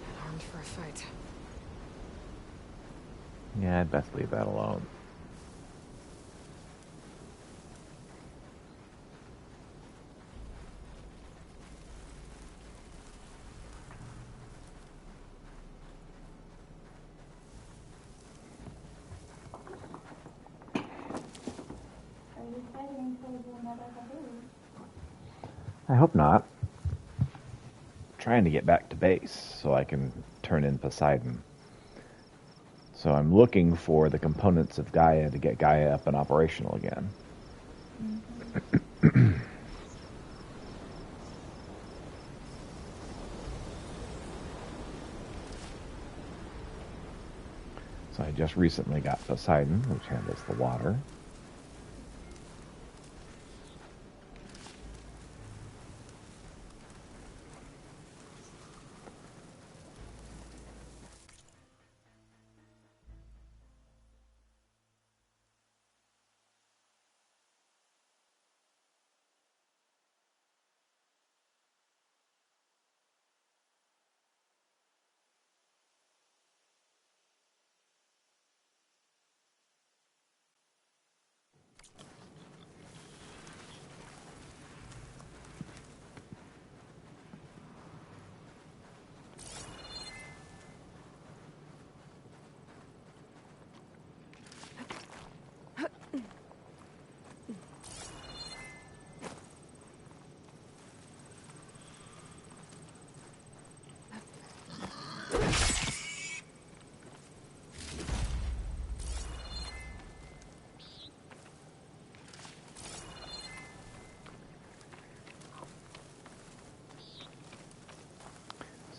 and armed for a fight. Yeah, I'd best leave that alone. Are you fighting for the Mother Haru? I hope not. Trying to get back to base so I can turn in Poseidon. So I'm looking for the components of Gaia to get Gaia up and operational again. So I just recently got Poseidon, which handles the water.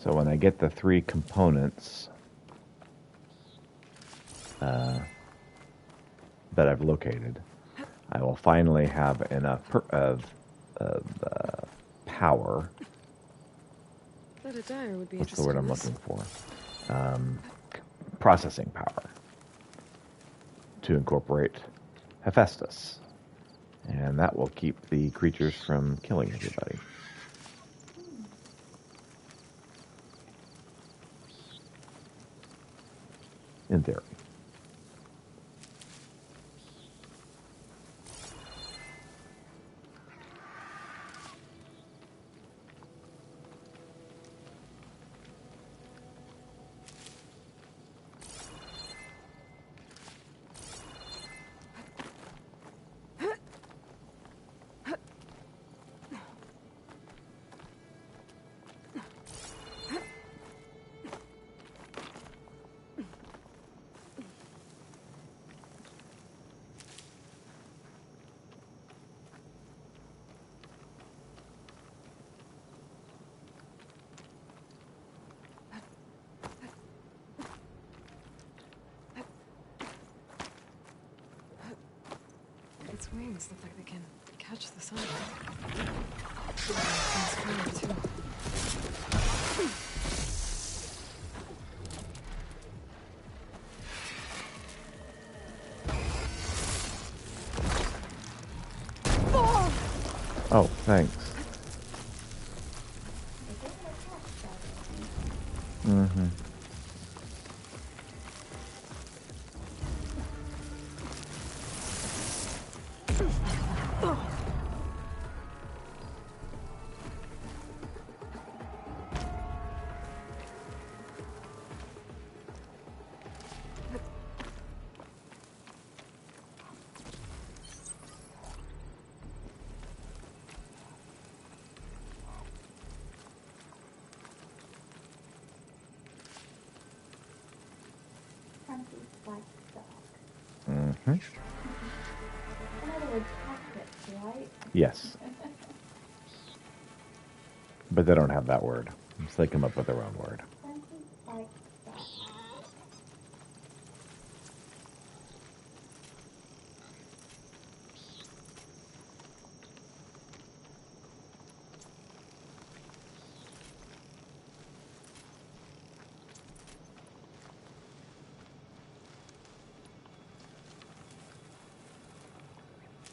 So when I get the 3 components that I've located, I will finally have enough of power. Thought a dyer would be What's the interested word in I'm this. looking for? Processing power to incorporate Hephaestus. And that will keep the creatures from killing everybody. In theory. Its wings look like they can catch the sun. It's fire, too. Oh, thanks. Mm-hmm. Mm-hmm. In other words, pockets, right? Yes. But they don't have that word. So they come up with their own word.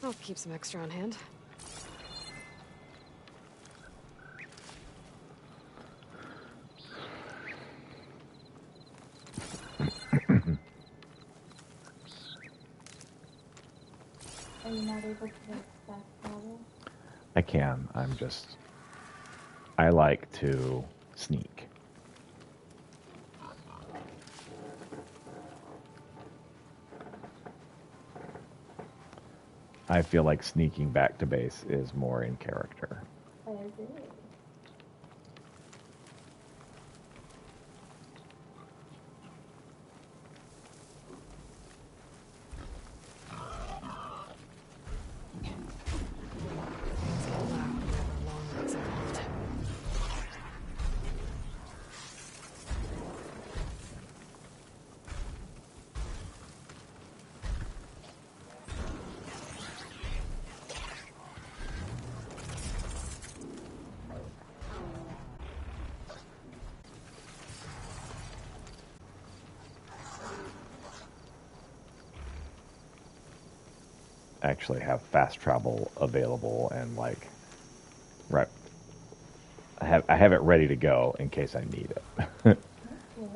I'll keep some extra on hand. able to like fast travel? I can. I like to sneak. I feel like sneaking back to base is more in character. I agree. Actually have fast travel available and like right I have it ready to go in case I need it.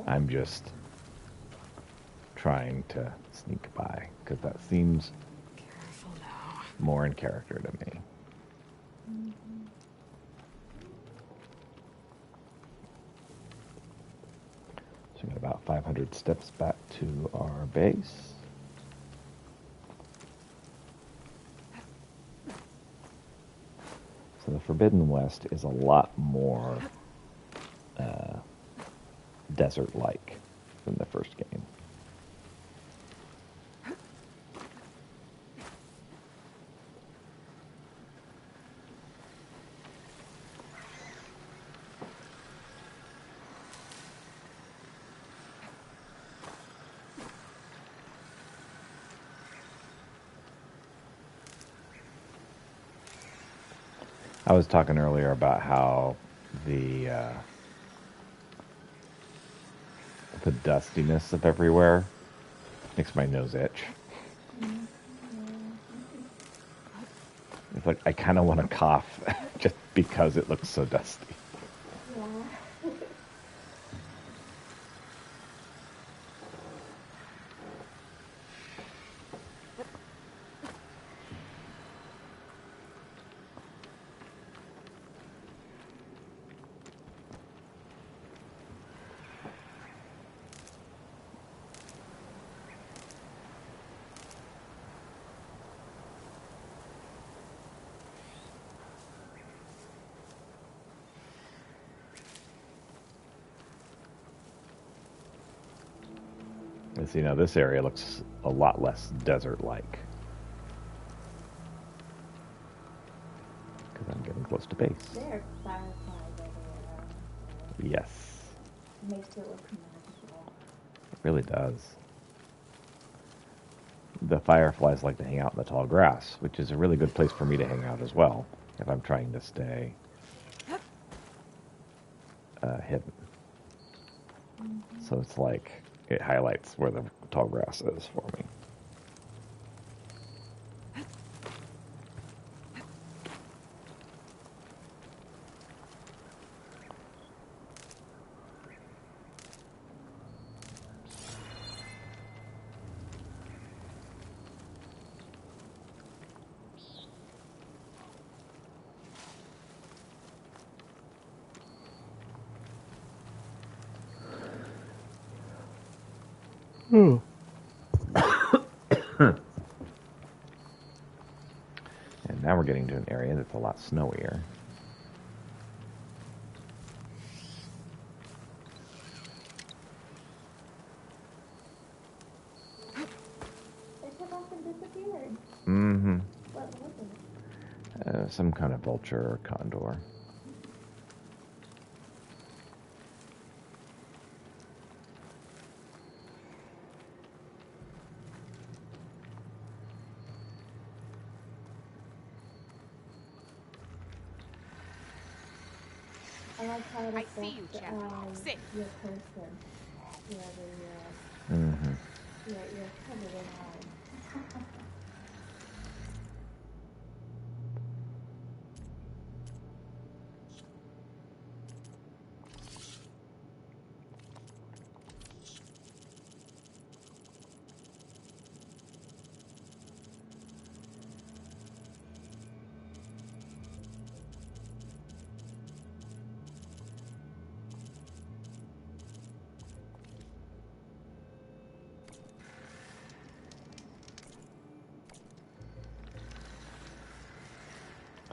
I'm just trying to sneak by because that seems more in character to me. So we got about 500 steps back to our base. So the Forbidden West is a lot more desert-like than the first game. I was talking earlier about how the dustiness of everywhere makes my nose itch. It's like I kind of want to cough just because it looks so dusty. Yeah. And so, this area looks a lot less desert-like. Because I'm getting close to base. There are fireflies everywhere. Yes. Makes it look magical. It really does. The fireflies like to hang out in the tall grass, which is a really good place for me to hang out as well, if I'm trying to stay hidden. So it's like, it highlights where the tall grass is for me. And now we're getting to an area that's a lot snowier. They took off and disappeared. Mm-hmm. What was it? Some kind of vulture or condor. I like how it I affects see you, champion. Sit. your person. Whoever Mm-hmm. you're covered in eyes.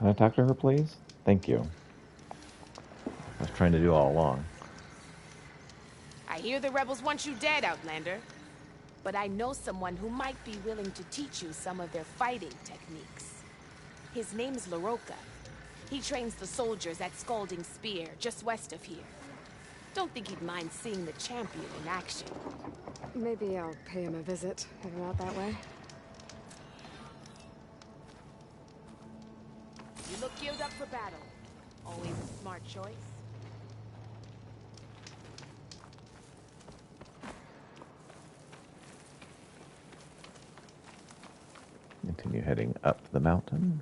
Can I talk to her, please? Thank you. I was trying to do all along. I hear the rebels want you dead, Outlander. But I know someone who might be willing to teach you some of their fighting techniques. His name's LaRocca. He trains the soldiers at Scalding Spear, just west of here. Don't think he'd mind seeing the champion in action. Maybe I'll pay him a visit if I'm out that way. You look geared up for battle. Always a smart choice. Continue heading up the mountain.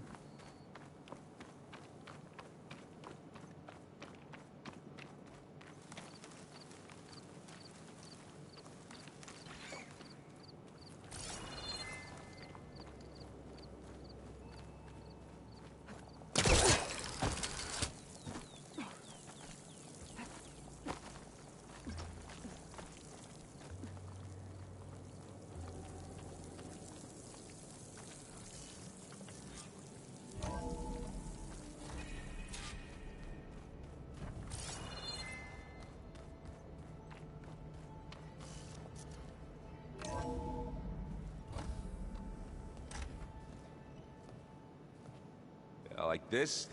Like this?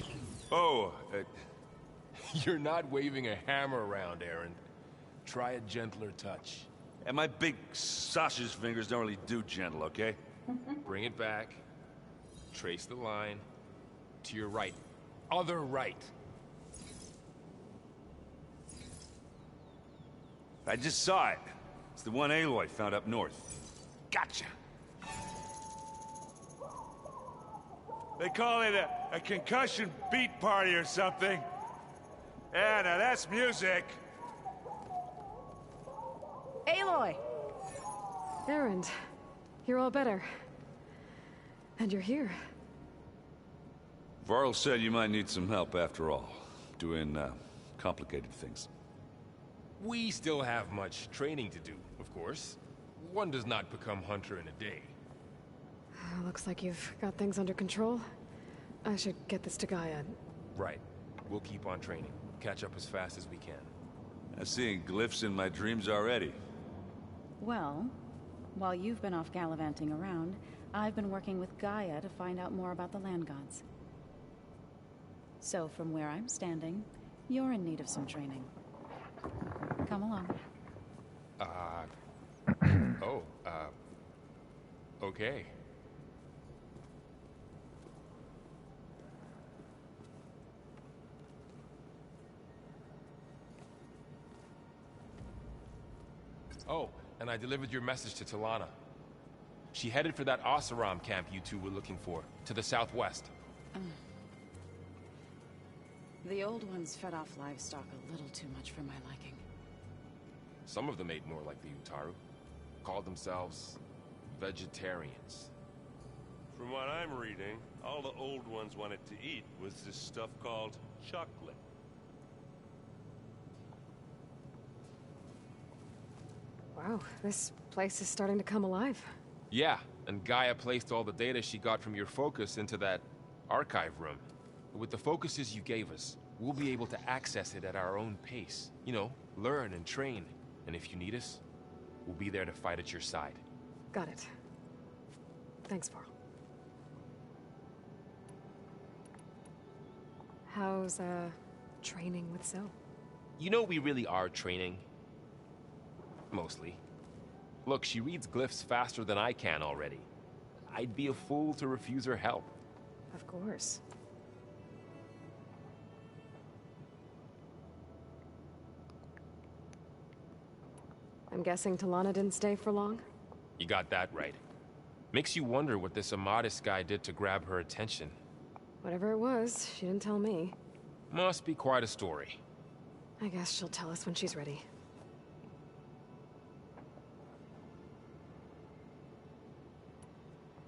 Oh, you're not waving a hammer around, Aaron. Try a gentler touch. And my big sausage fingers don't really do gentle, okay? Bring it back. Trace the line. To your right. Other right. I just saw it. It's the one Aloy found up north. Gotcha. They call it a concussion beat party or something. Yeah, now that's music. Aloy! Erend, you're all better. And you're here. Varl said you might need some help after all. Doing, complicated things. We still have much training to do, of course. One does not become hunter in a day. Looks like you've got things under control. I should get this to Gaia. Right. We'll keep on training. Catch up as fast as we can. I'm seeing glyphs in my dreams already. Well, while you've been off gallivanting around, I've been working with Gaia to find out more about the land gods. So from where I'm standing, you're in need of some training. Come along. Okay. Oh, and I delivered your message to Talana. She headed for that Oseram camp you two were looking for, to the southwest. The old ones fed off livestock a little too much for my liking. Some of them ate more like the Utaru. Called themselves vegetarians. From what I'm reading, all the old ones wanted to eat was this stuff called chocolate. Wow, this place is starting to come alive. Yeah, and Gaia placed all the data she got from your focus into that archive room. With the focuses you gave us, we'll be able to access it at our own pace. You know, learn and train. And if you need us, we'll be there to fight at your side. Got it. Thanks, Varl. How's, training with Zoe? You know we really are training. Mostly. Look, she reads glyphs faster than I can already. I'd be a fool to refuse her help. Of course. I'm guessing Talana didn't stay for long? You got that right. Makes you wonder what this Amadis guy did to grab her attention. Whatever it was, she didn't tell me. Must be quite a story. I guess she'll tell us when she's ready.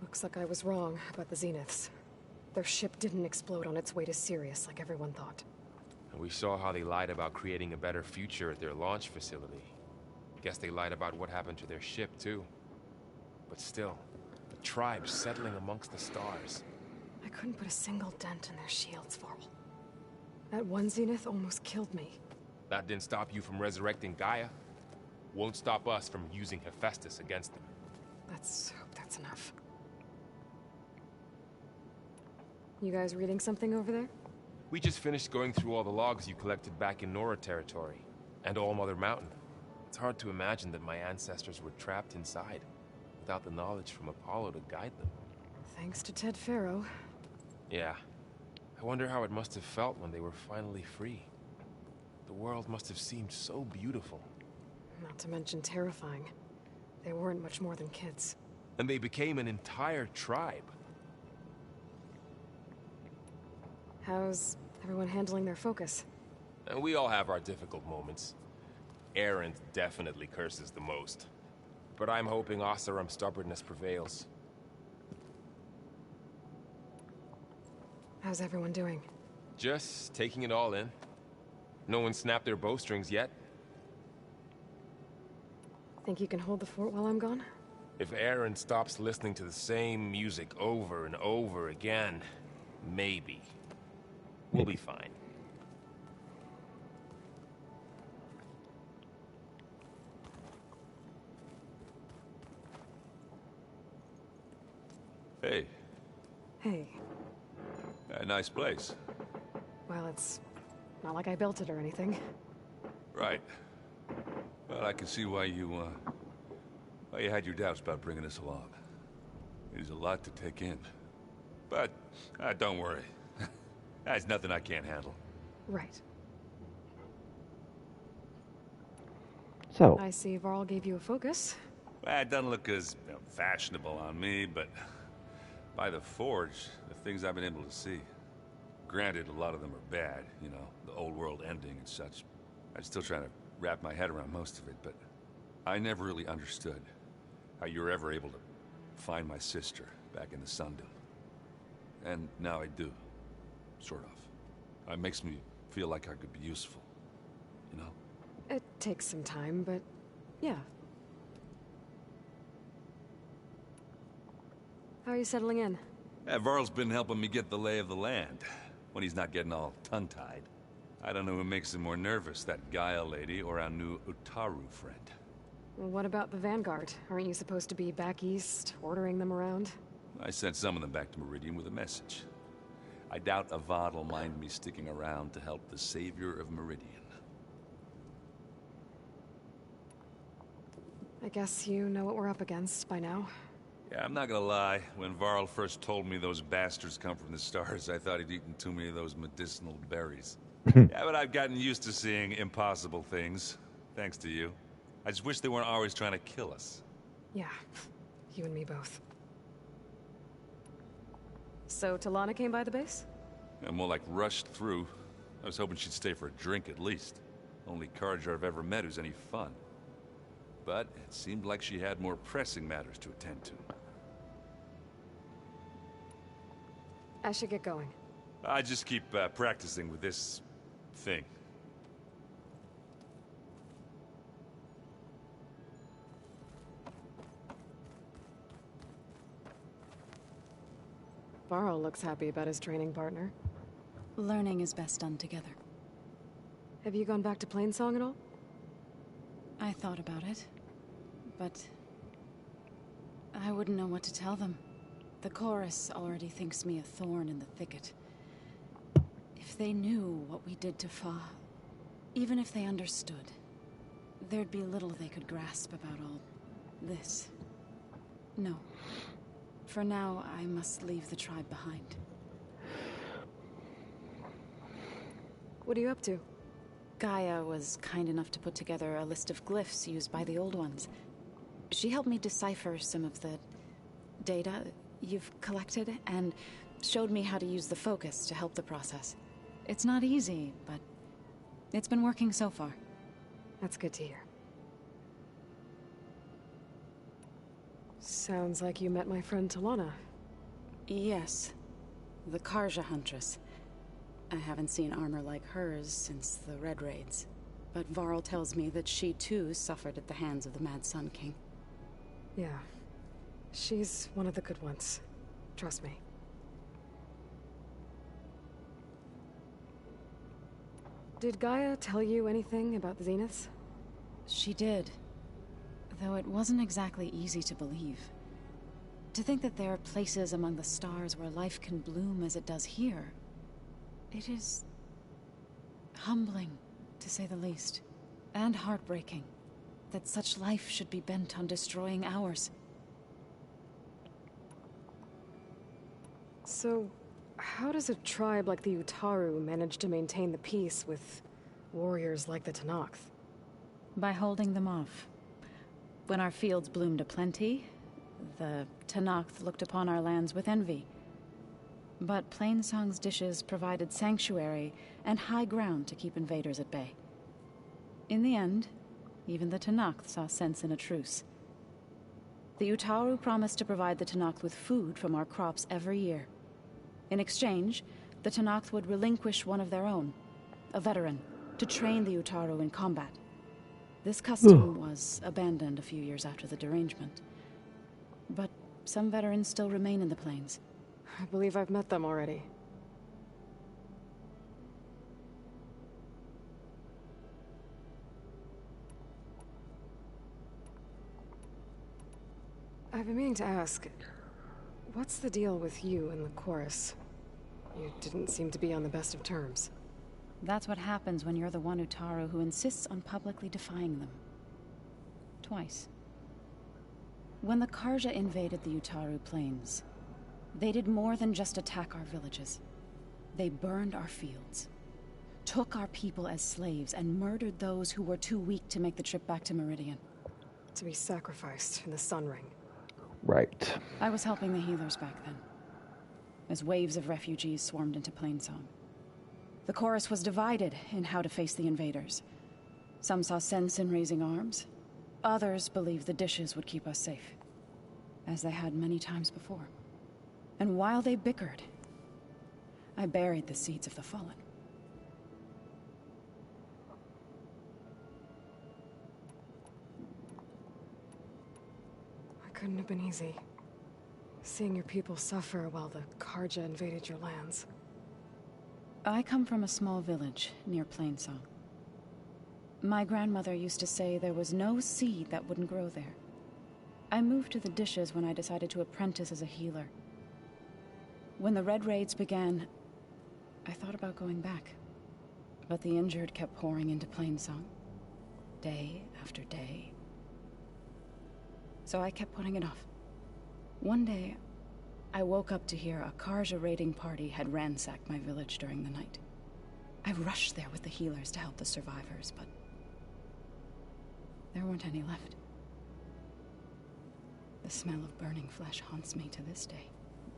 Looks like I was wrong about the Zeniths. Their ship didn't explode on its way to Sirius like everyone thought. And we saw how they lied about creating a better future at their launch facility. Guess they lied about what happened to their ship, too. But still, the tribe settling amongst the stars. I couldn't put a single dent in their shields, Varl. That one Zenith almost killed me. That didn't stop you from resurrecting Gaia. Won't stop us from using Hephaestus against them. Let's hope that's enough. You guys reading something over there? We just finished going through all the logs you collected back in Nora territory, and All Mother Mountain. It's hard to imagine that my ancestors were trapped inside, without the knowledge from Apollo to guide them. Thanks to Ted Faro. Yeah. I wonder how it must have felt when they were finally free. The world must have seemed so beautiful. Not to mention terrifying. They weren't much more than kids. And they became an entire tribe. How's everyone handling their focus? And we all have our difficult moments. Erend definitely curses the most. But I'm hoping Oseram's stubbornness prevails. How's everyone doing? Just taking it all in. No one snapped their bowstrings yet. Think you can hold the fort while I'm gone? If Erend stops listening to the same music over and over again, maybe. We'll be fine. Hey. Hey. Nice place. Well, it's not like I built it or anything. Right. Well, I can see why you had your doubts about bringing us along. It is a lot to take in. But, don't worry. That's nothing I can't handle. Right. So. I see Varl gave you a focus. Well, it doesn't look as fashionable on me, but by the Forge, the things I've been able to see. Granted, a lot of them are bad, you know, the old world ending and such. I'm still trying to wrap my head around most of it, but I never really understood how you were ever able to find my sister back in the Sundom. And now I do. Sort of. It makes me feel like I could be useful, you know? It takes some time, but yeah. How are you settling in? Varl's been helping me get the lay of the land, when he's not getting all tongue-tied. I don't know who makes him more nervous, that Gaia lady or our new Utaru friend. Well, what about the Vanguard? Aren't you supposed to be back east, ordering them around? I sent some of them back to Meridian with a message. I doubt Avad will mind me sticking around to help the savior of Meridian. I guess you know what we're up against by now. Yeah, I'm not gonna lie. When Varl first told me those bastards come from the stars, I thought he'd eaten too many of those medicinal berries. Yeah, but I've gotten used to seeing impossible things, thanks to you. I just wish they weren't always trying to kill us. Yeah, you and me both. So Talana came by the base? Yeah, more like rushed through. I was hoping she'd stay for a drink at least. Only Carja I've ever met who's any fun. But it seemed like she had more pressing matters to attend to. I should get going. I just keep practicing with this thing. Varl looks happy about his training partner. Learning is best done together. Have you gone back to Plainsong at all? I thought about it, but I wouldn't know what to tell them. The chorus already thinks me a thorn in the thicket. If they knew what we did to Fa, even if they understood, there'd be little they could grasp about all this. No. For now, I must leave the tribe behind. What are you up to? Gaia was kind enough to put together a list of glyphs used by the Old Ones. She helped me decipher some of the data you've collected, and showed me how to use the focus to help the process. It's not easy, but it's been working so far. That's good to hear. Sounds like you met my friend Talana. Yes. The Carja Huntress. I haven't seen armor like hers since the Red Raids. But Varl tells me that she too suffered at the hands of the Mad Sun King. Yeah. She's one of the good ones. Trust me. Did Gaia tell you anything about the Zeniths? She did. Though it wasn't exactly easy to believe. To think that there are places among the stars where life can bloom as it does here. It is... humbling, to say the least. And heartbreaking. That such life should be bent on destroying ours. So, how does a tribe like the Utaru manage to maintain the peace with warriors like the Tenakth? By holding them off. When our fields bloomed aplenty, the Tenakth looked upon our lands with envy. But Plainsong's dishes provided sanctuary and high ground to keep invaders at bay. In the end, even the Tenakth saw sense in a truce. The Utaru promised to provide the Tenakth with food from our crops every year. In exchange, the Tenakth would relinquish one of their own, a veteran, to train the Utaru in combat. This custom was abandoned a few years after the derangement. But some veterans still remain in the plains. I believe I've met them already. I've been meaning to ask, what's the deal with you and the chorus? You didn't seem to be on the best of terms. That's what happens when you're the one Utaru who insists on publicly defying them. Twice. When the Karja invaded the Utaru plains, they did more than just attack our villages. They burned our fields, took our people as slaves, and murdered those who were too weak to make the trip back to Meridian. To be sacrificed in the Sun Ring. Right. I was helping the healers back then, as waves of refugees swarmed into Plainsong. The chorus was divided in how to face the invaders. Some saw sense in raising arms. Others believed the dishes would keep us safe, as they had many times before. And while they bickered, I buried the seeds of the fallen. It couldn't have been easy. Seeing your people suffer while the Karja invaded your lands. I come from a small village near Plainsong. My grandmother used to say there was no seed that wouldn't grow there. I moved to the dishes when I decided to apprentice as a healer. When the Red Raids began, I thought about going back. But the injured kept pouring into Plainsong, day after day. So I kept putting it off. One day, I woke up to hear a Karja raiding party had ransacked my village during the night. I rushed there with the healers to help the survivors, but there weren't any left. The smell of burning flesh haunts me to this day.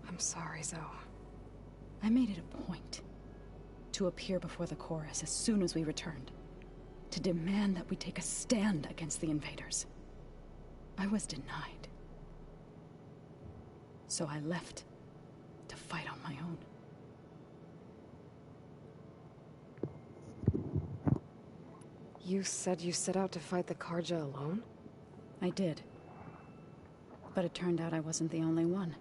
I'm sorry, Zoe. I made it a point to appear before the chorus as soon as we returned, to demand that we take a stand against the invaders. I was denied. So I left to fight on my own. You said you set out to fight the Karja alone? I did. But it turned out I wasn't the only one.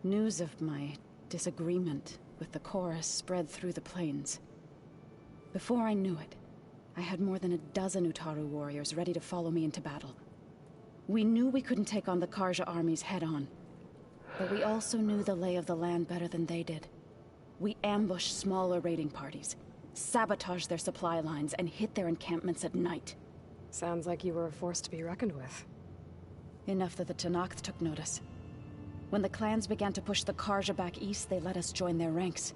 News of my disagreement with the chorus spread through the plains. Before I knew it, I had more than a dozen Utaru warriors ready to follow me into battle. We knew we couldn't take on the Karja armies head-on, but we also knew the lay of the land better than they did. We ambushed smaller raiding parties, sabotaged their supply lines, and hit their encampments at night. Sounds like you were a force to be reckoned with. Enough that the Tenakth took notice. When the clans began to push the Karja back east, they let us join their ranks.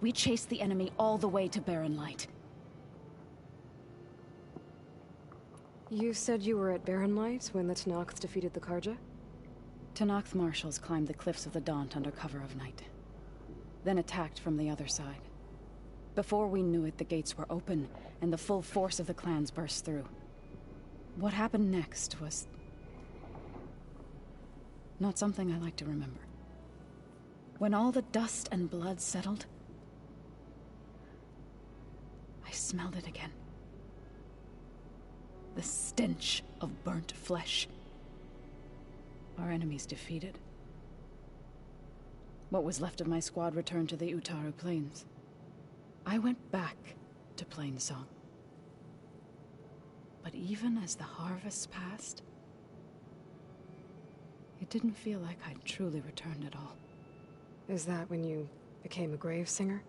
We chased the enemy all the way to Barren Light. You said you were at Barren Light when the Tenakth defeated the Karja? Tenakth marshals climbed the cliffs of the Daunt under cover of night, then attacked from the other side. Before we knew it, the gates were open, and the full force of the clans burst through. What happened next was not something I like to remember. When all the dust and blood settled, I smelled it again. The stench of burnt flesh. Our enemies defeated. What was left of my squad returned to the Utaru plains. I went back to Plainsong. But even as the harvests passed, it didn't feel like I'd truly returned at all. Is that when you became a grave singer?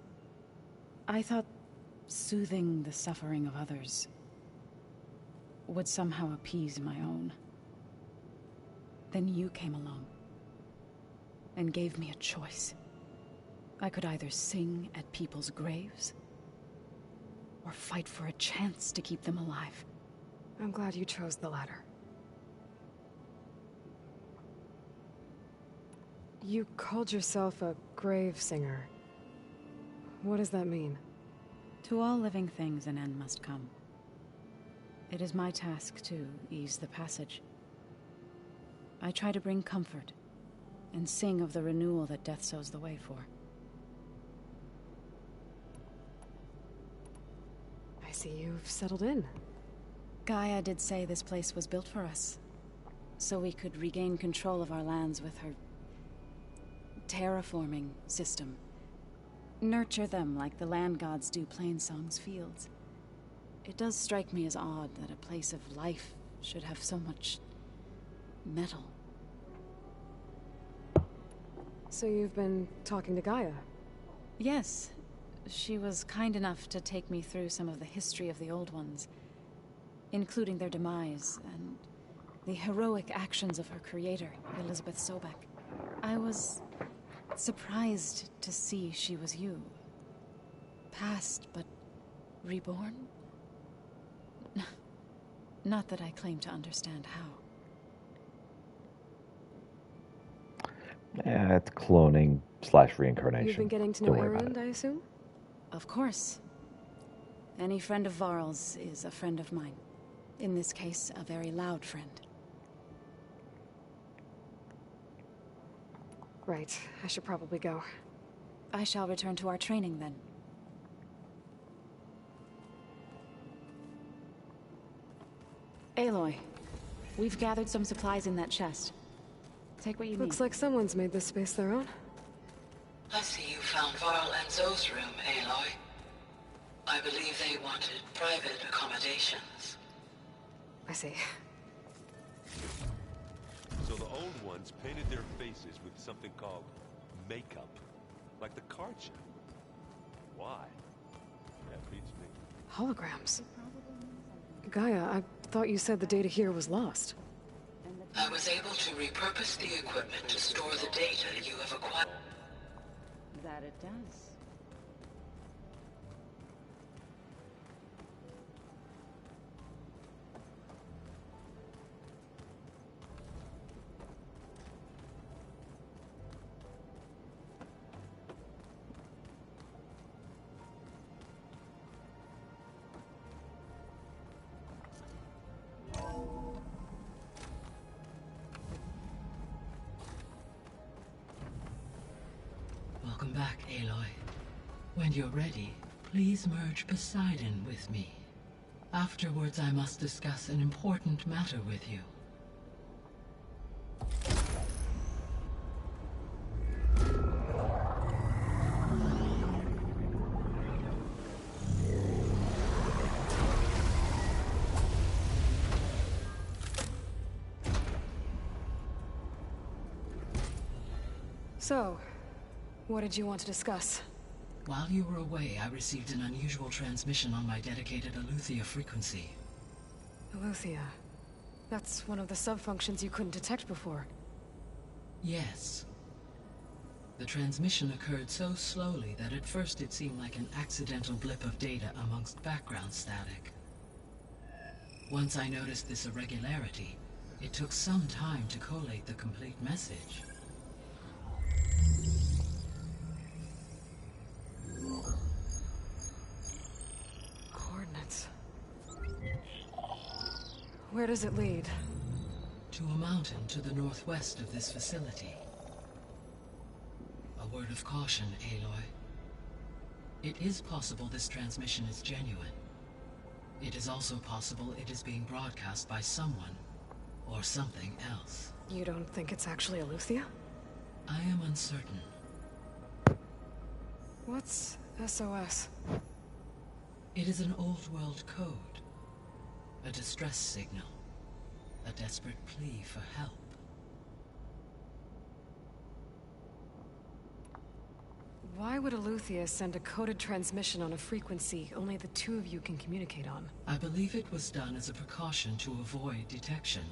I thought soothing the suffering of others would somehow appease my own. Then you came along and gave me a choice. I could either sing at people's graves or fight for a chance to keep them alive. I'm glad you chose the latter. You called yourself a grave singer. What does that mean? To all living things an end must come. It is my task to ease the passage. I try to bring comfort and sing of the renewal that death sows the way for. I see you've settled in. Gaia did say this place was built for us, so we could regain control of our lands with her terraforming system. Nurture them like the land gods do Plainsong's fields. It does strike me as odd that a place of life should have so much metal. So you've been talking to Gaia? Yes. She was kind enough to take me through some of the history of the Old Ones, including their demise and the heroic actions of her creator, Elizabeth Sobek. I was surprised to see she was you. Past, but reborn? Not that I claim to understand how. Yeah, it's cloning / reincarnation. You've been getting to know Erend, I assume? Of course. Any friend of Varl's is a friend of mine. In this case, a very loud friend. Right. I should probably go. I shall return to our training then. Aloy, we've gathered some supplies in that chest. Take what you need. Looks like someone's made this space their own. I see you found Varl and Zoe's room, Aloy. I believe they wanted private accommodations. I see. So the old ones painted their faces with something called makeup, like the card show. Why? That beats me. Holograms. Gaia, I thought you said the data here was lost. I was able to repurpose the equipment to store the data you have acquired. That it does. Welcome back, Aloy. When you're ready, please merge Poseidon with me. Afterwards, I must discuss an important matter with you. So, what did you want to discuss? While you were away, I received an unusual transmission on my dedicated Aletheia frequency. Aletheia. That's one of the sub-functions you couldn't detect before. Yes. The transmission occurred so slowly that at first it seemed like an accidental blip of data amongst background static. Once I noticed this irregularity, it took some time to collate the complete message. Coordinates. Where does it lead? To a mountain to the northwest of this facility. A word of caution, Aloy. It is possible this transmission is genuine. It is also possible it is being broadcast by someone or something else. You don't think it's actually Aletheia? I am uncertain. What's SOS? It is an old-world code. A distress signal. A desperate plea for help. Why would Eleuthia send a coded transmission on a frequency only the two of you can communicate on? I believe it was done as a precaution to avoid detection,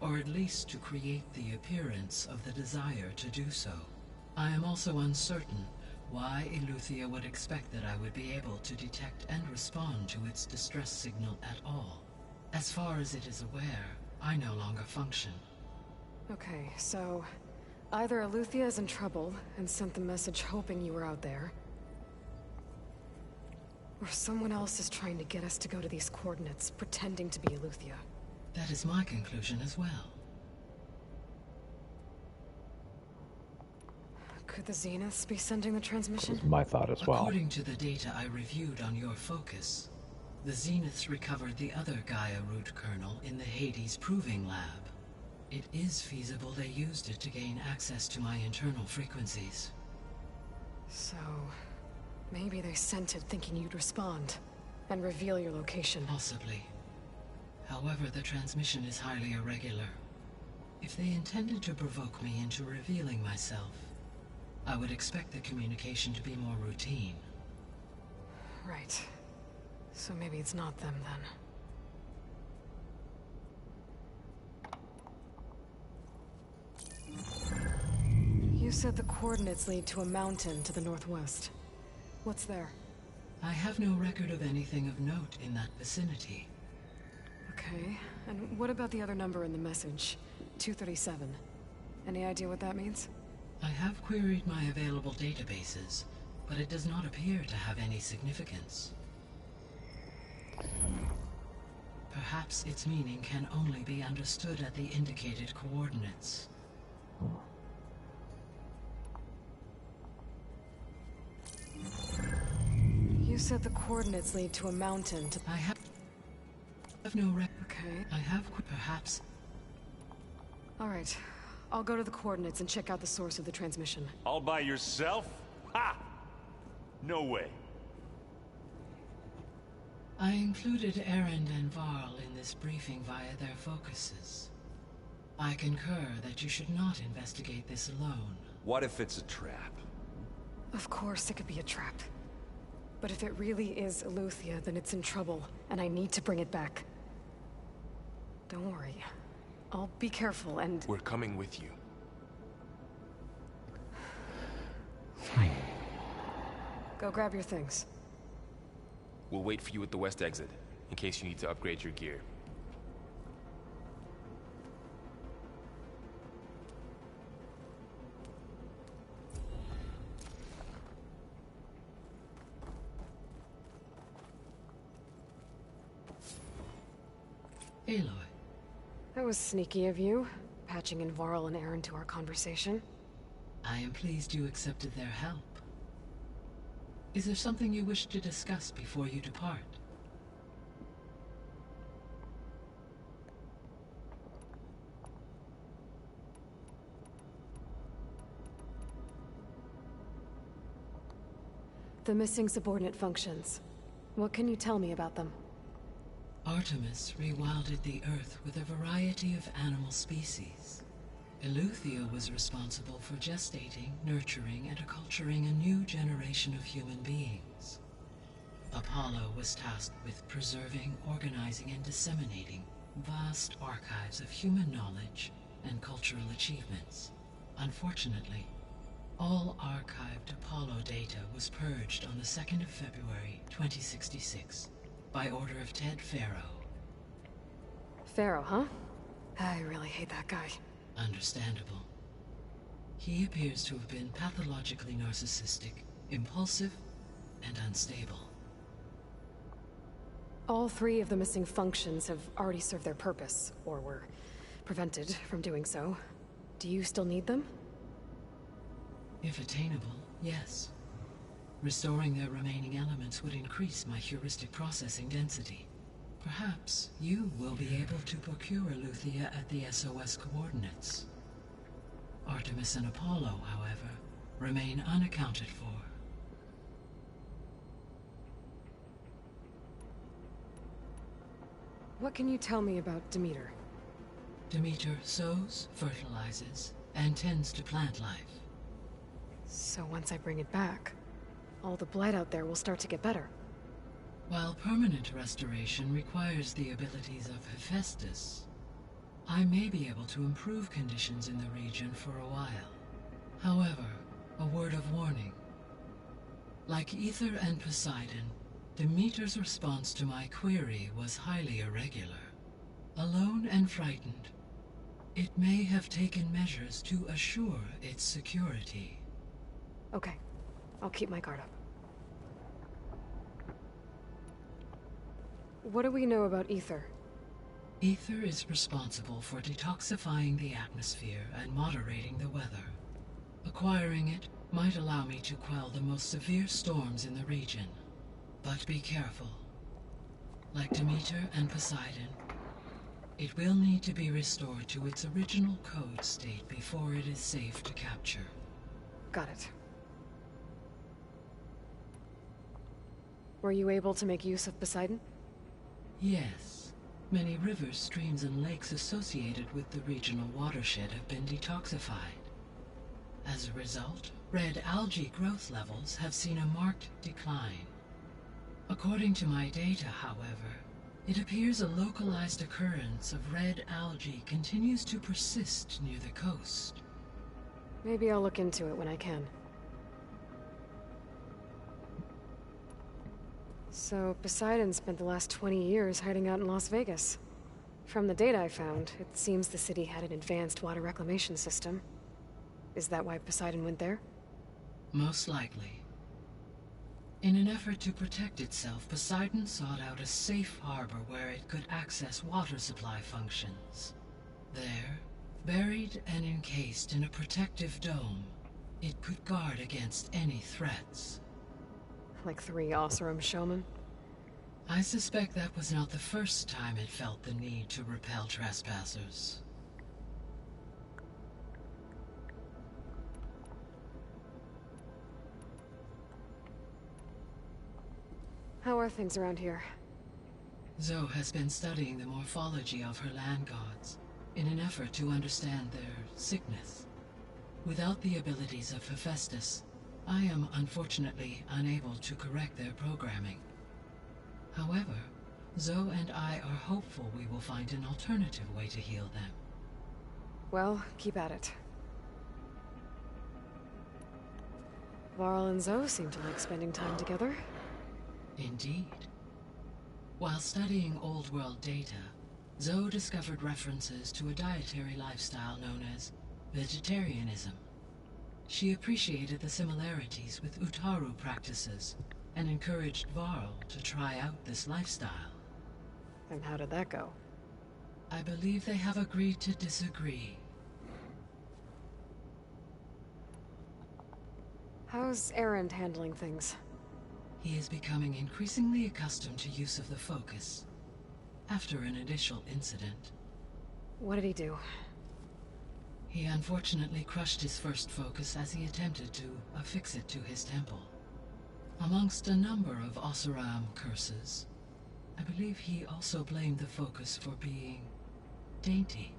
or at least to create the appearance of the desire to do so. I am also uncertain why Eleuthia would expect that I would be able to detect and respond to its distress signal at all. As far as it is aware, I no longer function. Okay, so either Eleuthia is in trouble and sent the message hoping you were out there, or someone else is trying to get us to go to these coordinates, pretending to be Eleuthia. That is my conclusion as well. Could the Zeniths be sending the transmission? That's my thought as well. According to the data I reviewed on your focus, the Zeniths recovered the other Gaia root kernel in the Hades Proving Lab. It is feasible they used it to gain access to my internal frequencies. So, maybe they sent it thinking you'd respond and reveal your location. Possibly. However, the transmission is highly irregular. If they intended to provoke me into revealing myself, I would expect the communication to be more routine. Right. So maybe it's not them then. You said the coordinates lead to a mountain to the northwest. What's there? I have no record of anything of note in that vicinity. Okay, and what about the other number in the message? 237. Any idea what that means? I have queried my available databases, but it does not appear to have any significance. Perhaps its meaning can only be understood at the indicated coordinates. You said the coordinates lead to a mountain to... I have no record. Okay. I have perhaps... Alright. I'll go to the coordinates and check out the source of the transmission. All by yourself? Ha! No way. I included Erend and Varl in this briefing via their focuses. I concur that you should not investigate this alone. What if it's a trap? Of course it could be a trap. But if it really is Eleuthia, then it's in trouble, and I need to bring it back. Don't worry. I'll be careful and... We're coming with you. Go grab your things. We'll wait for you at the west exit, in case you need to upgrade your gear. Aloy. That was sneaky of you, patching in Varl and Erend to our conversation. I am pleased you accepted their help. Is there something you wish to discuss before you depart? The missing subordinate functions. What can you tell me about them? Artemis rewilded the Earth with a variety of animal species. Eleuthia was responsible for gestating, nurturing, and acculturating a new generation of human beings. Apollo was tasked with preserving, organizing, and disseminating vast archives of human knowledge and cultural achievements. Unfortunately, all archived Apollo data was purged on the 2nd of February, 2066, by order of Ted Faro. Faro, huh? I really hate that guy. Understandable. He appears to have been pathologically narcissistic, impulsive, and unstable. All three of the missing functions have already served their purpose, or were prevented from doing so. Do you still need them? If attainable, yes. Restoring their remaining elements would increase my heuristic processing density. Perhaps you will be able to procure Eleuthia at the SOS coordinates. Artemis and Apollo, however, remain unaccounted for. What can you tell me about Demeter? Demeter sows, fertilizes, and tends to plant life. So once I bring it back, all the blight out there will start to get better. While permanent restoration requires the abilities of Hephaestus, I may be able to improve conditions in the region for a while. However, a word of warning. Like Ether and Poseidon, Demeter's response to my query was highly irregular. Alone and frightened, it may have taken measures to assure its security. Okay, I'll keep my guard up. What do we know about Ether? Ether is responsible for detoxifying the atmosphere and moderating the weather. Acquiring it might allow me to quell the most severe storms in the region. But be careful. Like Demeter and Poseidon, it will need to be restored to its original code state before it is safe to capture. Got it. Were you able to make use of Poseidon? Yes. Many rivers, streams, and lakes associated with the regional watershed have been detoxified. As a result, red algae growth levels have seen a marked decline. According to my data, however, it appears a localized occurrence of red algae continues to persist near the coast. Maybe I'll look into it when I can. So, Poseidon spent the last 20 years hiding out in Las Vegas. From the data I found, it seems the city had an advanced water reclamation system. Is that why Poseidon went there? Most likely. In an effort to protect itself, Poseidon sought out a safe harbor where it could access water supply functions. There, buried and encased in a protective dome, it could guard against any threats. Like 3 Oseram showmen? I suspect that was not the first time it felt the need to repel trespassers. How are things around here? Zoe has been studying the morphology of her land gods in an effort to understand their sickness. Without the abilities of Hephaestus, I am unfortunately unable to correct their programming. However, Zoe and I are hopeful we will find an alternative way to heal them. Well, keep at it. Varl and Zoe seem to like spending time together. Indeed. While studying Old World data, Zoe discovered references to a dietary lifestyle known as vegetarianism. She appreciated the similarities with Utaru practices and encouraged Varl to try out this lifestyle. And how did that go? I believe they have agreed to disagree. How's Erend handling things? He is becoming increasingly accustomed to use of the focus, after an initial incident. What did he do? He unfortunately crushed his first focus as he attempted to affix it to his temple. Amongst a number of Oseram curses, I believe he also blamed the focus for being dainty.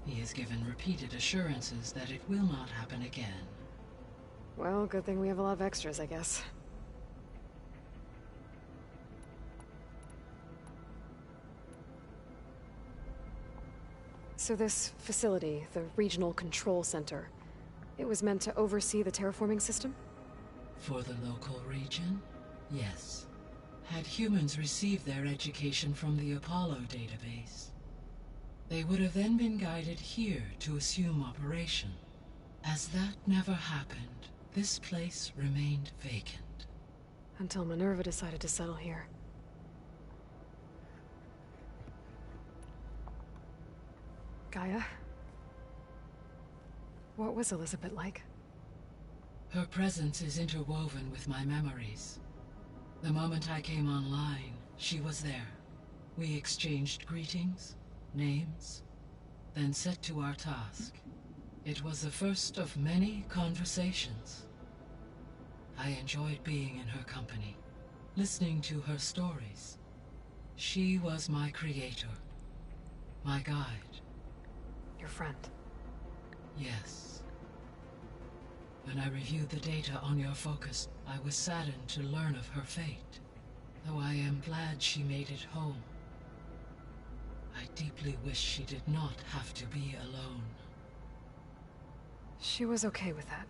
He has given repeated assurances that it will not happen again. Well, good thing we have a lot of extras, I guess. So this facility, the Regional Control Center, it was meant to oversee the terraforming system? For the local region, yes. Had humans received their education from the Apollo database, they would have then been guided here to assume operation. As that never happened, this place remained vacant. Until Minerva decided to settle here. Gaia? What was Elizabeth like? Her presence is interwoven with my memories. The moment I came online, she was there. We exchanged greetings, names, then set to our task. It was the first of many conversations. I enjoyed being in her company, listening to her stories. She was my creator. My guide. Your friend? Yes. When I reviewed the data on your focus, I was saddened to learn of her fate. Though I am glad she made it home. I deeply wish she did not have to be alone. She was okay with that.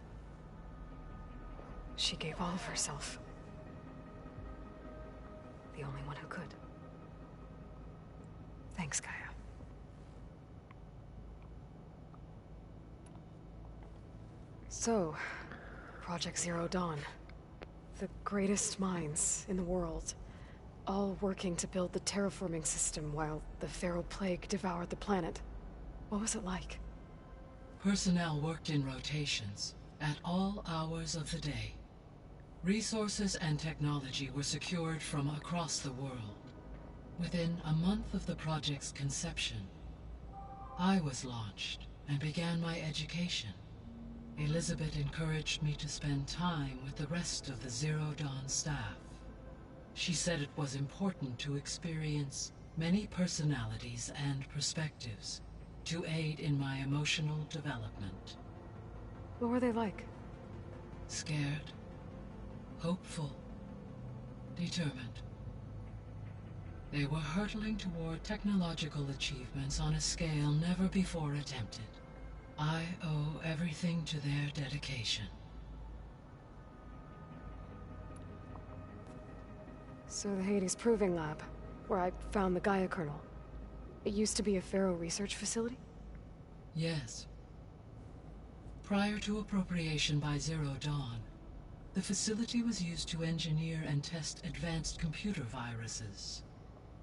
She gave all of herself. The only one who could. Thanks, Gaia. So, Project Zero Dawn. The greatest minds in the world. All working to build the terraforming system while the Pharaoh Plague devoured the planet. What was it like? Personnel worked in rotations, at all hours of the day. Resources and technology were secured from across the world. Within a month of the project's conception, I was launched and began my education. Elizabeth encouraged me to spend time with the rest of the Zero Dawn staff. She said it was important to experience many personalities and perspectives to aid in my emotional development. What were they like? Scared, hopeful, determined. They were hurtling toward technological achievements on a scale never before attempted. I owe everything to their dedication. So the Hades Proving Lab, where I found the Gaia kernel. It used to be a Pharaoh research facility? Yes. Prior to appropriation by Zero Dawn, the facility was used to engineer and test advanced computer viruses.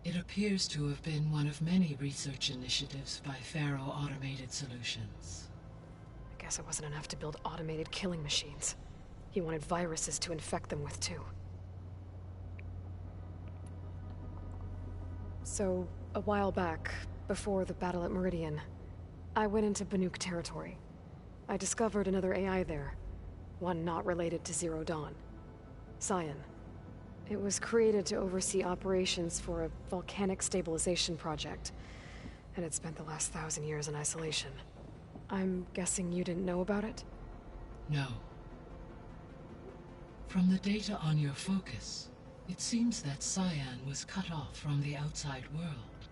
It appears to have been one of many research initiatives by Pharaoh Automated Solutions. I guess it wasn't enough to build automated killing machines. He wanted viruses to infect them with, too. So, a while back, before the battle at Meridian, I went into Banuk territory. I discovered another AI there, one not related to Zero Dawn. Cyan. It was created to oversee operations for a volcanic stabilization project, and it spent the last 1,000 years in isolation. I'm guessing you didn't know about it? No. From the data on your focus, it seems that Cyan was cut off from the outside world.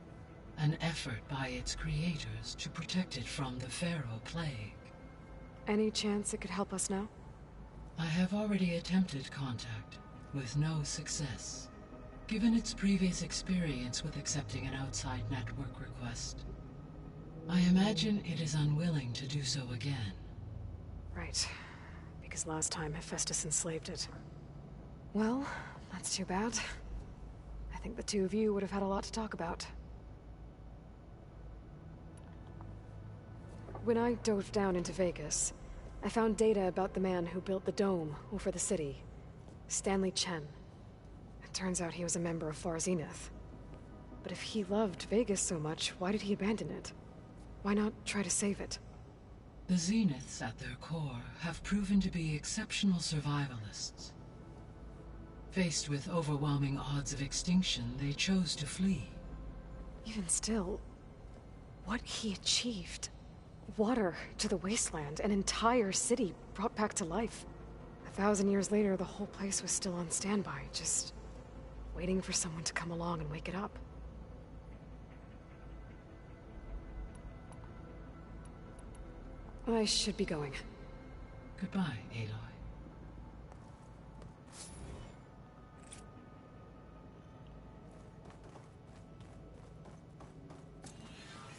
An effort by its creators to protect it from the Pharaoh Plague. Any chance it could help us now? I have already attempted contact, with no success. Given its previous experience with accepting an outside network request, I imagine it is unwilling to do so again. Right. Because last time Hephaestus enslaved it. Well, that's too bad. I think the two of you would have had a lot to talk about. When I dove down into Vegas, I found data about the man who built the dome over the city. Stanley Chen. It turns out he was a member of Far Zenith. But if he loved Vegas so much, why did he abandon it? Why not try to save it? The Zeniths at their core have proven to be exceptional survivalists. Faced with overwhelming odds of extinction, they chose to flee. Even still, what he achieved. Water to the wasteland, an entire city brought back to life. 1,000 years later, the whole place was still on standby, just waiting for someone to come along and wake it up. I should be going. Goodbye, Aloy.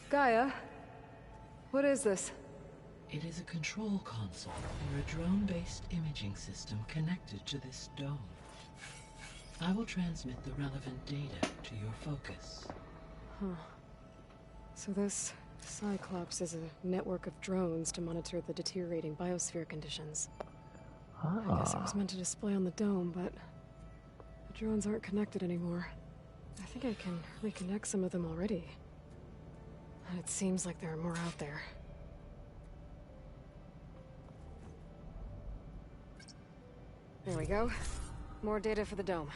Gaia, what is this? It is a control console for a drone-based imaging system connected to this dome. I will transmit the relevant data to your focus. Huh. So this Cyclops is a network of drones to monitor the deteriorating biosphere conditions. I guess it was meant to display on the dome, but the drones aren't connected anymore. I think I can reconnect some of them already. And it seems like there are more out there. There we go. More data for the dome.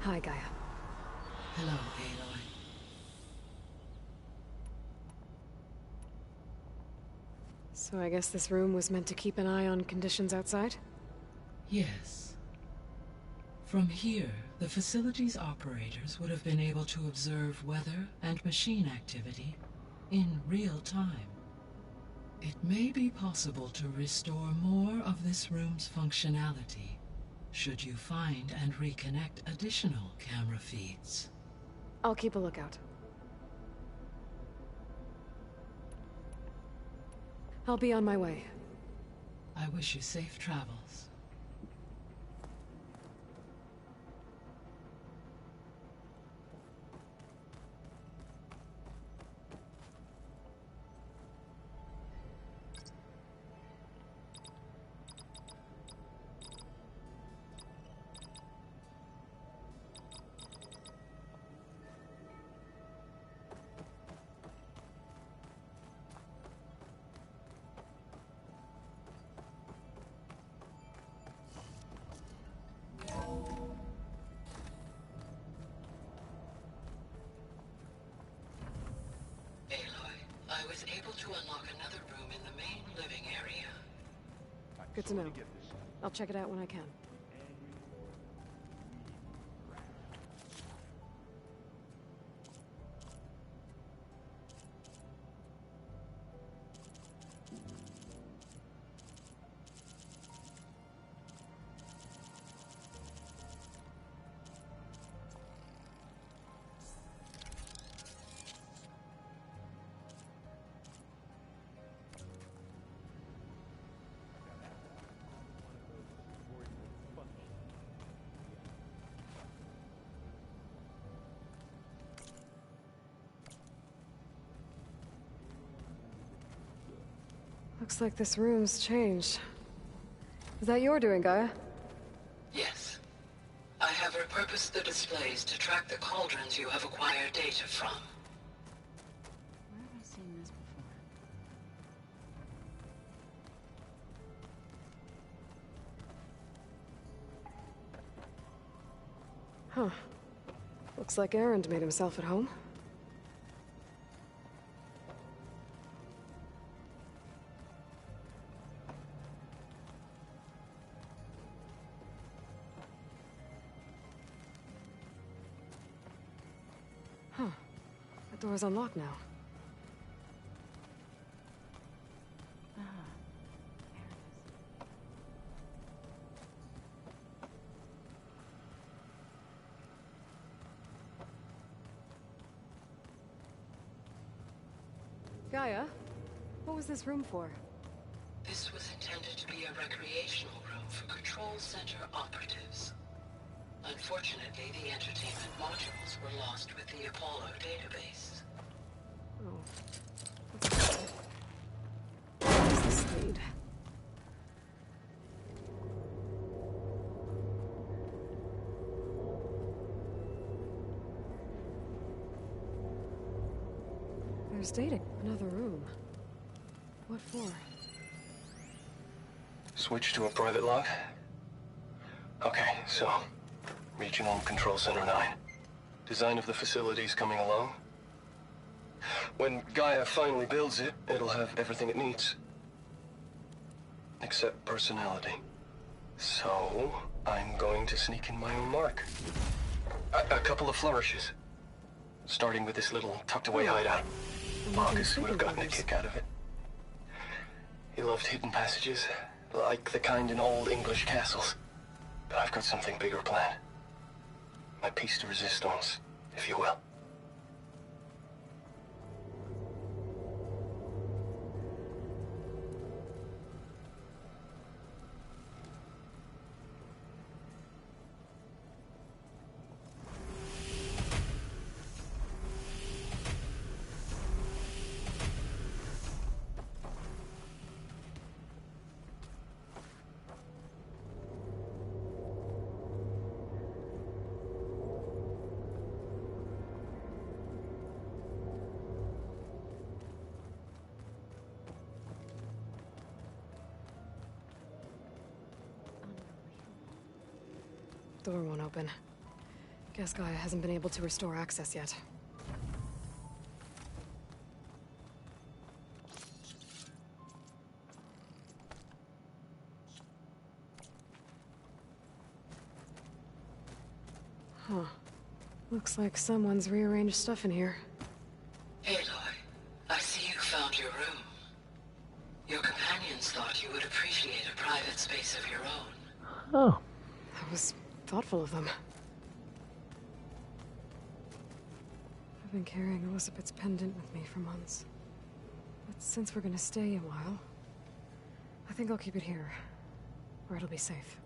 Hi, Gaia. Hello, Aloy. So I guess this room was meant to keep an eye on conditions outside? Yes. From here, the facility's operators would have been able to observe weather and machine activity in real time. It may be possible to restore more of this room's functionality should you find and reconnect additional camera feeds. I'll keep a lookout. I'll be on my way. I wish you safe travels. I was able to unlock another room in the main living area. Good to know. I'll check it out when I can. Looks like this room's changed. Is that your doing, Gaia? Yes. I have repurposed the displays to track the cauldrons you have acquired data from. Where have I seen this before? Huh. Looks like Erend made himself at home. Huh. That door's unlocked now. Gaia, what was this room for? This was intended to be a recreational room for Control Center operatives. Unfortunately, the entertainment modules were lost with the Apollo database. Oh. What's this lead? There's data. Another room. What for? Switch to a private log? Okay, so... Regional Control Center 9. Design of the facility's coming along. When Gaia finally builds it, it'll have everything it needs. Except personality. So, I'm going to sneak in my own mark. A couple of flourishes. Starting with this little tucked-away hideout. Marcus would have gotten a kick out of it. He loved hidden passages, like the kind in old English castles. But I've got something bigger planned. My piece de resistance, if you will. Door won't open. Guess Gaia hasn't been able to restore access yet. Huh. Looks like someone's rearranged stuff in here. Aloy, I see you found your room. Your companions thought you would appreciate a private space of your own. Oh. That was thoughtful of them. I've been carrying Elizabeth's pendant with me for months. But since we're gonna stay a while, I think I'll keep it here, where it'll be safe.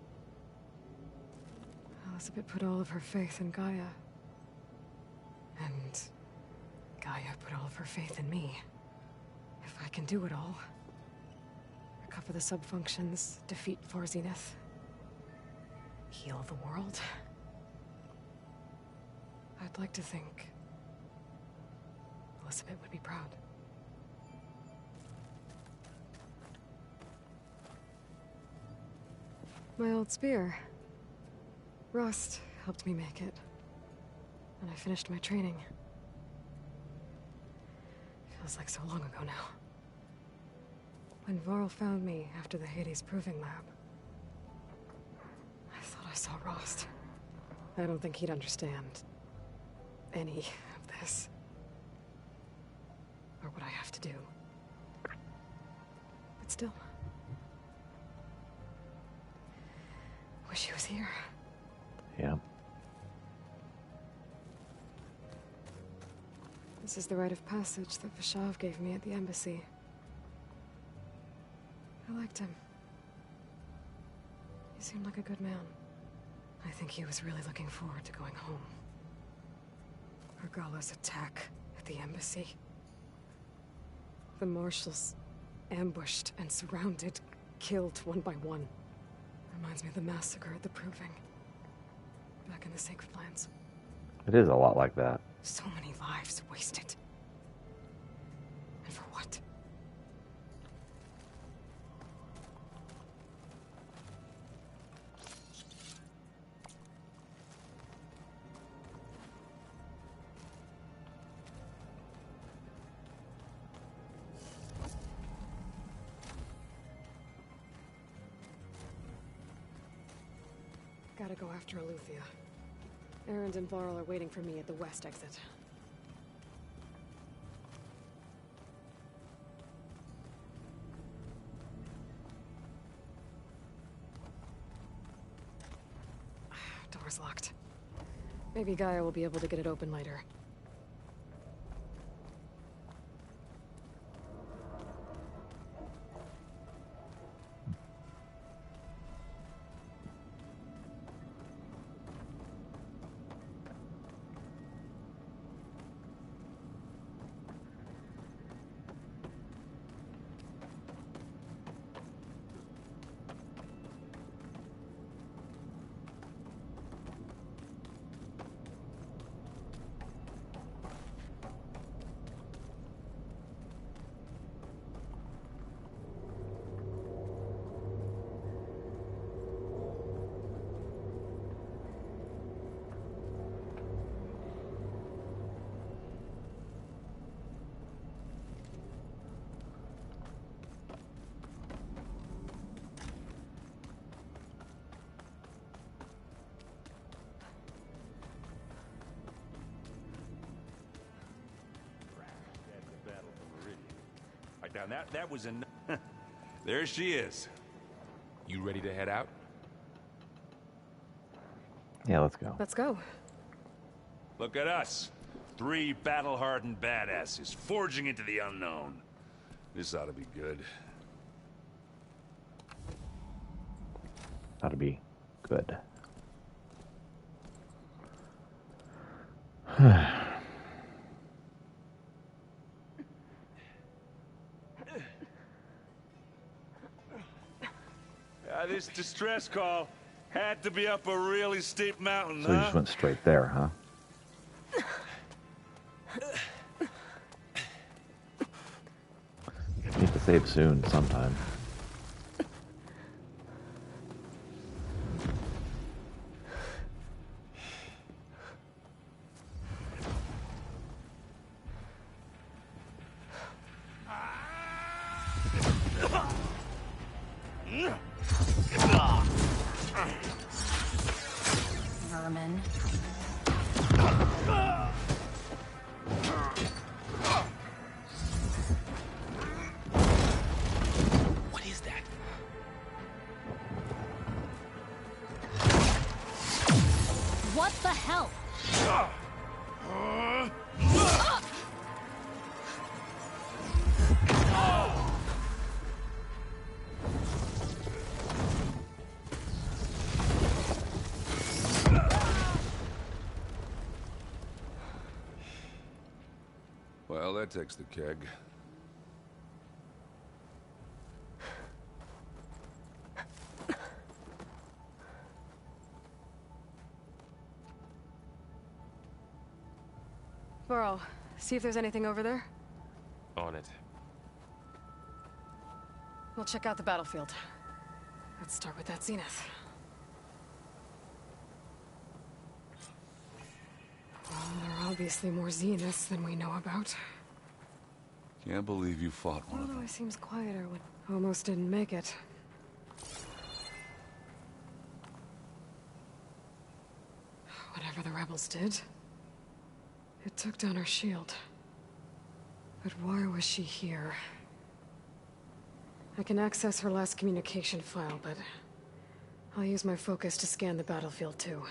Elizabeth put all of her faith in Gaia. And Gaia put all of her faith in me. If I can do it all, recover the subfunctions, defeat 4 Zenith, heal the world, I'd like to think Elizabeth would be proud. My old spear. Rust helped me make it. And I finished my training. Feels like so long ago now. When Varl found me after the Hades Proving Lab, I thought I saw Rost. I don't think he'd understand any of this. Or what I have to do. But still. Wish he was here. Yeah. This is the rite of passage that Vashav gave me at the embassy. I liked him. He seemed like a good man. I think he was really looking forward to going home. Urgala's attack at the embassy. The marshals ambushed and surrounded, killed one by one. Reminds me of the massacre at the Proving. Back in the Sacred Lands. It is a lot like that. So many lives wasted. And for what? Gotta go after Aletheia. Erend and Varl are waiting for me at the west exit. Door's locked. Maybe Gaia will be able to get it open later. Now that was enough. There she is. You ready to head out? Yeah, let's go. Let's go. Look at us. 3 battle-hardened badasses forging into the unknown. This ought to be good. Ought to be good. This distress call had to be up a really steep mountain, So you just went straight there, huh? Need to save soon sometime. vermin. What is that? What the hell? Well, that takes the keg. Burrow, see if there's anything over there. On it. We'll check out the battlefield. Let's start with that zenith. Well, there are obviously more zeniths than we know about. Can't believe you fought one of Well, them. always seems quieter when almost didn't make it. Whatever the rebels did, it took down her shield. But why was she here? I can access her last communication file, but I'll use my focus to scan the battlefield too.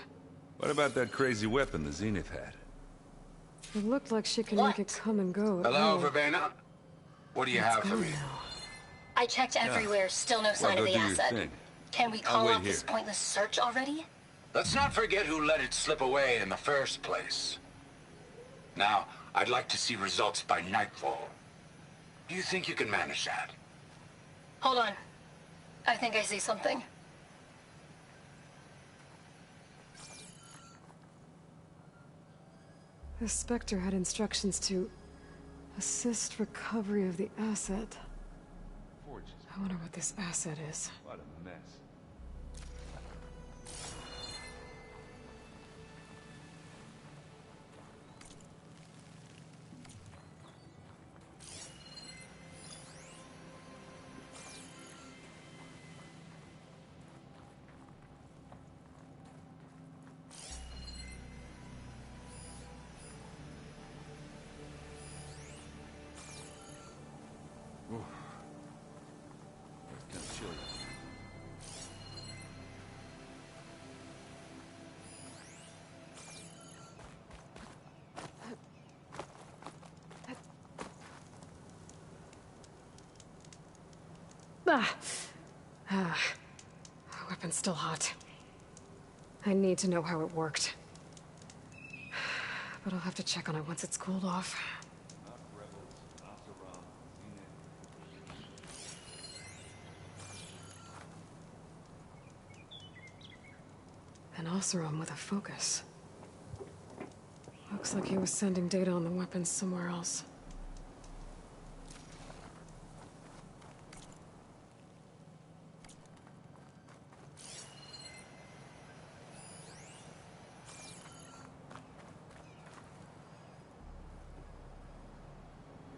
What about that crazy weapon the Zenith had? It looked like she could make it come and go. at Hello, will. Verbena? What do you It's have for gone me? now. I checked everywhere, still no sign Well, of go the do your asset. thing. Can we I'll call wait off this here. pointless search already? Let's not forget who let it slip away in the first place. Now, I'd like to see results by nightfall. Do you think you can manage that? Hold on. I think I see something. The Spectre had instructions to assist recovery of the asset. I wonder what this asset is. What a mess. It's kind of chilly. Ah. Weapon's still hot. I need to know how it worked. But I'll have to check on it once it's cooled off. An Oseram with a focus. Looks like he was sending data on the weapons somewhere else.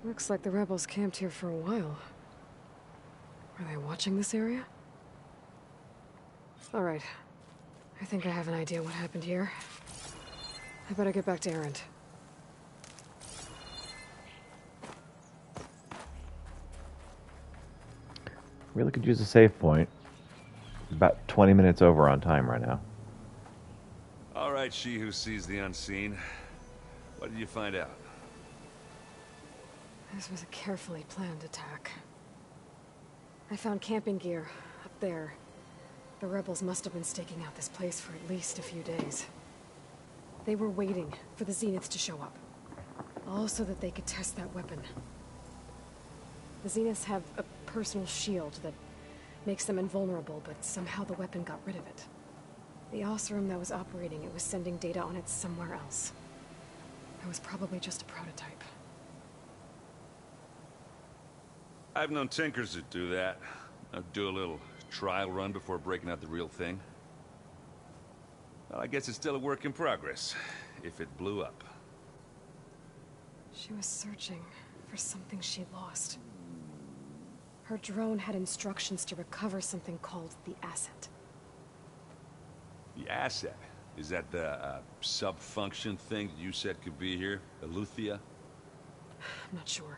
Looks like the rebels camped here for a while. Are they watching this area? All right. I think I have an idea what happened here. I better get back to Erend. Really could use a save point. About 20 minutes over on time right now. All right, she who sees the unseen. What did you find out? This was a carefully planned attack. I found camping gear up there. The rebels must have been staking out this place for at least a few days. They were waiting for the Zeniths to show up. All so that they could test that weapon. The Zeniths have a personal shield that makes them invulnerable, but somehow the weapon got rid of it. The Oseram that was operating it was sending data on it somewhere else. It was probably just a prototype. I've known tinkers that do that. Do a little trial run before breaking out the real thing. Well, I guess it's still a work in progress, if it blew up. She was searching for something she lost. Her drone had instructions to recover something called the asset. The asset? Is that the sub-function thing that you said could be here? Eleuthia? I'm not sure.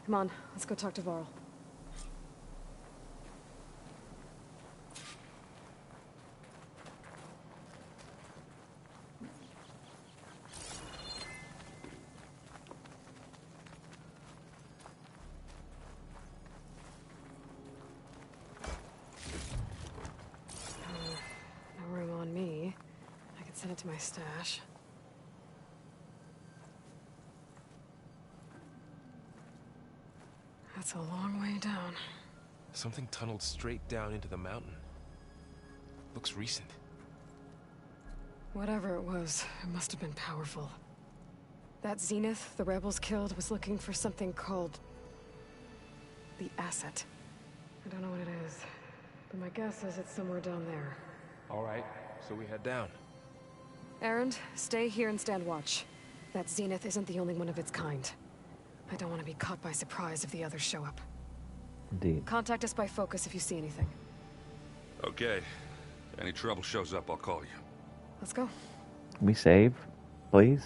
Come on, let's go talk to Varl. No room on me. I could send it to my stash. That's a long way down. Something tunneled straight down into the mountain. Looks recent. Whatever it was, it must have been powerful. That Zenith the rebels killed was looking for something called the asset. I don't know what it is, but my guess is it's somewhere down there. All right, so we head down. Erend, stay here and stand watch. That Zenith isn't the only one of its kind. I don't want to be caught by surprise if the others show up. Indeed. Contact us by focus if you see anything. Okay. Any trouble shows up, I'll call you. Let's go. Can we save, please?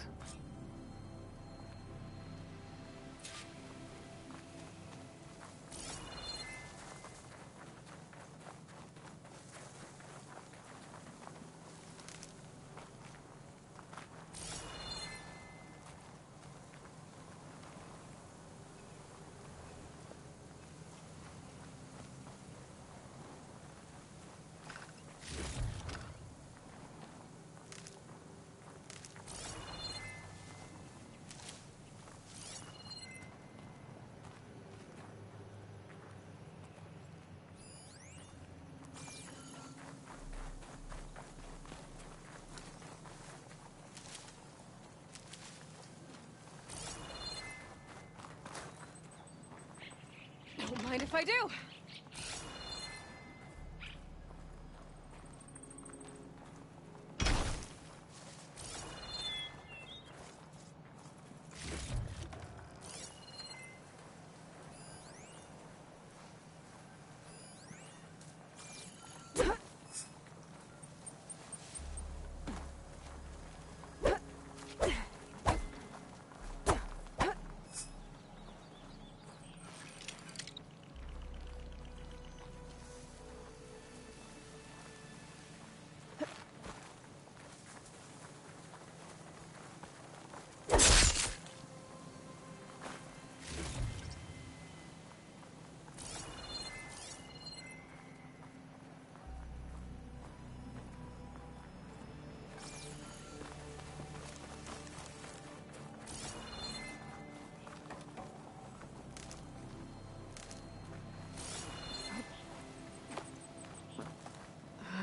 Don't mind if I do.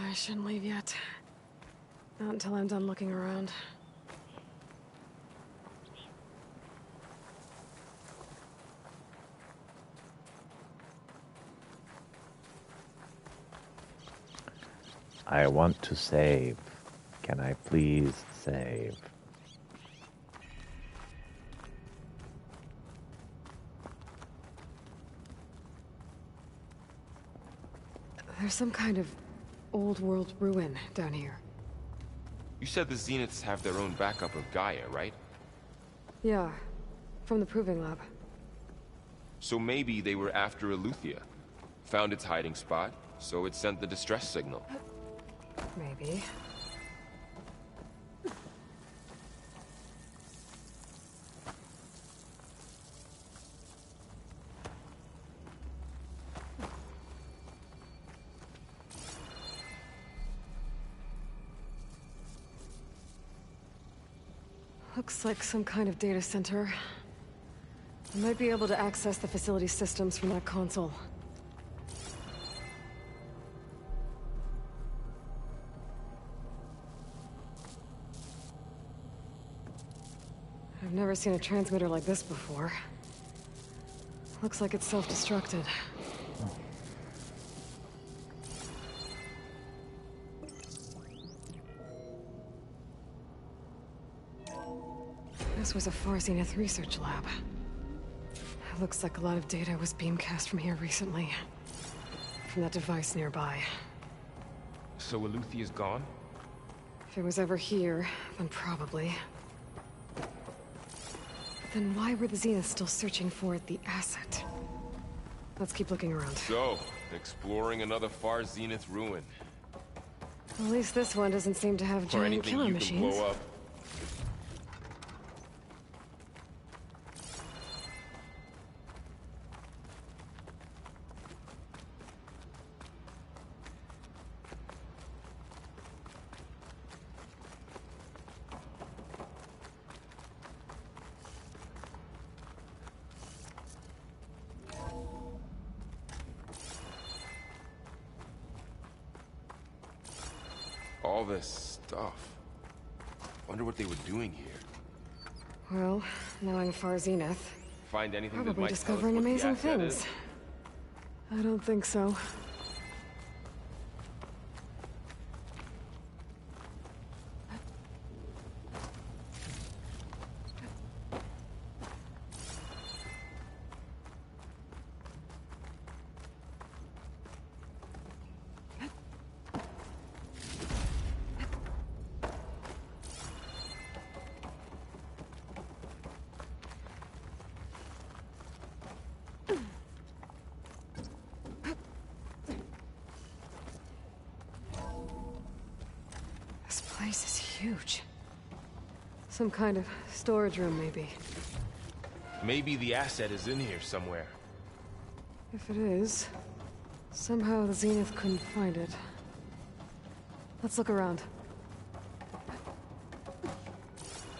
I shouldn't leave yet. Not until I'm done looking around. I want to save. Can I please save? There's some kind of old world ruin down here. You said the Zeniths have their own backup of Gaia, right? Yeah, from the proving lab. So maybe they were after Eleuthia. Found its hiding spot, so it sent the distress signal. Maybe. Looks like some kind of data center. I might be able to access the facility systems from that console. I've never seen a transmitter like this before. Looks like it's self-destructed. This was a Far Zenith research lab. It looks like a lot of data was beamcast from here recently. From that device nearby. So Eleuthia is gone? If it was ever here, then probably. Then why were the Zeniths still searching for the asset? Let's keep looking around. So, exploring another far Zenith ruin. At least this one doesn't seem to have Or giant anything killer you machines. can blow up. All this stuff. Wonder what they were doing here. Well, knowing Far Zenith, Find anything that probably might tell us discovering what the amazing asset things. is? I don't think so. This place is huge. Some kind of storage room, maybe. Maybe the asset is in here somewhere. If it is, somehow the Zenith couldn't find it. Let's look around.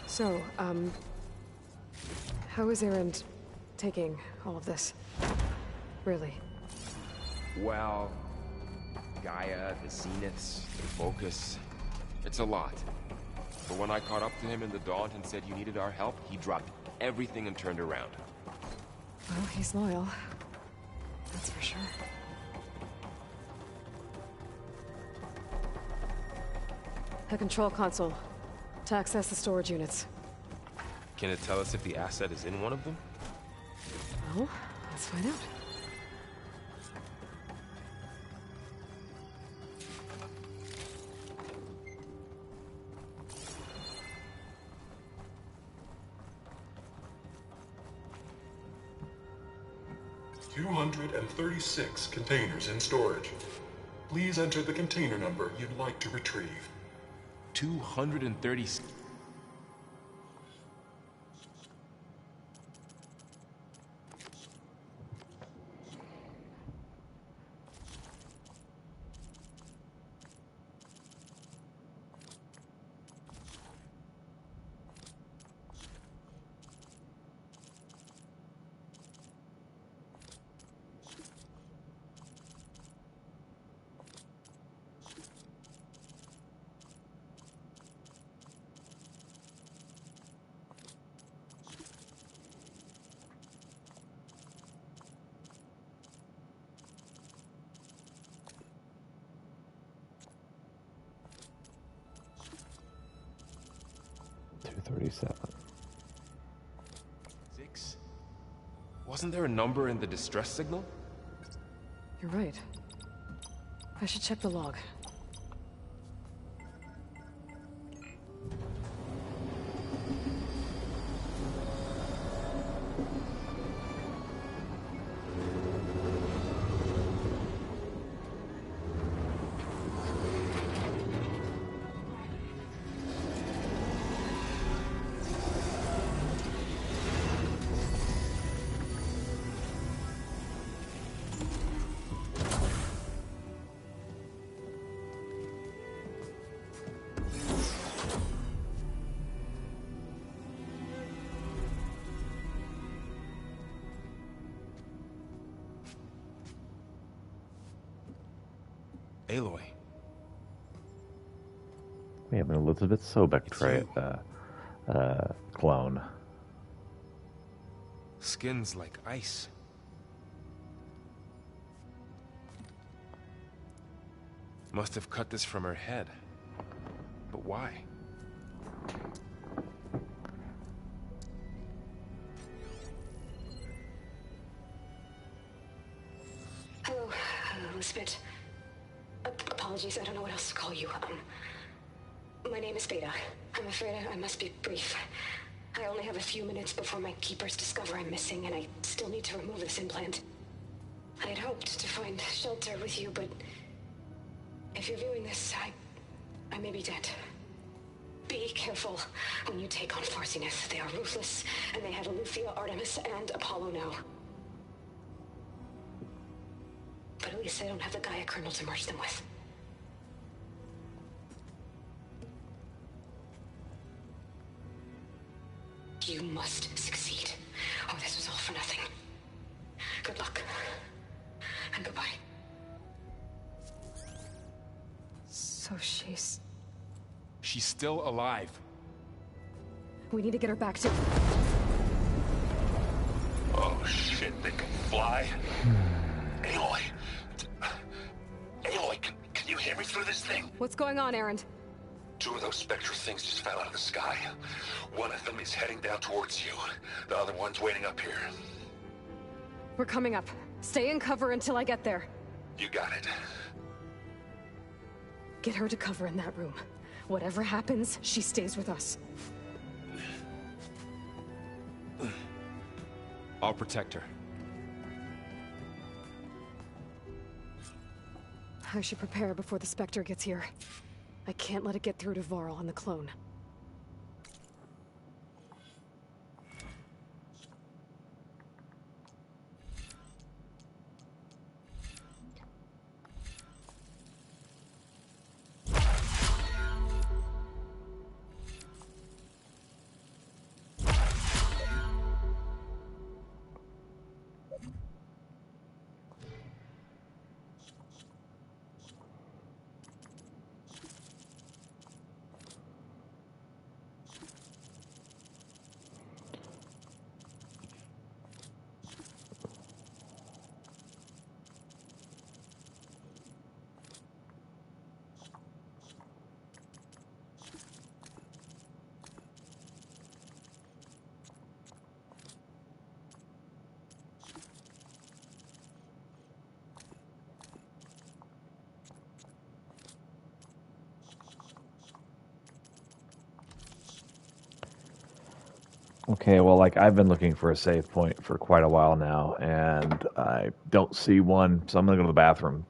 So, how is Erend taking all of this? Really? Well, Gaia, the Zeniths, the Focus. It's a lot. But when I caught up to him in the Daunt and said you needed our help, he dropped everything and turned around. Well, he's loyal. That's for sure. The control console. To access the storage units. Can it tell us if the asset is in one of them? Well, let's find out. $236 containers in storage. Please enter the container number you'd like to retrieve. 230... Six? Wasn't there a number in the distress signal? You're right. I should check the log. Aloy. We have an Elizabeth Sobek clone. Skin's like ice. Must have cut this from her head. But why? Hello, Spit. Apologies, I don't know what else to call you. My name is Beta. I'm afraid I must be brief. I only have a few minutes before my keepers discover I'm missing, and I still need to remove this implant. I had hoped to find shelter with you, but if you're viewing this, I may be dead. Be careful when you take on Farsineth. They are ruthless, and they have Aletheia, Artemis, and Apollo now. But at least I don't have the Gaia kernel to merge them with. You must succeed, or this was all for nothing. Good luck, and goodbye. So she's still alive. We need to get her back to... Oh shit, they can fly? Aloy! Aloy, can you hear me through this thing? What's going on, Erend? 2 of those spectral things just fell out of the sky. One of them is heading down towards you. The other one's waiting up here. We're coming up. Stay in cover until I get there. You got it. Get her to cover in that room. Whatever happens, she stays with us. I'll protect her. I should prepare before the Spectre gets here. I can't let it get through to Varl and the clone. Okay, well, like, I've been looking for a save point for quite a while now, and I don't see one, so I'm gonna go to the bathroom.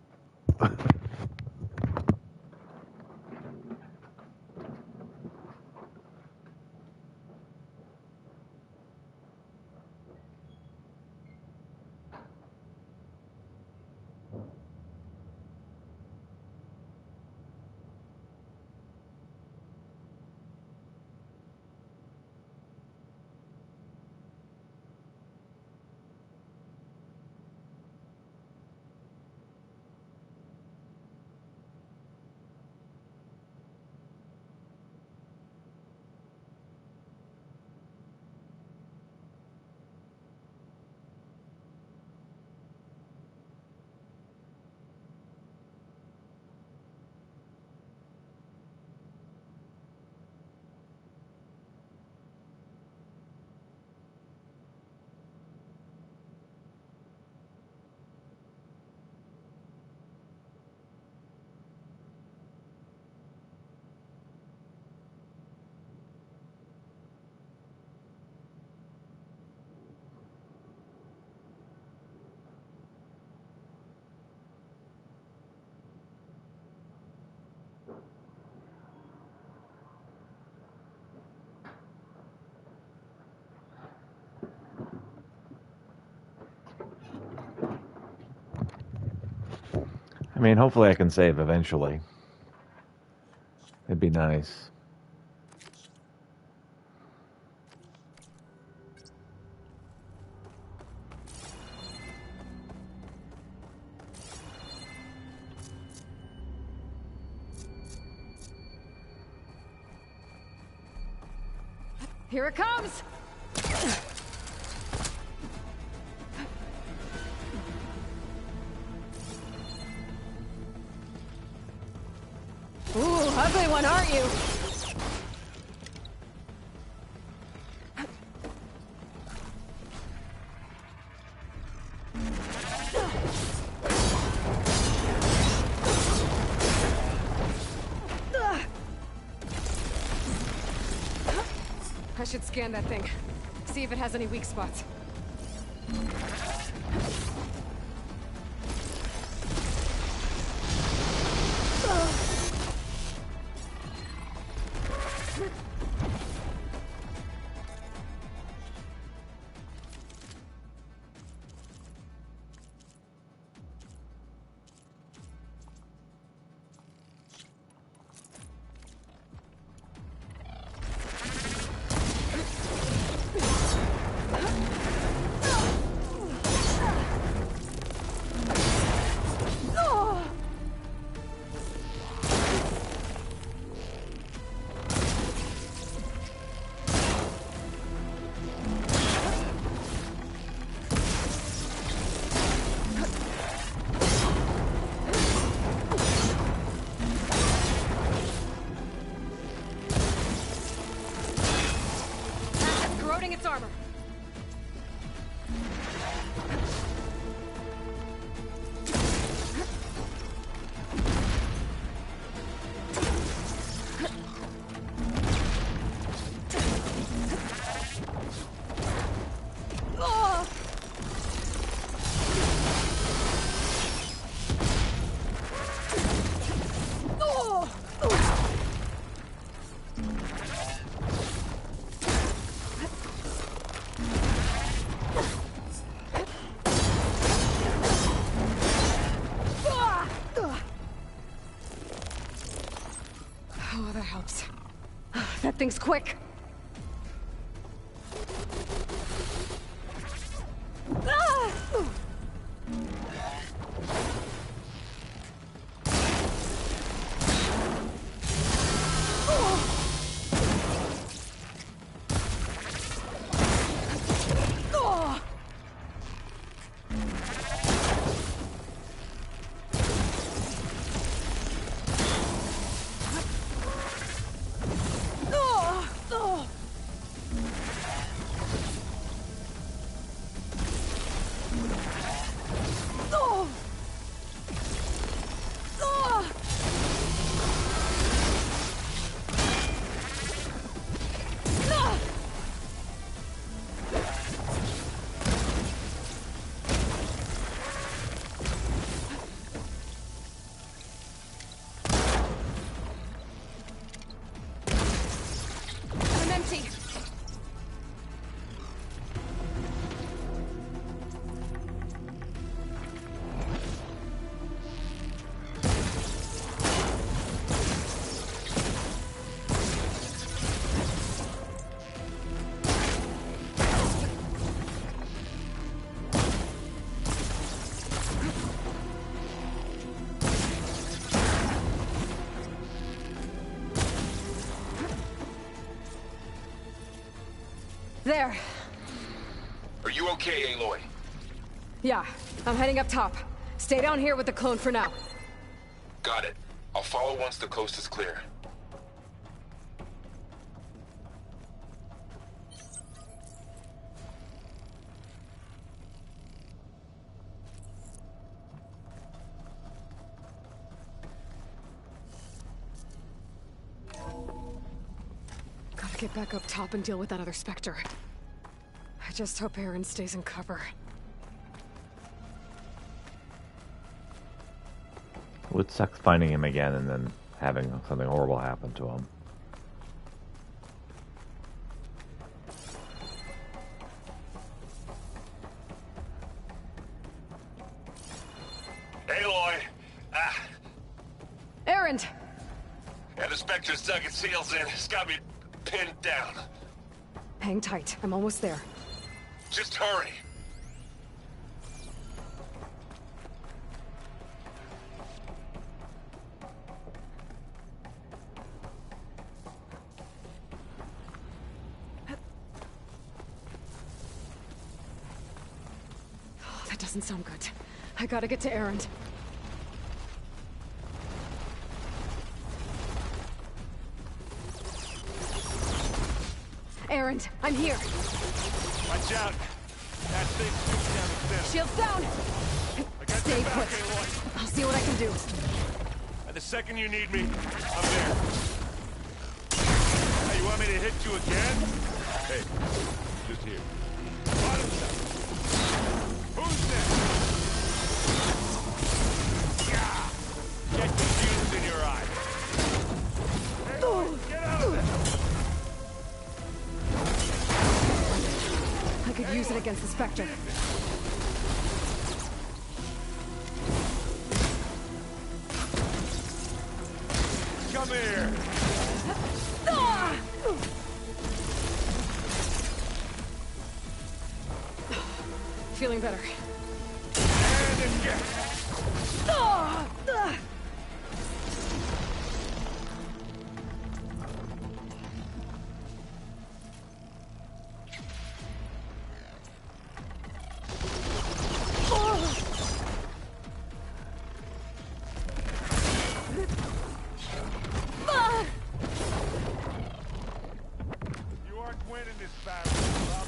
I mean, hopefully I can save eventually. It'd be nice. Here it comes! Ooh, ugly one, aren't you? should scan that thing. See if it has any weak spots. Its armor. Oh, that helps. That thing's quick. There. Are you okay, Aloy? Yeah, I'm heading up top. Stay down here with the clone for now. Got it. I'll follow once the coast is clear. Gotta get back up top and deal with that other Spectre. I just hope Aaron stays in cover. Would suck finding him again and then having something horrible happen to him. Aloy! Aaron! Yeah, the Spectre's dug its heels in. It's got me pinned down. Hang tight. I'm almost there. Just hurry. Oh, that doesn't sound good. I gotta get to Aaron. Aaron, I'm here. Watch out. That thing shoots down the center. Shields down. Stay put. I'll see what I can do. And the second you need me, I'm there. Hey, you want me to hit you again? Hey, just here. Bottom side. Who's next? Yeah! Get confused in your eyes. Hey, get out of there! I could use it against the Spectre. Come here! Feeling better. And again! You aren't winning this battle, Rob.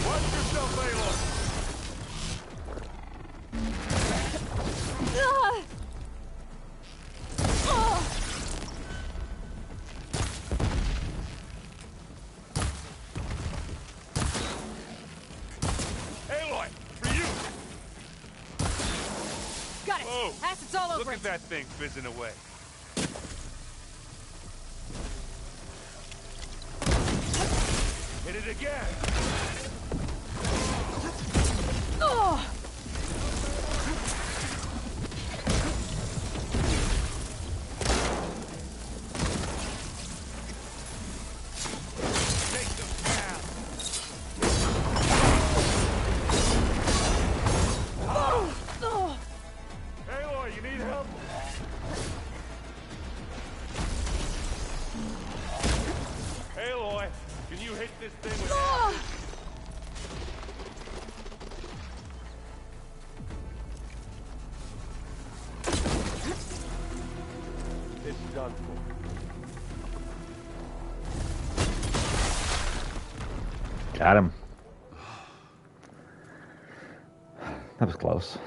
Watch yourself, Aloy! Aloy, for you! Got it! Whoa! Acid's all over Look it! at that thing fizzing away. Hit it again! Take them down! Aloy, you need help? Aloy, can you hit this thing with acid? It's done for. Got him. That was close.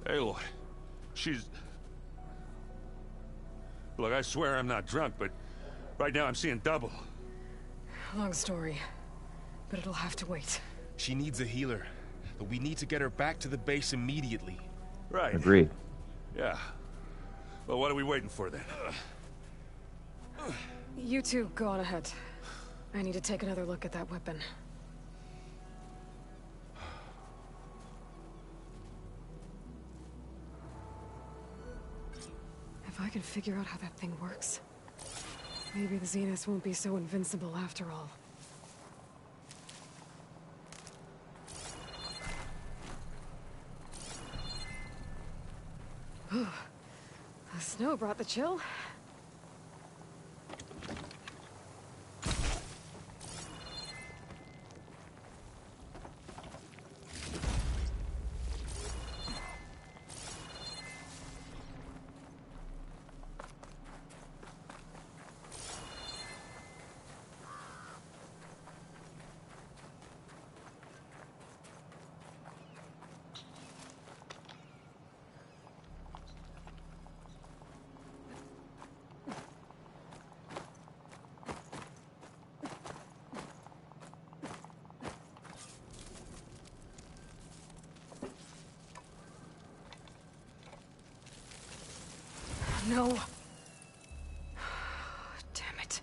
Aloy, she's... Look, I swear I'm not drunk, but right now I'm seeing double. Long story, but it'll have to wait. She needs a healer, but we need to get her back to the base immediately. Right. Agreed. Yeah. Well, what are we waiting for then? You two go on ahead. I need to take another look at that weapon. If I can figure out how that thing works, maybe the Zeniths won't be so invincible after all. The snow brought the chill. No. Damn it.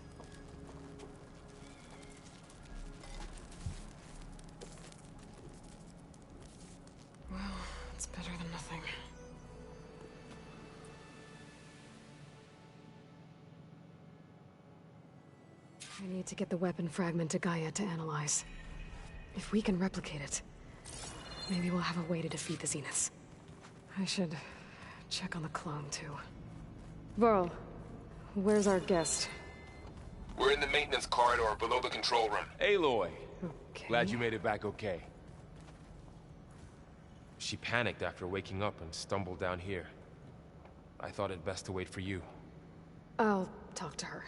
Well, it's better than nothing. I need to get the weapon fragment to Gaia to analyze. If we can replicate it, maybe we'll have a way to defeat the Zeniths. I should check on the clone, too. Varl, where's our guest? We're in the maintenance corridor below the control room. Aloy! Okay. Glad you made it back okay. She panicked after waking up and stumbled down here. I thought it best to wait for you. I'll talk to her.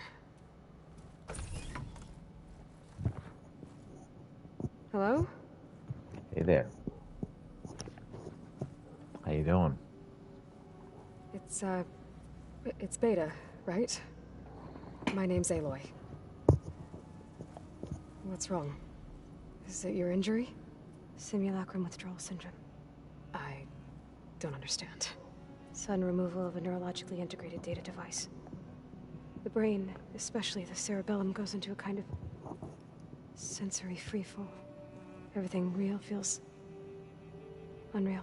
Hello? Hey there. How you doing? It's Beta, right? My name's Aloy. What's wrong? Is it your injury? Simulacrum withdrawal syndrome. I don't understand. Sudden removal of a neurologically integrated data device. The brain, especially the cerebellum, goes into a kind of sensory freefall. Everything real feels unreal.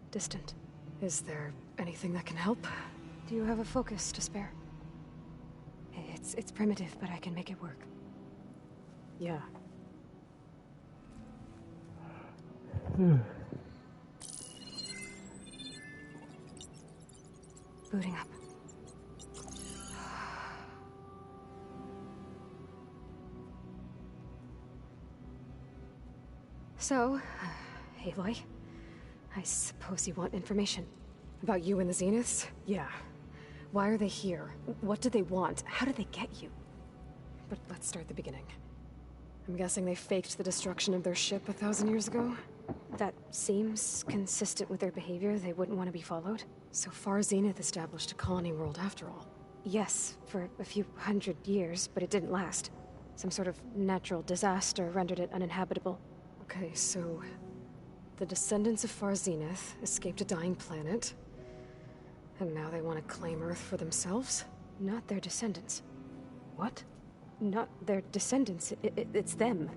Distant. Is there anything that can help? Do you have a focus to spare? It's primitive, but I can make it work. Yeah. Booting up. So, Aloy, I suppose you want information. About you and the Zeniths? Yeah. Why are they here? What do they want? How did they get you? But let's start at the beginning. I'm guessing they faked the destruction of their ship 1,000 years ago? That seems consistent with their behavior. They wouldn't want to be followed. So far, Zenith established a colony world after all. Yes, for a few hundred years, but it didn't last. Some sort of natural disaster rendered it uninhabitable. Okay, so the descendants of Far Zenith escaped a dying planet, and now they want to claim Earth for themselves? Not their descendants. What? Not their descendants. It's them.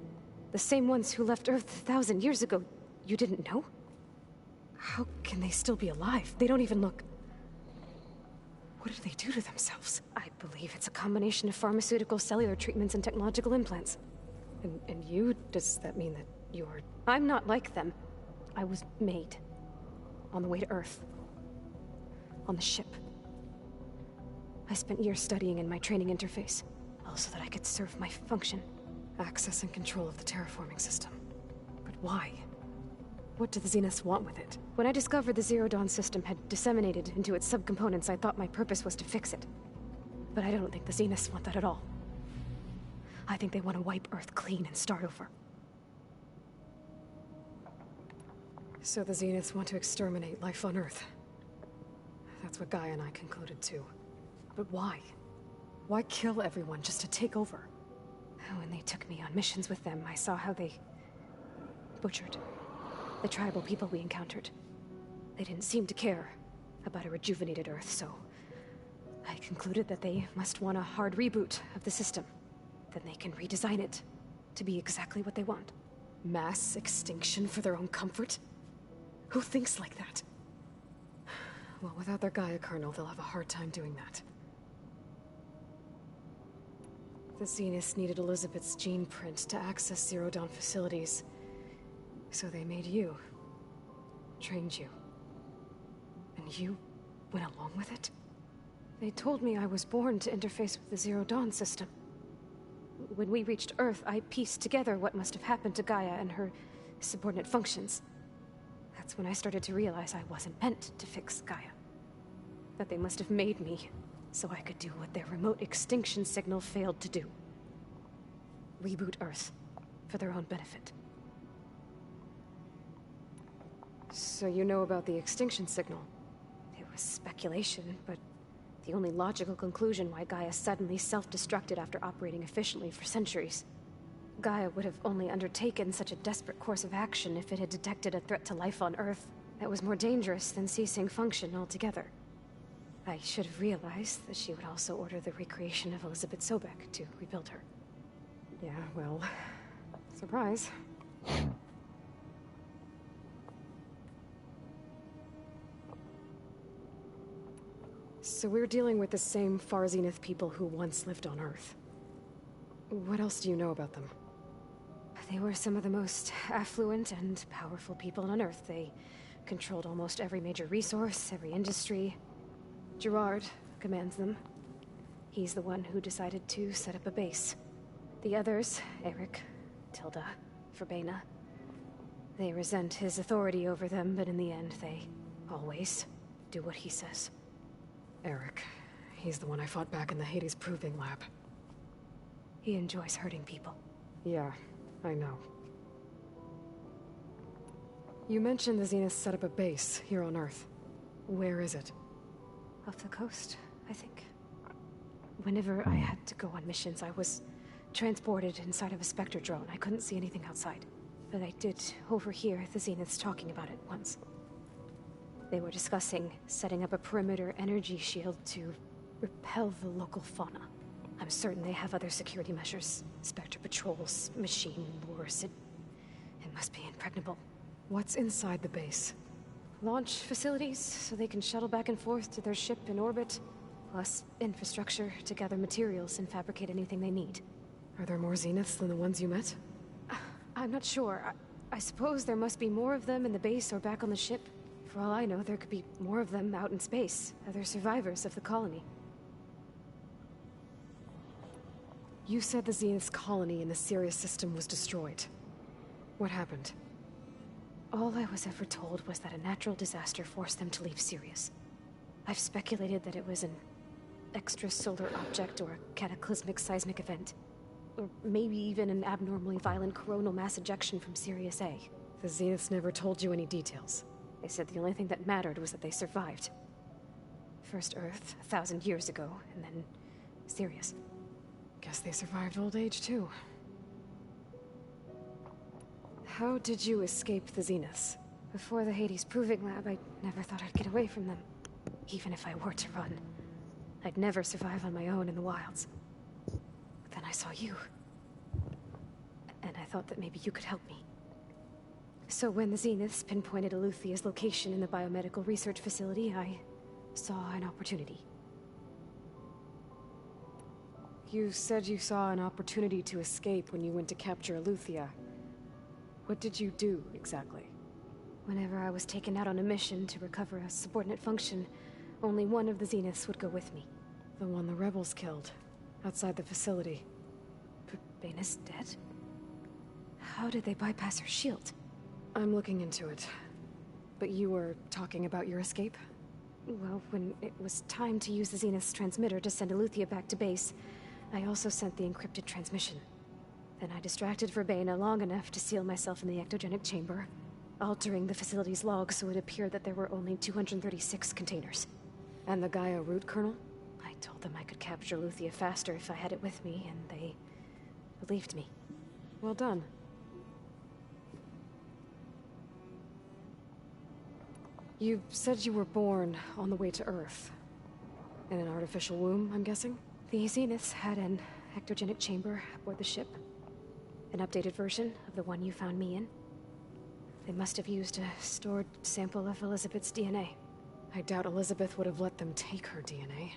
The same ones who left Earth 1,000 years ago. You didn't know? How can they still be alive? They don't even look... What did they do to themselves? I believe it's a combination of pharmaceutical, cellular treatments, and technological implants. And you? Does that mean that you're... I'm not like them. I was made. On the way to Earth. On the ship. I spent years studying in my training interface, all so that I could serve my function. Access and control of the terraforming system. But why? What do the Zeniths want with it? When I discovered the Zero Dawn system had disseminated into its subcomponents, I thought my purpose was to fix it. But I don't think the Zeniths want that at all. I think they want to wipe Earth clean and start over. So the Zeniths want to exterminate life on Earth. That's what Gaia and I concluded too. But why? Why kill everyone just to take over? When they took me on missions with them, I saw how they butchered the tribal people we encountered. They didn't seem to care about a rejuvenated Earth, so I concluded that they must want a hard reboot of the system. Then they can redesign it to be exactly what they want. Mass extinction for their own comfort? Who thinks like that? Well, without their Gaia kernel, they'll have a hard time doing that. The Zeniths needed Elizabeth's gene print to access Zero Dawn facilities. So they made you. Trained you. And you went along with it? They told me I was born to interface with the Zero Dawn system. When we reached Earth, I pieced together what must have happened to Gaia and her subordinate functions. That's when I started to realize I wasn't meant to fix Gaia. That they must have made me so I could do what their remote extinction signal failed to do. Reboot Earth for their own benefit. So you know about the extinction signal? It was speculation, but the only logical conclusion why Gaia suddenly self-destructed after operating efficiently for centuries. Gaia would have only undertaken such a desperate course of action if it had detected a threat to life on Earth that was more dangerous than ceasing function altogether. I should have realized that she would also order the recreation of Elizabeth Sobek to rebuild her. Yeah, well, surprise. So we're dealing with the same Far Zenith people who once lived on Earth. What else do you know about them? They were some of the most affluent and powerful people on Earth. They controlled almost every major resource, every industry. Gerard commands them. He's the one who decided to set up a base. The others, Eric, Tilda, Verbena, they resent his authority over them, but in the end, they always do what he says. Eric. He's the one I fought back in the Hades Proving Lab. He enjoys hurting people. Yeah, I know. You mentioned the Zenith set up a base here on Earth. Where is it? Off the coast, I think. Whenever I had to go on missions, I was transported inside of a Spectre drone. I couldn't see anything outside. But I did overhear the Zeniths talking about it once. They were discussing setting up a perimeter energy shield to repel the local fauna. I'm certain they have other security measures. Spectre patrols, machine wars. It must be impregnable. What's inside the base? Launch facilities, so they can shuttle back and forth to their ship in orbit. Plus infrastructure to gather materials and fabricate anything they need. Are there more Zeniths than the ones you met? I'm not sure. I suppose there must be more of them in the base or back on the ship. For all I know, there could be more of them out in space. Other survivors of the colony. You said the Zenith's colony in the Sirius system was destroyed. What happened? All I was ever told was that a natural disaster forced them to leave Sirius. I've speculated that it was an extrasolar object or a cataclysmic seismic event. Or maybe even an abnormally violent coronal mass ejection from Sirius A. The Zeniths never told you any details. They said the only thing that mattered was that they survived. First Earth, 1,000 years ago, and then Sirius. Guess they survived old age, too. How did you escape the Zeniths? Before the Hades Proving Lab, I never thought I'd get away from them. Even if I were to run. I'd never survive on my own in the wilds. But then I saw you. And I thought that maybe you could help me. So when the Zeniths pinpointed Eluthia's location in the biomedical research facility, I saw an opportunity. You said you saw an opportunity to escape when you went to capture Eluthia. What did you do, exactly? Whenever I was taken out on a mission to recover a subordinate function, only one of the Zeniths would go with me. The one the rebels killed, outside the facility. Baina's dead? How did they bypass her shield? I'm looking into it. But you were talking about your escape? Well, when it was time to use the Zenith's transmitter to send Eluthia back to base, I also sent the encrypted transmission. Then I distracted Verbaina long enough to seal myself in the ectogenic chamber, altering the facility's log so it appeared that there were only 236 containers. And the Gaia root kernel? I told them I could capture Eluthia faster if I had it with me, and they believed me. Well done. You said you were born on the way to Earth. In an artificial womb, I'm guessing? The Zeniths had an ectogenic chamber aboard the ship. An updated version of the one you found me in. They must have used a stored sample of Elizabeth's DNA. I doubt Elizabeth would have let them take her DNA.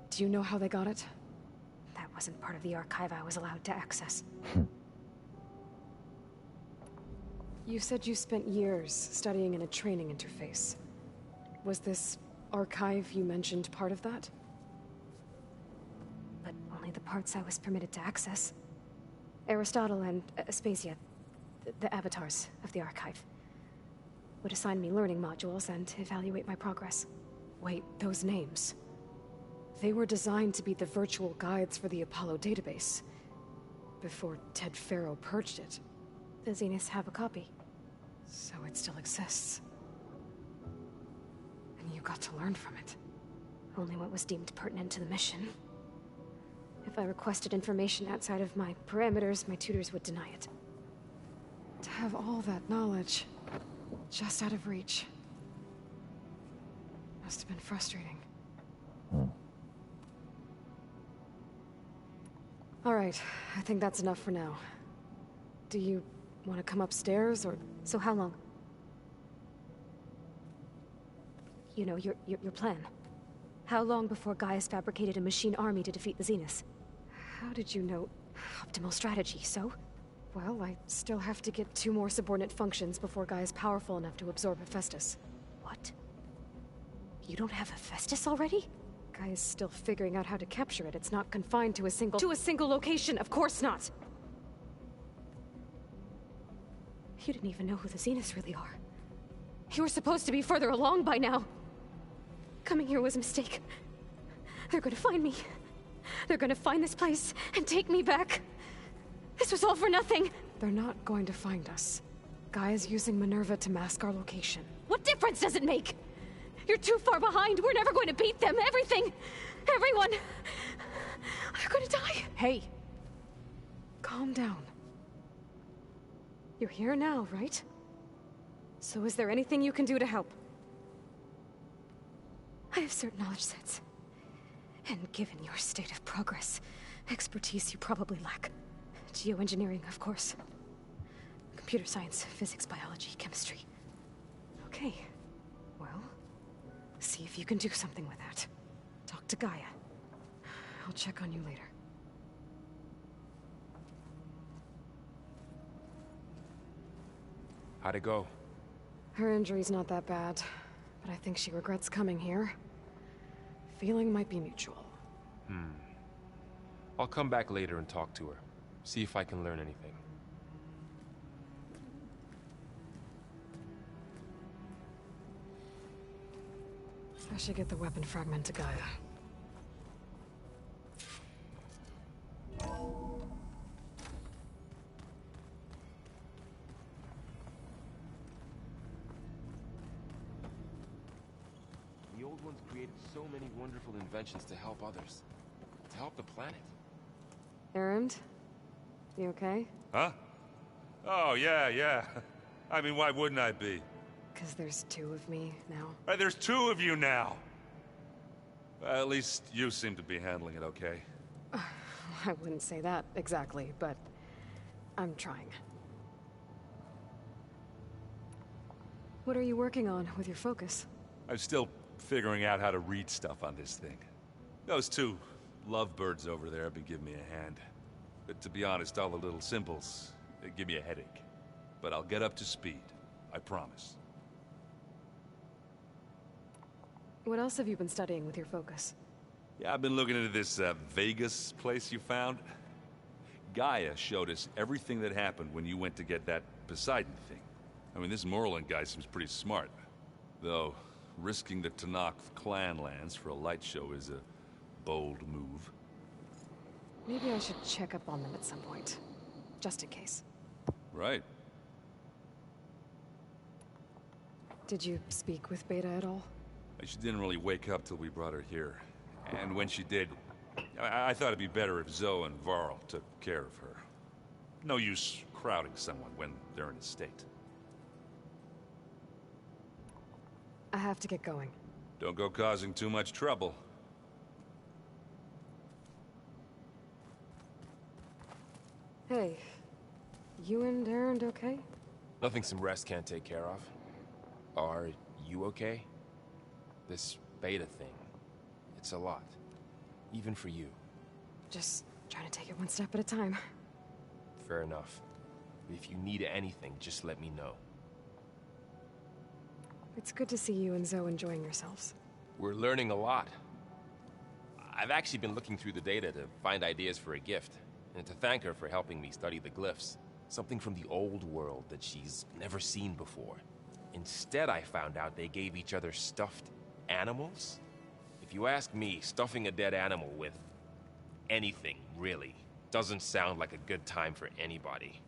Do you know how they got it? That wasn't part of the archive I was allowed to access. You said you spent years studying in a training interface. Was this archive you mentioned part of that? But only the parts I was permitted to access. Aristotle and Aspasia, the avatars of the archive, would assign me learning modules and evaluate my progress. Wait, those names. They were designed to be the virtual guides for the Apollo database. Before Ted Faro purged it. The Zeniths have a copy. So it still exists. And you got to learn from it. Only what was deemed pertinent to the mission. If I requested information outside of my parameters, my tutors would deny it. To have all that knowledge, just out of reach. Must have been frustrating. All right, I think that's enough for now. Do you want to come upstairs, or... So how long? You know, your plan. How long before Gaius fabricated a machine army to defeat the Zeniths? How did you know? Optimal strategy, so? Well, I still have to get 2 more subordinate functions before Gaia's powerful enough to absorb Hephaestus. What? You don't have Hephaestus already? Gaia's still figuring out how to capture it. It's not confined to a single location, of course not! You didn't even know who the Zeniths really are. You were supposed to be further along by now. Coming here was a mistake. They're gonna find me. They're gonna find this place and take me back. This was all for nothing! They're not going to find us. Gaia's using Minerva to mask our location. What difference does it make? You're too far behind. We're never going to beat them. Everything. Everyone. They're going to die. Hey. Calm down. You're here now, right? So is there anything you can do to help? I have certain knowledge sets. And given your state of progress, expertise you probably lack. Geoengineering, of course. Computer science, physics, biology, chemistry. Okay. Well, see if you can do something with that. Talk to Gaia. I'll check on you later. How'd it go? Her injury's not that bad, but I think she regrets coming here. Feeling might be mutual. I'll come back later and talk to her. See if I can learn anything. I should get the weapon fragment to Gaia. The old ones created so many wonderful inventions to help others. To help the planet. Erend? You okay? Huh? Oh, yeah. I mean, why wouldn't I be? Because there's two of me now. There's two of you now! Well, at least you seem to be handling it okay. I wouldn't say that exactly, but I'm trying. What are you working on with your focus? I'm still figuring out how to read stuff on this thing. Those two lovebirds over there have been giving me a hand. But to be honest, all the little symbols, they give me a headache. But I'll get up to speed. I promise. What else have you been studying with your focus? Yeah, I've been looking into this Vegas place you found. Gaia showed us everything that happened when you went to get that Poseidon thing. I mean, this Moreland guy seems pretty smart. Though, risking the Tenakth clan lands for a light show is a bold move. Maybe I should check up on them at some point. Just in case. Right. Did you speak with Beta at all? She didn't really wake up till we brought her here. And when she did, I thought it'd be better if Zoe and Varl took care of her. No use crowding someone when they're in a state. I have to get going. Don't go causing too much trouble. Hey, you and Erend okay? Nothing some rest can't take care of. Are you okay? This Beta thing, it's a lot. Even for you. Just trying to take it one step at a time. Fair enough. If you need anything, just let me know. It's good to see you and Zoe enjoying yourselves. We're learning a lot. I've actually been looking through the data to find ideas for a gift, and to thank her for helping me study the glyphs. Something from the old world that she's never seen before. Instead, I found out they gave each other stuffed animals? If you ask me, stuffing a dead animal with anything, really, doesn't sound like a good time for anybody.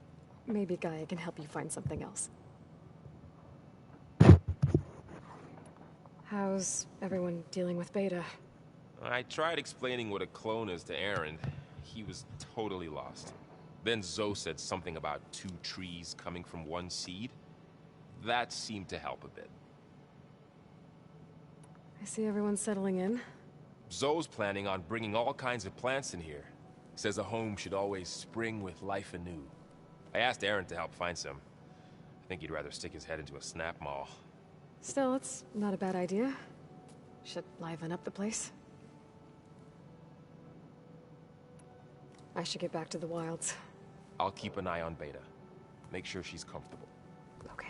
Maybe Gaia can help you find something else. How's everyone dealing with Beta? I tried explaining what a clone is to Erend. He was totally lost. Then Zoe said something about two trees coming from one seed. That seemed to help a bit. I see everyone's settling in. Zoe's planning on bringing all kinds of plants in here. Says a home should always spring with life anew. I asked Erend to help find some. I think he'd rather stick his head into a snap mall. Still, it's not a bad idea. Should liven up the place. I should get back to the wilds. I'll keep an eye on Beta. Make sure she's comfortable. Okay.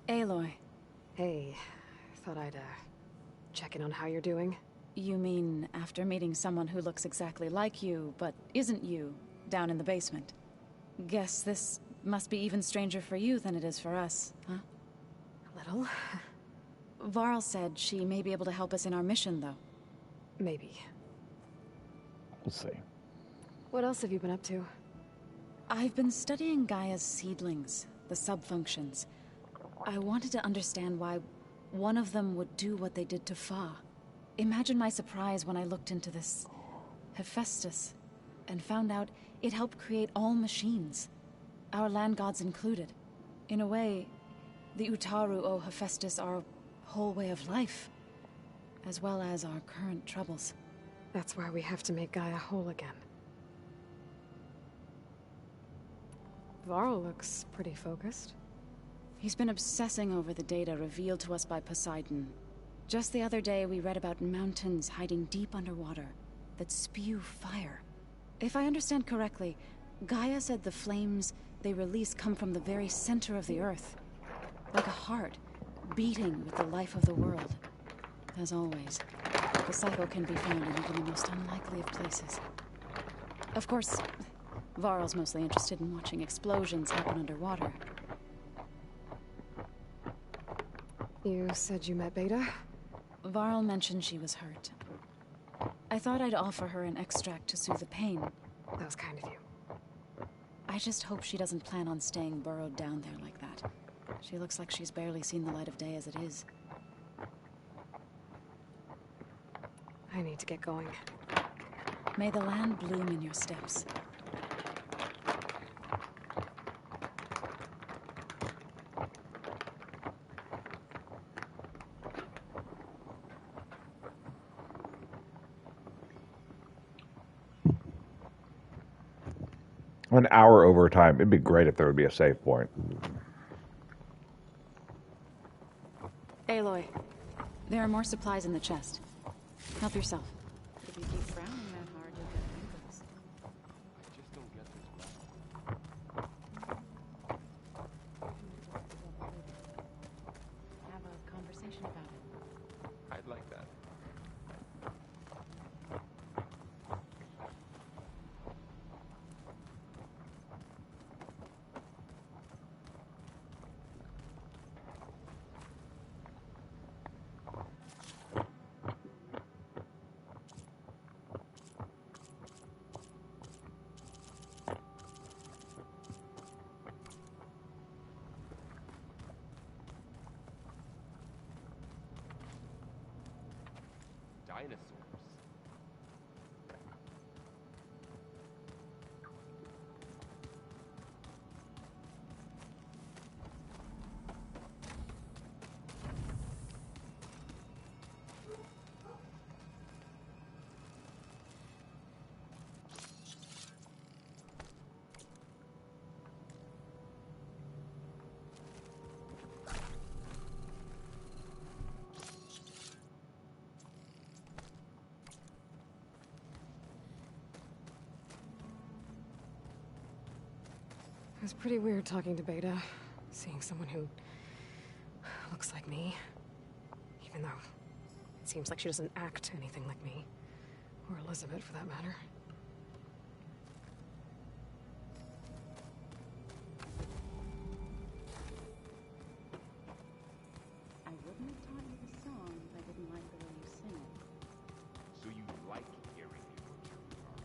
Aloy. Hey, thought I'd, check in on how you're doing. You mean after meeting someone who looks exactly like you, but isn't you, down in the basement? Guess this must be even stranger for you than it is for us, huh? A little. Varl said she may be able to help us in our mission, though. Maybe. We'll see. What else have you been up to? I've been studying Gaia's seedlings, the subfunctions. I wanted to understand why one of them would do what they did to Fa. Imagine my surprise when I looked into this Hephaestus and found out it helped create all machines, our land gods included. In a way, the Utaru owe Hephaestus our whole way of life, as well as our current troubles. That's why we have to make Gaia whole again. Varl looks pretty focused. He's been obsessing over the data revealed to us by Poseidon. Just the other day, we read about mountains hiding deep underwater that spew fire. If I understand correctly, Gaia said the flames they release come from the very center of the Earth, like a heart beating with the life of the world. As always, the cycle can be found in even the most unlikely of places. Of course, Varl's mostly interested in watching explosions happen underwater. You said you met Beta? Varl mentioned she was hurt. I thought I'd offer her an extract to soothe the pain. That was kind of you. I just hope she doesn't plan on staying burrowed down there like that. She looks like she's barely seen the light of day as it is. I need to get going. May the land bloom in your steps. An hour overtime. It'd be great if there would be a save point. Aloy, there are more supplies in the chest. Help yourself. If you keep frowning that hard, you'll get wrinkles. I just don't get this. Have a conversation about it. I'd like that. Dinosaurs. It was pretty weird talking to Beta, seeing someone who looks like me. Even though it seems like she doesn't act anything like me. Or Elizabeth, for that matter. I wouldn't have taught you the song if I didn't like the way you sing it. So you like hearing people truly are.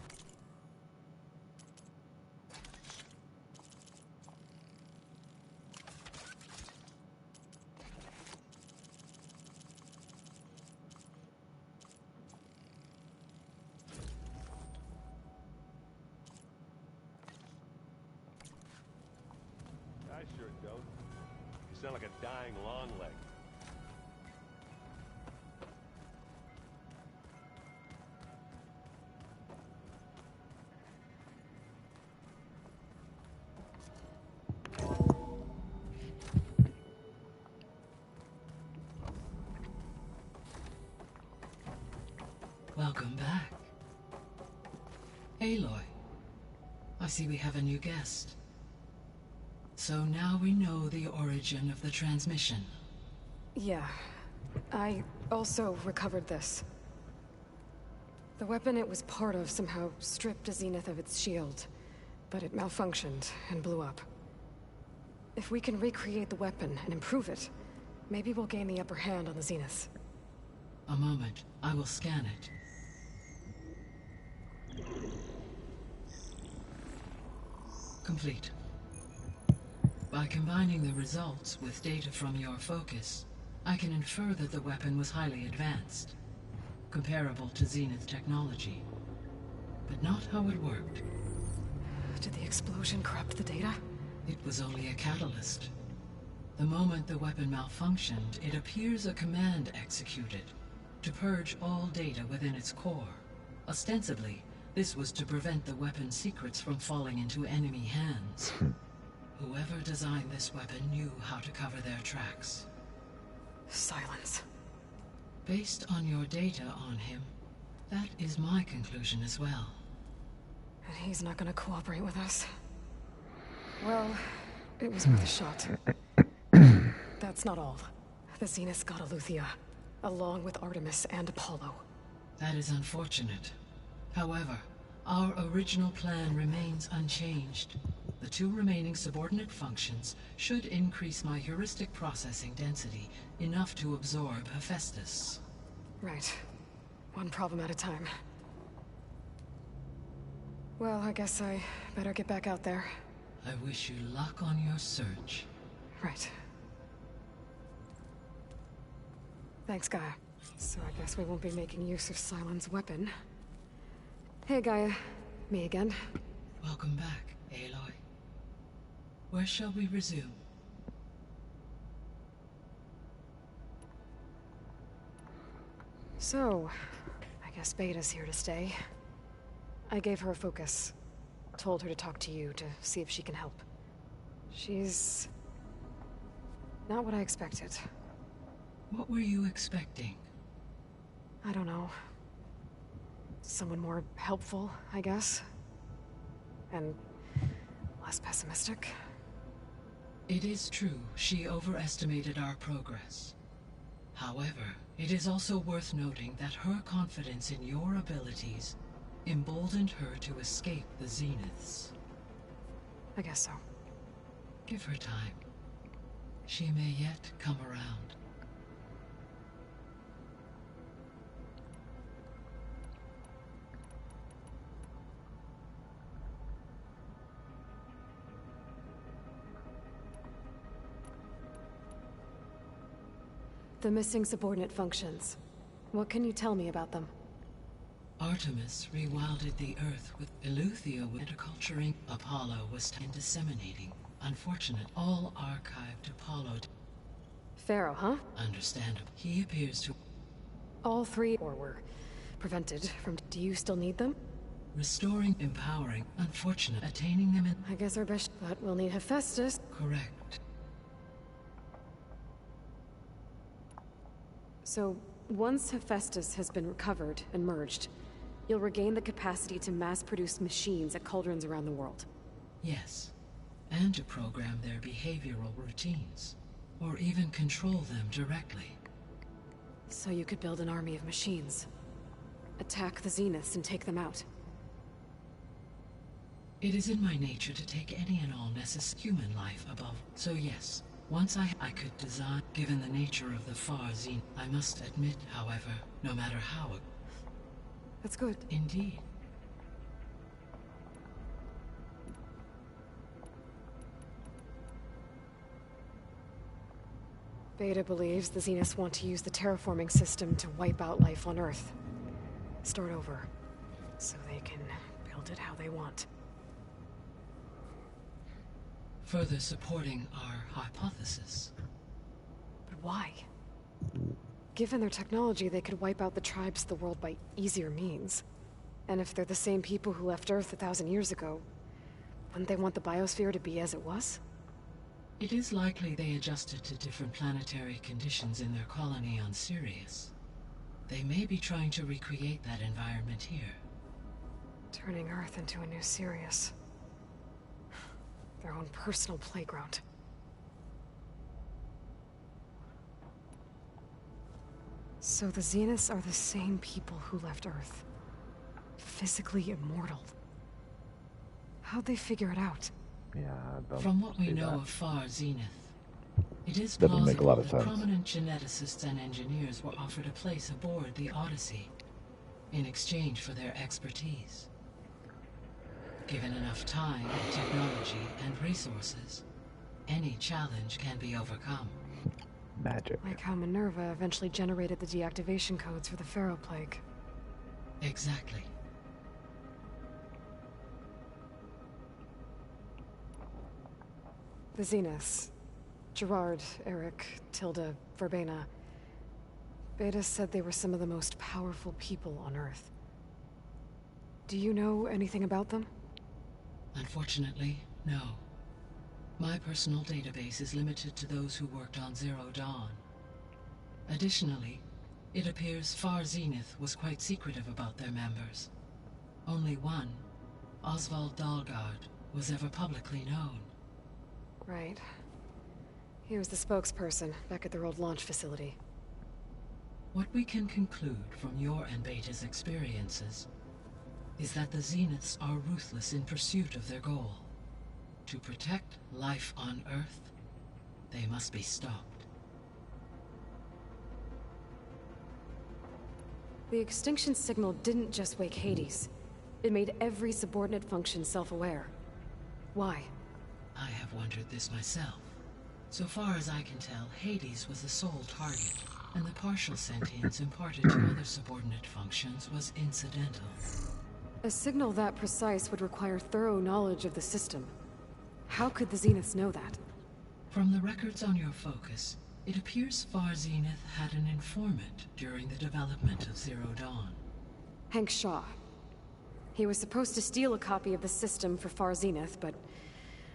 I sure don't. You sound like a dying long leg. Welcome back. Aloy, I see we have a new guest. So now we know the origin of the transmission. Yeah. I also recovered this. The weapon it was part of somehow stripped Zenith of its shield, but it malfunctioned and blew up. If we can recreate the weapon and improve it, Maybe we'll gain the upper hand on the Zenith. A moment. I will scan it. Complete. By combining the results with data from your focus, I can infer that the weapon was highly advanced, comparable to Zenith technology, but not how it worked. Did the explosion corrupt the data? It was only a catalyst. The moment the weapon malfunctioned, it appears a command executed to purge all data within its core. Ostensibly, this was to prevent the weapon's secrets from falling into enemy hands. Whoever designed this weapon knew how to cover their tracks. Silence. Based on your data on him, that is my conclusion as well. And he's not gonna cooperate with us. Well, it was worth a shot. That's not all. The Zenith got Eleuthia, along with Artemis and Apollo. That is unfortunate. However, our original plan remains unchanged. The 2 remaining subordinate functions should increase my heuristic processing density enough to absorb Hephaestus. Right. One problem at a time. Well, I guess I better get back out there. I wish you luck on your search. Right. Thanks, Gaia. So I guess we won't be making use of Cylon's weapon. Hey, Gaia. Me again. Welcome back, Aloy. Where shall we resume? So, I guess Beta's here to stay. I gave her a focus. Told her to talk to you to see if she can help. She's not what I expected. What were you expecting? I don't know. Someone more helpful, I guess. And less pessimistic. It is true, she overestimated our progress. However, it is also worth noting that her confidence in your abilities emboldened her to escape the Zeniths. I guess so. Give her time. She may yet come around. The missing subordinate functions. What can you tell me about them? Artemis rewilded the Earth with Eleuthia viticulturing. Apollo was disseminating. Unfortunate, all archived Apollo. Pharaoh, huh? Understandable. He appears to... All 3 or were prevented from... Do you still need them? Restoring, empowering. Unfortunate, attaining them in... I guess our best... But we'll need Hephaestus. Correct. So, once Hephaestus has been recovered and merged, you'll regain the capacity to mass-produce machines at cauldrons around the world. Yes. And to program their behavioral routines. Or even control them directly. So you could build an army of machines. Attack the Zeniths and take them out. It is in my nature to take any and all necessary human life above. So yes, once I could design, given the nature of the far Zenith. I must admit, however, no matter how it... That's good. Indeed. Beta believes the Zeniths want to use the terraforming system to wipe out life on Earth. Start over. So they can build it how they want. Further supporting our hypothesis. But why? Given their technology, they could wipe out the tribes of the world by easier means. And if they're the same people who left Earth 1,000 years ago, wouldn't they want the biosphere to be as it was? It is likely they adjusted to different planetary conditions in their colony on Sirius. They may be trying to recreate that environment here. Turning Earth into a new Sirius. Their own personal playground. So the Zeniths are the same people who left Earth. Physically immortal. How'd they figure it out? Yeah, don't From what we do know that. of Far Zenith, It is That would make a lot plausible of that sense. prominent geneticists and engineers were offered a place aboard the Odyssey in exchange for their expertise. Given enough time, technology, and resources, any challenge can be overcome. Magic. Like how Minerva eventually generated the deactivation codes for the Pharaoh Plague. Exactly. The Zeniths. Gerard, Eric, Tilda, Verbena. Beta said they were some of the most powerful people on Earth. Do you know anything about them? Unfortunately, no. My personal database is limited to those who worked on Zero Dawn. Additionally, it appears Far Zenith was quite secretive about their members. Only one, Oswald Dahlgard, was ever publicly known. Right. He was the spokesperson back at their old launch facility. What we can conclude from your and Beta's experiences is that the Zeniths are ruthless in pursuit of their goal. To protect life on Earth, they must be stopped. The extinction signal didn't just wake Hades. It made every subordinate function self-aware. Why? I have wondered this myself. So far as I can tell, Hades was the sole target, and the partial sentience imparted to other subordinate functions was incidental. A signal that precise would require thorough knowledge of the system. How could the Zeniths know that? From the records on your focus, it appears Far Zenith had an informant during the development of Zero Dawn. Hank Shaw. He was supposed to steal a copy of the system for Far Zenith, but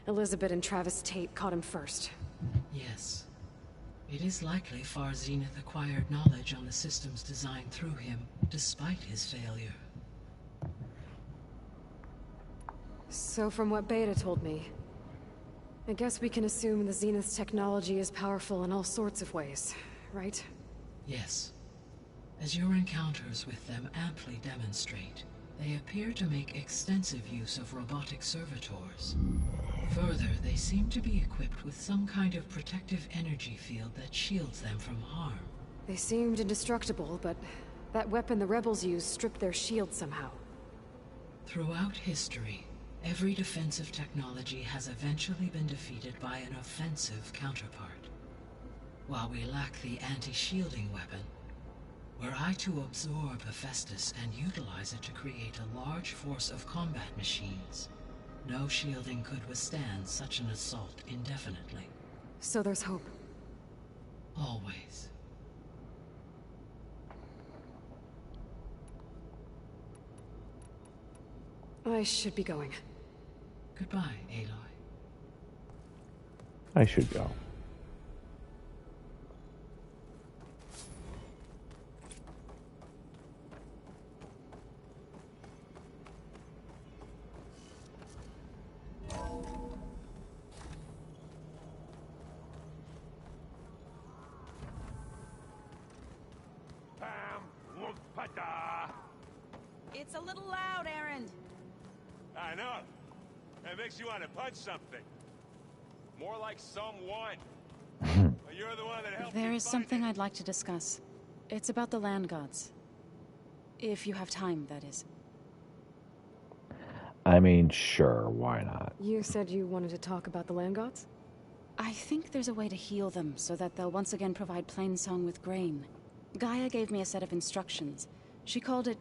Elizabeth and Travis Tate caught him first. Yes. It is likely Far Zenith acquired knowledge on the systems designed through him, despite his failure. So from what Beta told me, I guess we can assume the Zenith's technology is powerful in all sorts of ways, right? Yes. As your encounters with them amply demonstrate, they appear to make extensive use of robotic servitors. Further, they seem to be equipped with some kind of protective energy field that shields them from harm. They seemed indestructible, but that weapon the rebels used stripped their shield somehow. Throughout history, every defensive technology has eventually been defeated by an offensive counterpart. While we lack the anti-shielding weapon, were I to absorb Hephaestus and utilize it to create a large force of combat machines, no shielding could withstand such an assault indefinitely. So there's hope. Always. I should be going. Goodbye, Aloy. I should go. It's a little loud, Aaron. I know. It makes you want to punch something. More like someone. You're the one that helped There me is find something I'd like to discuss. It's about the land gods. If you have time, that is. I mean, sure, why not? You said you wanted to talk about the land gods? I think there's a way to heal them so that they'll once again provide Plainsong with grain. Gaia gave me a set of instructions. She called it,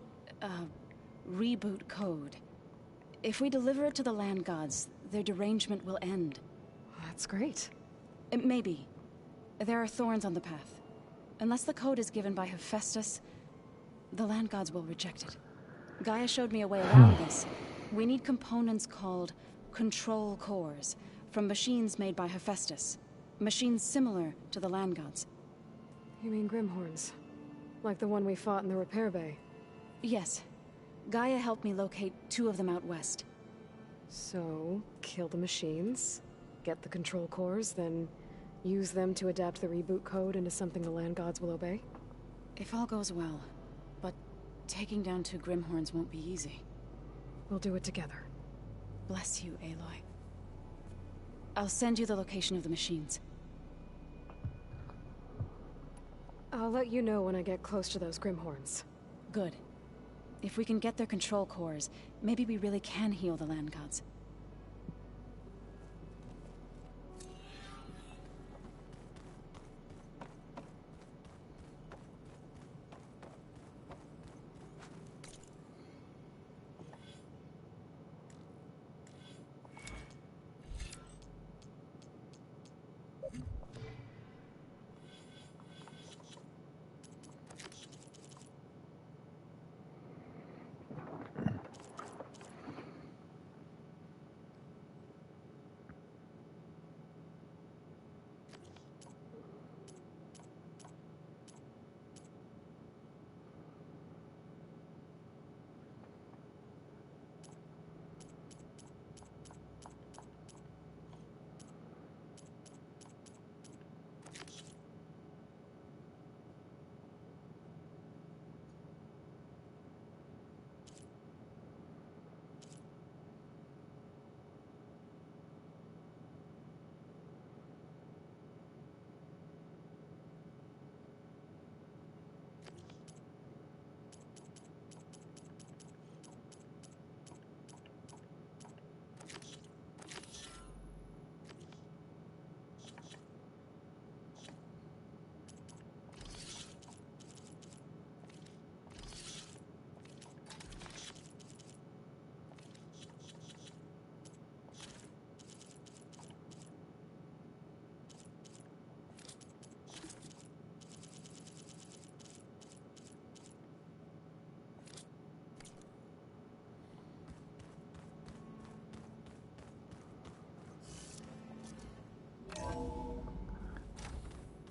reboot code. If we deliver it to the land gods, their derangement will end. That's great. Maybe. There are thorns on the path. Unless the code is given by Hephaestus, the land gods will reject it. Gaia showed me a way around this. We need components called control cores from machines made by Hephaestus. Machines similar to the land gods. You mean Grimhorns? Like the one we fought in the repair bay? Yes. Gaia helped me locate 2 of them out west. So, kill the machines, get the control cores, then use them to adapt the reboot code into something the land gods will obey? If all goes well. But taking down 2 Grimhorns won't be easy. We'll do it together. Bless you, Aloy. I'll send you the location of the machines. I'll let you know when I get close to those Grimhorns. Good. If we can get their control cores, maybe we really can heal the land gods.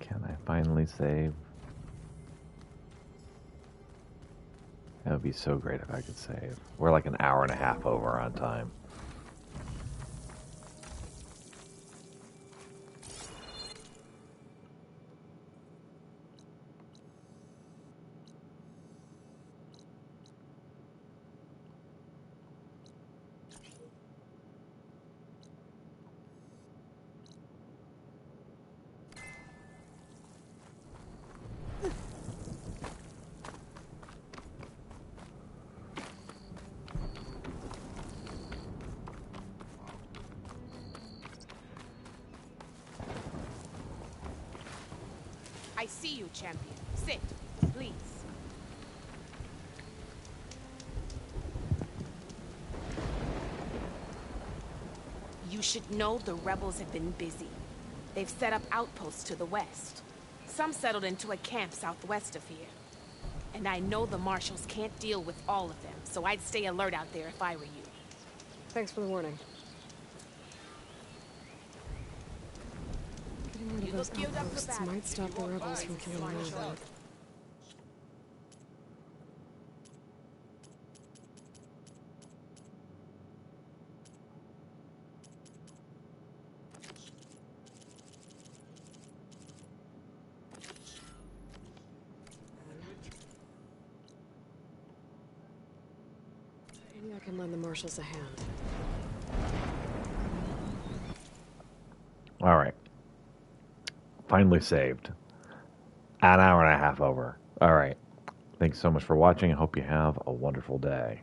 Can I finally save? That would be so great if I could save. We're like an hour and a half over on time. I see you, champion. Sit, please. You should know the rebels have been busy. They've set up outposts to the west. Some settled into a camp southwest of here. And I know the marshals can't deal with all of them, so I'd stay alert out there if I were you. Thanks for the warning. Getting rid of those outposts might stop the rebels from killing Nova. Maybe I can lend the marshals a hand. All right. Finally saved. An hour and a half over. All right. Thanks so much for watching. I hope you have a wonderful day.